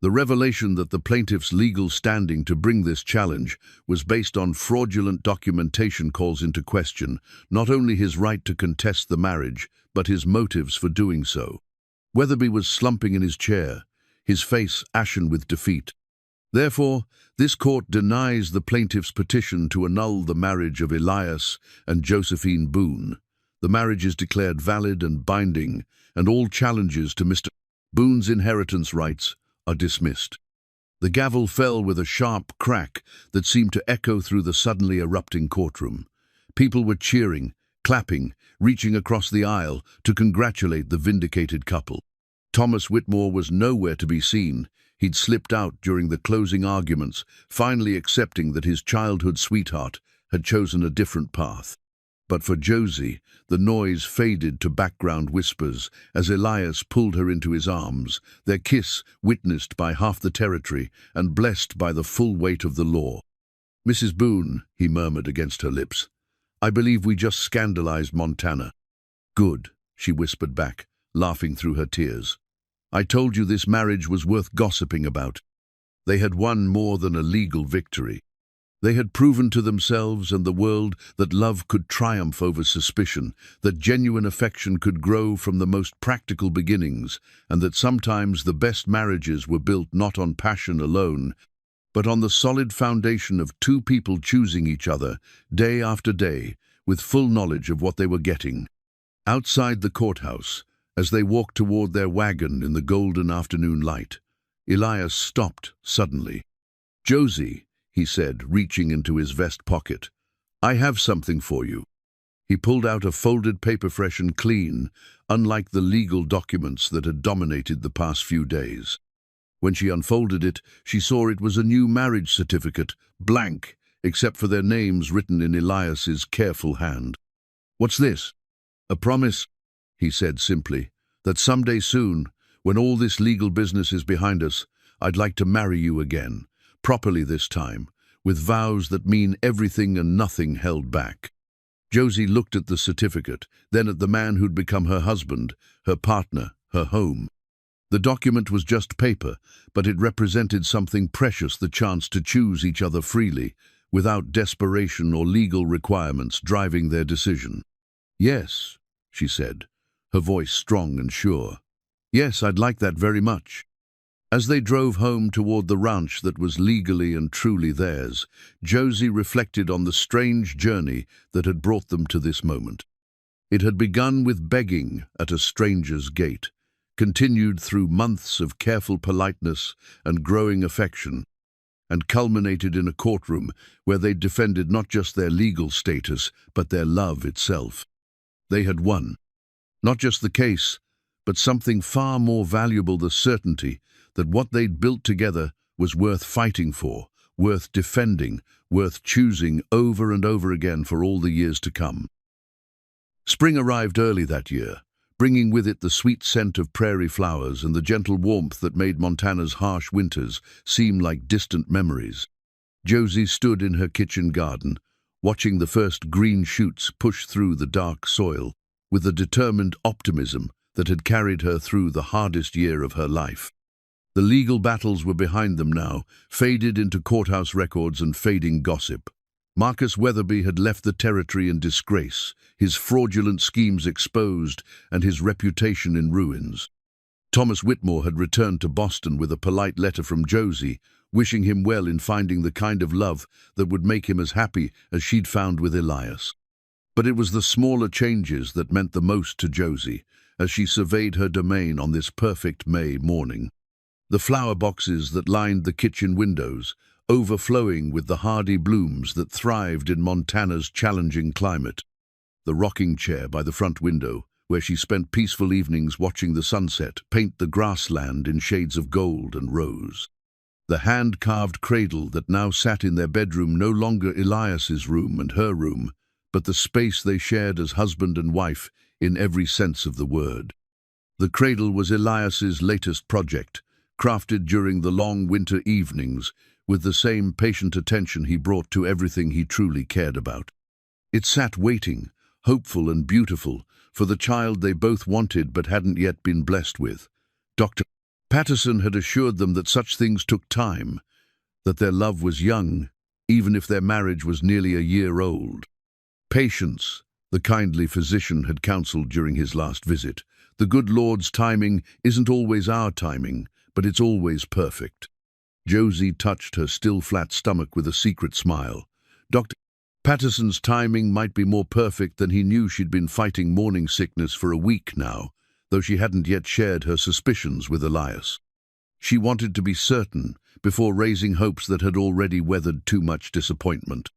the revelation that the plaintiff's legal standing to bring this challenge was based on fraudulent documentation calls into question not only his right to contest the marriage, but his motives for doing so. Weatherby was slumping in his chair, his face ashen with defeat. Therefore, this court denies the plaintiff's petition to annul the marriage of Elias and Josephine Boone. The marriage is declared valid and binding, and all challenges to Mr. Boone's inheritance rights are dismissed. The gavel fell with a sharp crack that seemed to echo through the suddenly erupting courtroom. People were cheering, clapping, reaching across the aisle to congratulate the vindicated couple. Thomas Whitmore was nowhere to be seen. He'd slipped out during the closing arguments, finally accepting that his childhood sweetheart had chosen a different path. But for Josie, the noise faded to background whispers as Elias pulled her into his arms, their kiss witnessed by half the territory and blessed by the full weight of the law. "Mrs. Boone," he murmured against her lips, "I believe we just scandalized Montana." "Good," she whispered back, laughing through her tears. "I told you this marriage was worth gossiping about." They had won more than a legal victory. They had proven to themselves and the world that love could triumph over suspicion, that genuine affection could grow from the most practical beginnings, and that sometimes the best marriages were built not on passion alone, but on the solid foundation of two people choosing each other, day after day, with full knowledge of what they were getting. Outside the courthouse, as they walked toward their wagon in the golden afternoon light, Elias stopped suddenly. "Josie," he said, reaching into his vest pocket, "I have something for you." He pulled out a folded paper fresh and clean, unlike the legal documents that had dominated the past few days. When she unfolded it, she saw it was a new marriage certificate, blank, except for their names written in Elias's careful hand. "What's this?" "A promise," he said simply, "that someday soon, when all this legal business is behind us, I'd like to marry you again. Properly this time, with vows that mean everything and nothing held back." Josie looked at the certificate, then at the man who'd become her husband, her partner, her home. The document was just paper, but it represented something precious, the chance to choose each other freely, without desperation or legal requirements driving their decision. "Yes," she said, her voice strong and sure. "Yes, I'd like that very much." As they drove home toward the ranch that was legally and truly theirs, Josie reflected on the strange journey that had brought them to this moment. It had begun with begging at a stranger's gate, continued through months of careful politeness and growing affection, and culminated in a courtroom where they defended not just their legal status, but their love itself. They had won. Not just the case, but something far more valuable, the certainty that what they'd built together was worth fighting for, worth defending, worth choosing over and over again for all the years to come. Spring arrived early that year, bringing with it the sweet scent of prairie flowers and the gentle warmth that made Montana's harsh winters seem like distant memories. Josie stood in her kitchen garden, watching the first green shoots push through the dark soil, with the determined optimism that had carried her through the hardest year of her life. The legal battles were behind them now, faded into courthouse records and fading gossip. Marcus Weatherby had left the territory in disgrace, his fraudulent schemes exposed and his reputation in ruins. Thomas Whitmore had returned to Boston with a polite letter from Josie, wishing him well in finding the kind of love that would make him as happy as she'd found with Elias. But it was the smaller changes that meant the most to Josie as she surveyed her domain on this perfect May morning. The flower boxes that lined the kitchen windows, overflowing with the hardy blooms that thrived in Montana's challenging climate. The rocking chair by the front window, where she spent peaceful evenings watching the sunset paint the grassland in shades of gold and rose. The hand-carved cradle that now sat in their bedroom, no longer Elias's room and her room, but the space they shared as husband and wife in every sense of the word. The cradle was Elias's latest project, crafted during the long winter evenings with the same patient attention he brought to everything he truly cared about. It sat waiting, hopeful and beautiful, for the child they both wanted but hadn't yet been blessed with. Dr. Patterson had assured them that such things took time, that their love was young, even if their marriage was nearly a year old. Patience, the kindly physician had counseled during his last visit. The good Lord's timing isn't always our timing, but it's always perfect. Josie touched her still flat stomach with a secret smile. Dr. Patterson's timing might be more perfect than he knew. She'd been fighting morning sickness for a week now, though she hadn't yet shared her suspicions with Elias. She wanted to be certain before raising hopes that had already weathered too much disappointment.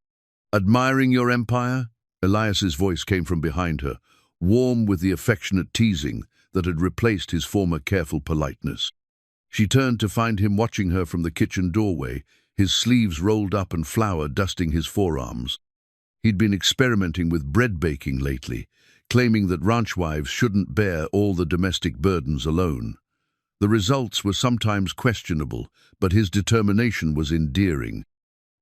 "Admiring your empire?" Elias's voice came from behind her, warm with the affectionate teasing that had replaced his former careful politeness. She turned to find him watching her from the kitchen doorway, his sleeves rolled up and flour dusting his forearms. He'd been experimenting with bread baking lately, claiming that ranch wives shouldn't bear all the domestic burdens alone. The results were sometimes questionable, but his determination was endearing.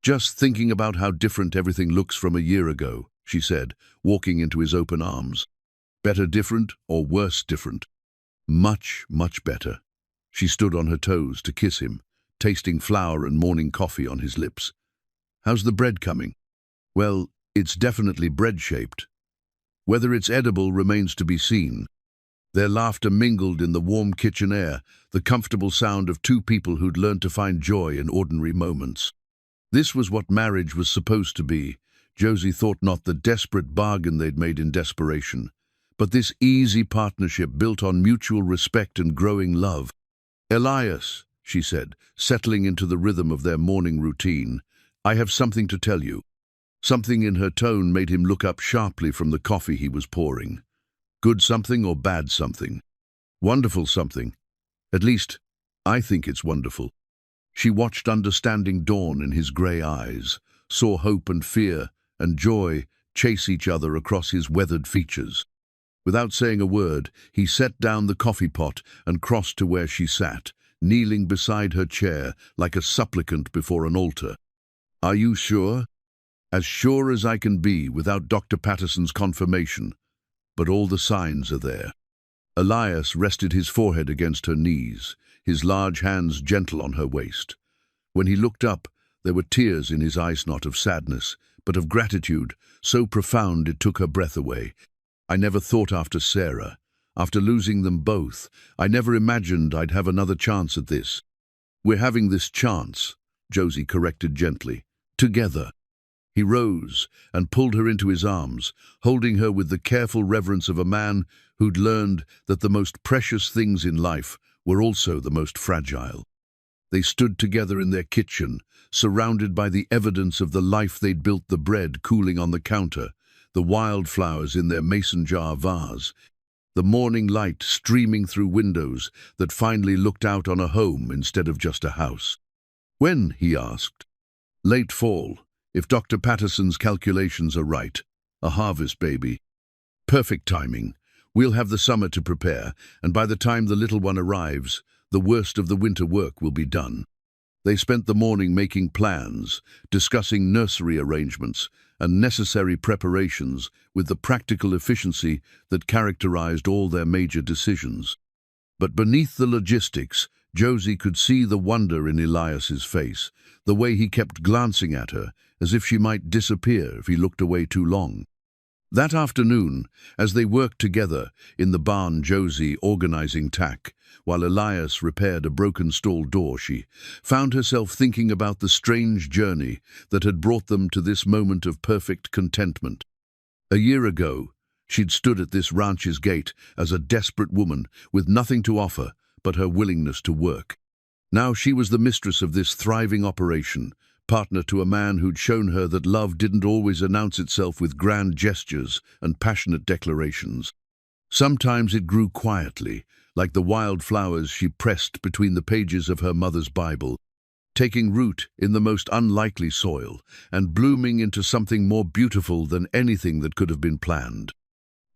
"Just thinking about how different everything looks from a year ago," she said, walking into his open arms. "Better different or worse different?" "Much, much better." She stood on her toes to kiss him, tasting flour and morning coffee on his lips. "How's the bread coming?" "Well, it's definitely bread-shaped. Whether it's edible remains to be seen." Their laughter mingled in the warm kitchen air, the comfortable sound of two people who'd learned to find joy in ordinary moments. This was what marriage was supposed to be. Josie thought, not the desperate bargain they'd made in desperation, but this easy partnership built on mutual respect and growing love. "Elias," she said, settling into the rhythm of their morning routine, "I have something to tell you." Something in her tone made him look up sharply from the coffee he was pouring. "Good something or bad something?" "Wonderful something. At least, I think it's wonderful." She watched understanding dawn in his grey eyes, saw hope and fear and joy chase each other across his weathered features. Without saying a word, he set down the coffee pot and crossed to where she sat, kneeling beside her chair like a supplicant before an altar. "Are you sure?" "As sure as I can be without Dr. Patterson's confirmation, but all the signs are there." Elias rested his forehead against her knees, his large hands gentle on her waist. When he looked up, there were tears in his eyes, not of sadness, but of gratitude, so profound it took her breath away. "I never thought after Sarah, after losing them both, I never imagined I'd have another chance at this." "We're having this chance," Josie corrected gently, "together." He rose and pulled her into his arms, holding her with the careful reverence of a man who'd learned that the most precious things in life were also the most fragile. They stood together in their kitchen, surrounded by the evidence of the life they'd built, the bread cooling on the counter, the wildflowers in their mason jar vase, the morning light streaming through windows that finally looked out on a home instead of just a house. "When?" he asked. "Late fall. If Dr. Patterson's calculations are right, a harvest baby. Perfect timing. We'll have the summer to prepare, and by the time the little one arrives, the worst of the winter work will be done." They spent the morning making plans, discussing nursery arrangements and necessary preparations with the practical efficiency that characterized all their major decisions. But beneath the logistics, Josie could see the wonder in Elias's face, the way he kept glancing at her, as if she might disappear if he looked away too long. That afternoon, as they worked together in the barn, Josie organizing tack, while Elias repaired a broken stall door, she found herself thinking about the strange journey that had brought them to this moment of perfect contentment. A year ago, she'd stood at this ranch's gate as a desperate woman with nothing to offer but her willingness to work. Now she was the mistress of this thriving operation, partner to a man who'd shown her that love didn't always announce itself with grand gestures and passionate declarations. Sometimes it grew quietly, like the wild flowers she pressed between the pages of her mother's Bible, taking root in the most unlikely soil and blooming into something more beautiful than anything that could have been planned.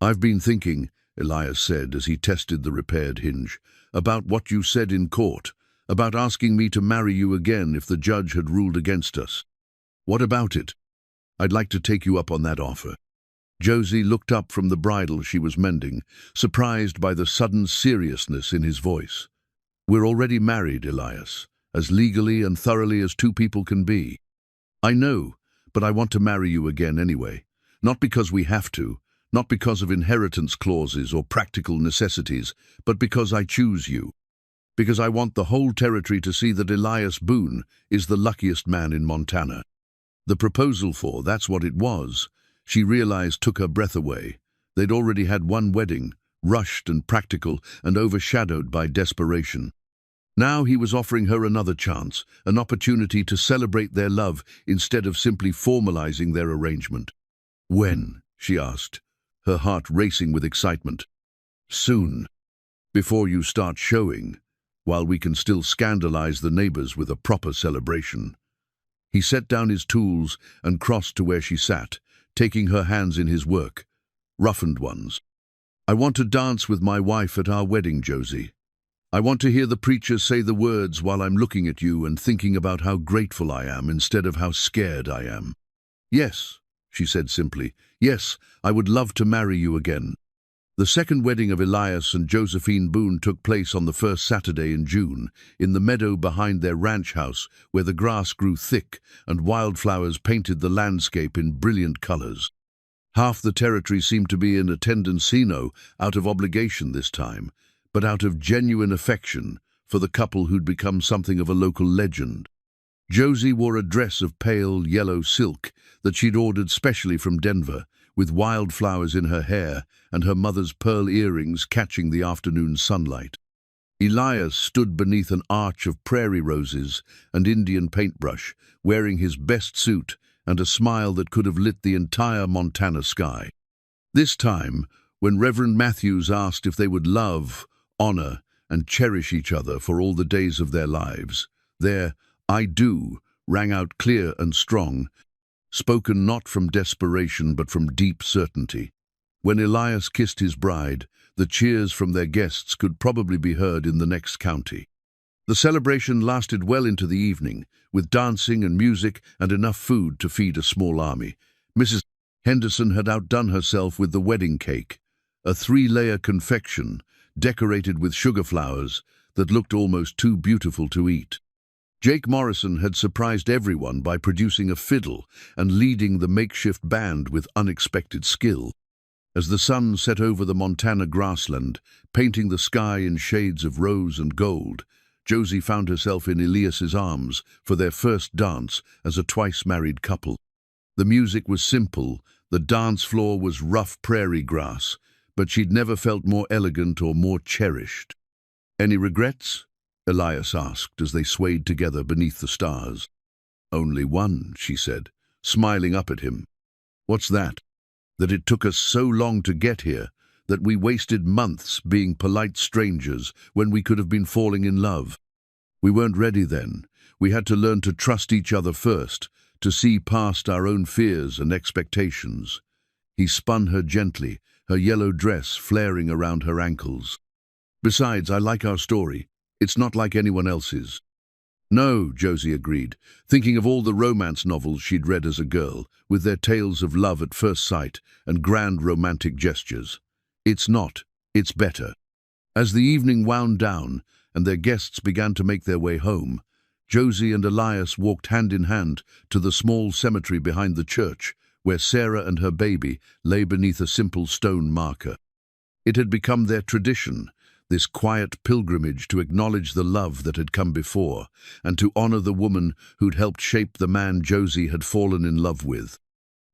"I've been thinking," Elias said as he tested the repaired hinge, "about what you said in court, about asking me to marry you again if the judge had ruled against us. What about it? I'd like to take you up on that offer." Josie looked up from the bridle she was mending, surprised by the sudden seriousness in his voice. "We're already married, Elias, as legally and thoroughly as two people can be. I know, but I want to marry you again anyway. Not because we have to, not because of inheritance clauses or practical necessities, but because I choose you. Because I want the whole territory to see that Elias Boone is the luckiest man in Montana." The proposal for "that's what it was," she realized, took her breath away. They'd already had one wedding, rushed and practical and overshadowed by desperation. Now he was offering her another chance, an opportunity to celebrate their love instead of simply formalizing their arrangement. "When?" she asked, her heart racing with excitement. "Soon. Before you start showing, while we can still scandalize the neighbors with a proper celebration." He set down his tools and crossed to where she sat, taking her hands in his work, roughened ones. "I want to dance with my wife at our wedding, Josie. I want to hear the preacher say the words while I'm looking at you and thinking about how grateful I am instead of how scared I am." "Yes," she said simply. "Yes, I would love to marry you again." The second wedding of Elias and Josephine Boone took place on the first Saturday in June, in the meadow behind their ranch house, where the grass grew thick and wildflowers painted the landscape in brilliant colors. Half the territory seemed to be in attendancino, out of obligation this time, but out of genuine affection for the couple who'd become something of a local legend. Josie wore a dress of pale yellow silk that she'd ordered specially from Denver, with wildflowers in her hair and her mother's pearl earrings catching the afternoon sunlight. Elias stood beneath an arch of prairie roses and Indian paintbrush, wearing his best suit and a smile that could have lit the entire Montana sky. This time, when Reverend Matthews asked if they would love, honor, and cherish each other for all the days of their lives, their "I do" rang out clear and strong, spoken not from desperation but from deep certainty. When Elias kissed his bride, the cheers from their guests could probably be heard in the next county. The celebration lasted well into the evening, with dancing and music and enough food to feed a small army. Mrs. Henderson had outdone herself with the wedding cake, a 3-layer confection decorated with sugar flowers that looked almost too beautiful to eat. Jake Morrison had surprised everyone by producing a fiddle and leading the makeshift band with unexpected skill. As the sun set over the Montana grassland, painting the sky in shades of rose and gold, Josie found herself in Elias's arms for their first dance as a twice-married couple. The music was simple, the dance floor was rough prairie grass, but she'd never felt more elegant or more cherished. "Any regrets?" Elias asked as they swayed together beneath the stars. "Only one," she said, smiling up at him. "What's that?" "That it took us so long to get here, that we wasted months being polite strangers when we could have been falling in love. We weren't ready then. We had to learn to trust each other first, to see past our own fears and expectations." He spun her gently, her yellow dress flaring around her ankles. "Besides, I like our story. It's not like anyone else's." "No," Josie agreed, thinking of all the romance novels she'd read as a girl, with their tales of love at first sight and grand romantic gestures. "It's not. It's better." As the evening wound down and their guests began to make their way home, Josie and Elias walked hand in hand to the small cemetery behind the church, where Sarah and her baby lay beneath a simple stone marker. It had become their tradition, this quiet pilgrimage to acknowledge the love that had come before, and to honor the woman who'd helped shape the man Josie had fallen in love with.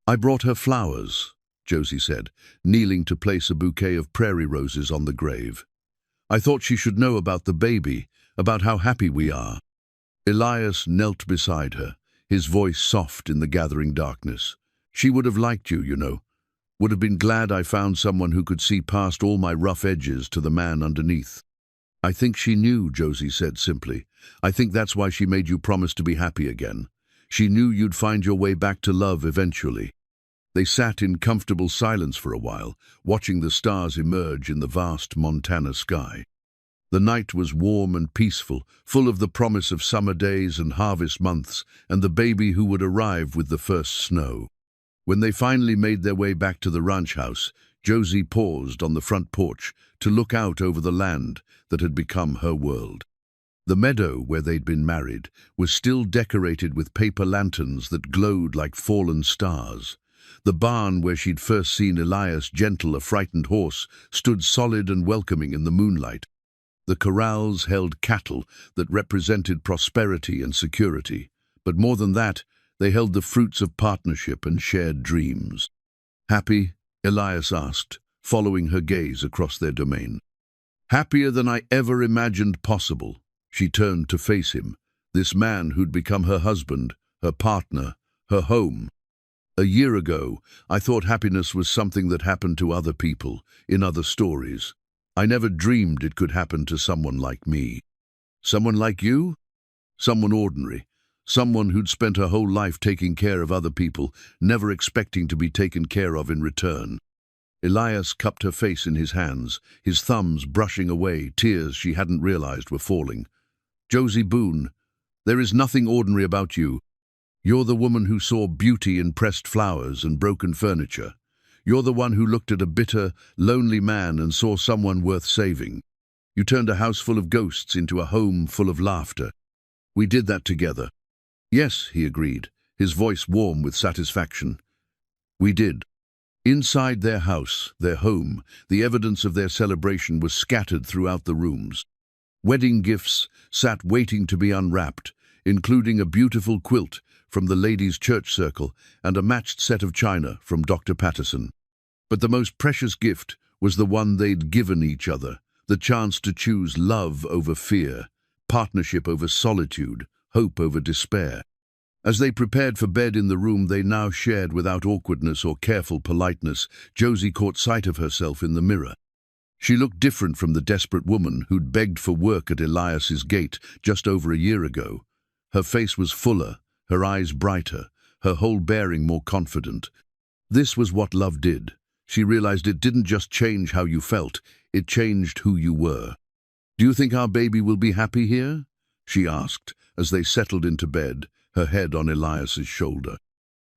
"I brought her flowers," Josie said, kneeling to place a bouquet of prairie roses on the grave. "I thought she should know about the baby, about how happy we are." Elias knelt beside her, his voice soft in the gathering darkness. "She would have liked you, you know. Would have been glad I found someone who could see past all my rough edges to the man underneath." "I think she knew," Josie said simply. "I think that's why she made you promise to be happy again. She knew you'd find your way back to love eventually." They sat in comfortable silence for a while, watching the stars emerge in the vast Montana sky. The night was warm and peaceful, full of the promise of summer days and harvest months, and the baby who would arrive with the first snow. When they finally made their way back to the ranch house, Josie paused on the front porch to look out over the land that had become her world. The meadow where they'd been married was still decorated with paper lanterns that glowed like fallen stars. The barn where she'd first seen Elias gentle a frightened horse stood solid and welcoming in the moonlight. The corrals held cattle that represented prosperity and security, but more than that, they held the fruits of partnership and shared dreams. "Happy?" Elias asked, following her gaze across their domain. "Happier than I ever imagined possible." She turned to face him, this man who'd become her husband, her partner, her home. "A year ago, I thought happiness was something that happened to other people, in other stories. I never dreamed it could happen to someone like me." "Someone like you?" "Someone ordinary. Someone who'd spent her whole life taking care of other people, never expecting to be taken care of in return." Elias cupped her face in his hands, his thumbs brushing away tears she hadn't realized were falling. "Josie Boone, there is nothing ordinary about you. You're the woman who saw beauty in pressed flowers and broken furniture. You're the one who looked at a bitter, lonely man and saw someone worth saving. You turned a house full of ghosts into a home full of laughter. We did that together." "Yes," he agreed, his voice warm with satisfaction. "We did." Inside their house, their home, the evidence of their celebration was scattered throughout the rooms. Wedding gifts sat waiting to be unwrapped, including a beautiful quilt from the ladies' church circle and a matched set of china from Dr. Patterson. But the most precious gift was the one they'd given each other, the chance to choose love over fear, partnership over solitude, hope over despair. As they prepared for bed in the room they now shared without awkwardness or careful politeness, Josie caught sight of herself in the mirror. She looked different from the desperate woman who'd begged for work at Elias's gate just over a year ago. Her face was fuller, her eyes brighter, her whole bearing more confident. This was what love did. She realized it didn't just change how you felt, it changed who you were. "Do you think our baby will be happy here?" she asked as they settled into bed, her head on Elias's shoulder.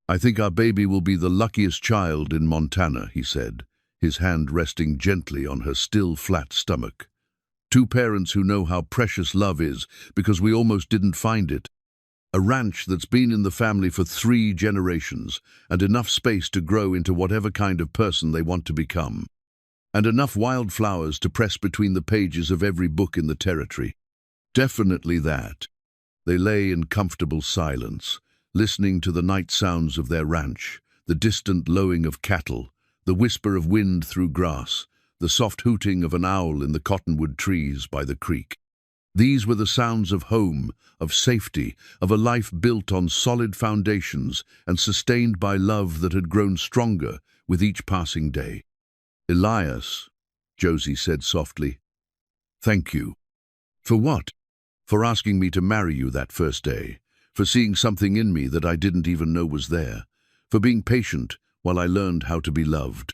"I think our baby will be the luckiest child in Montana," he said, his hand resting gently on her still flat stomach. "Two parents who know how precious love is because we almost didn't find it. A ranch that's been in the family for 3 generations, and enough space to grow into whatever kind of person they want to become. And enough wildflowers to press between the pages of every book in the territory. Definitely that." They lay in comfortable silence, listening to the night sounds of their ranch, the distant lowing of cattle, the whisper of wind through grass, the soft hooting of an owl in the cottonwood trees by the creek. These were the sounds of home, of safety, of a life built on solid foundations and sustained by love that had grown stronger with each passing day. "Elias," Josie said softly, "thank you." "For what?" "For asking me to marry you that first day, for seeing something in me that I didn't even know was there, for being patient while I learned how to be loved.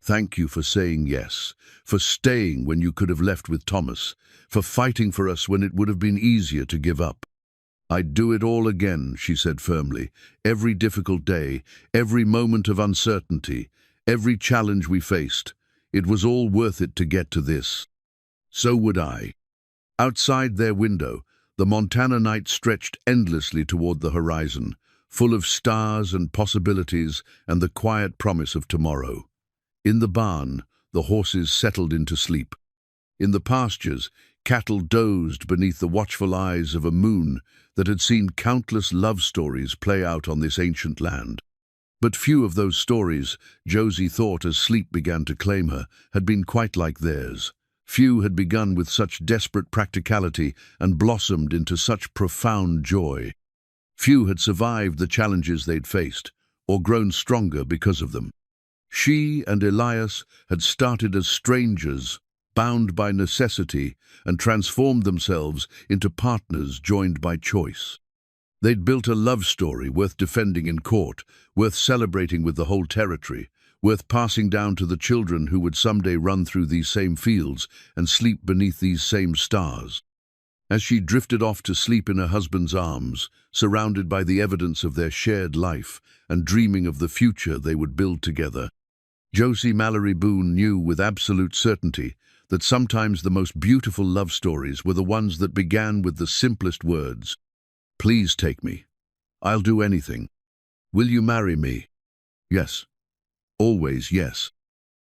Thank you for saying yes, for staying when you could have left with Thomas, for fighting for us when it would have been easier to give up." "I'd do it all again," she said firmly. "Every difficult day, every moment of uncertainty, every challenge we faced. It was all worth it to get to this." "So would I." Outside their window, the Montana night stretched endlessly toward the horizon, full of stars and possibilities and the quiet promise of tomorrow. In the barn, the horses settled into sleep. In the pastures, cattle dozed beneath the watchful eyes of a moon that had seen countless love stories play out on this ancient land. But few of those stories, Josie thought as sleep began to claim her, had been quite like theirs. Few had begun with such desperate practicality and blossomed into such profound joy. Few had survived the challenges they'd faced, or grown stronger because of them. She and Elias had started as strangers, bound by necessity, and transformed themselves into partners joined by choice. They'd built a love story worth defending in court, worth celebrating with the whole territory, worth passing down to the children who would someday run through these same fields and sleep beneath these same stars. As she drifted off to sleep in her husband's arms, surrounded by the evidence of their shared life and dreaming of the future they would build together, Josie Mallory Boone knew with absolute certainty that sometimes the most beautiful love stories were the ones that began with the simplest words. "Please take me. I'll do anything. Will you marry me?" Yes. Always yes.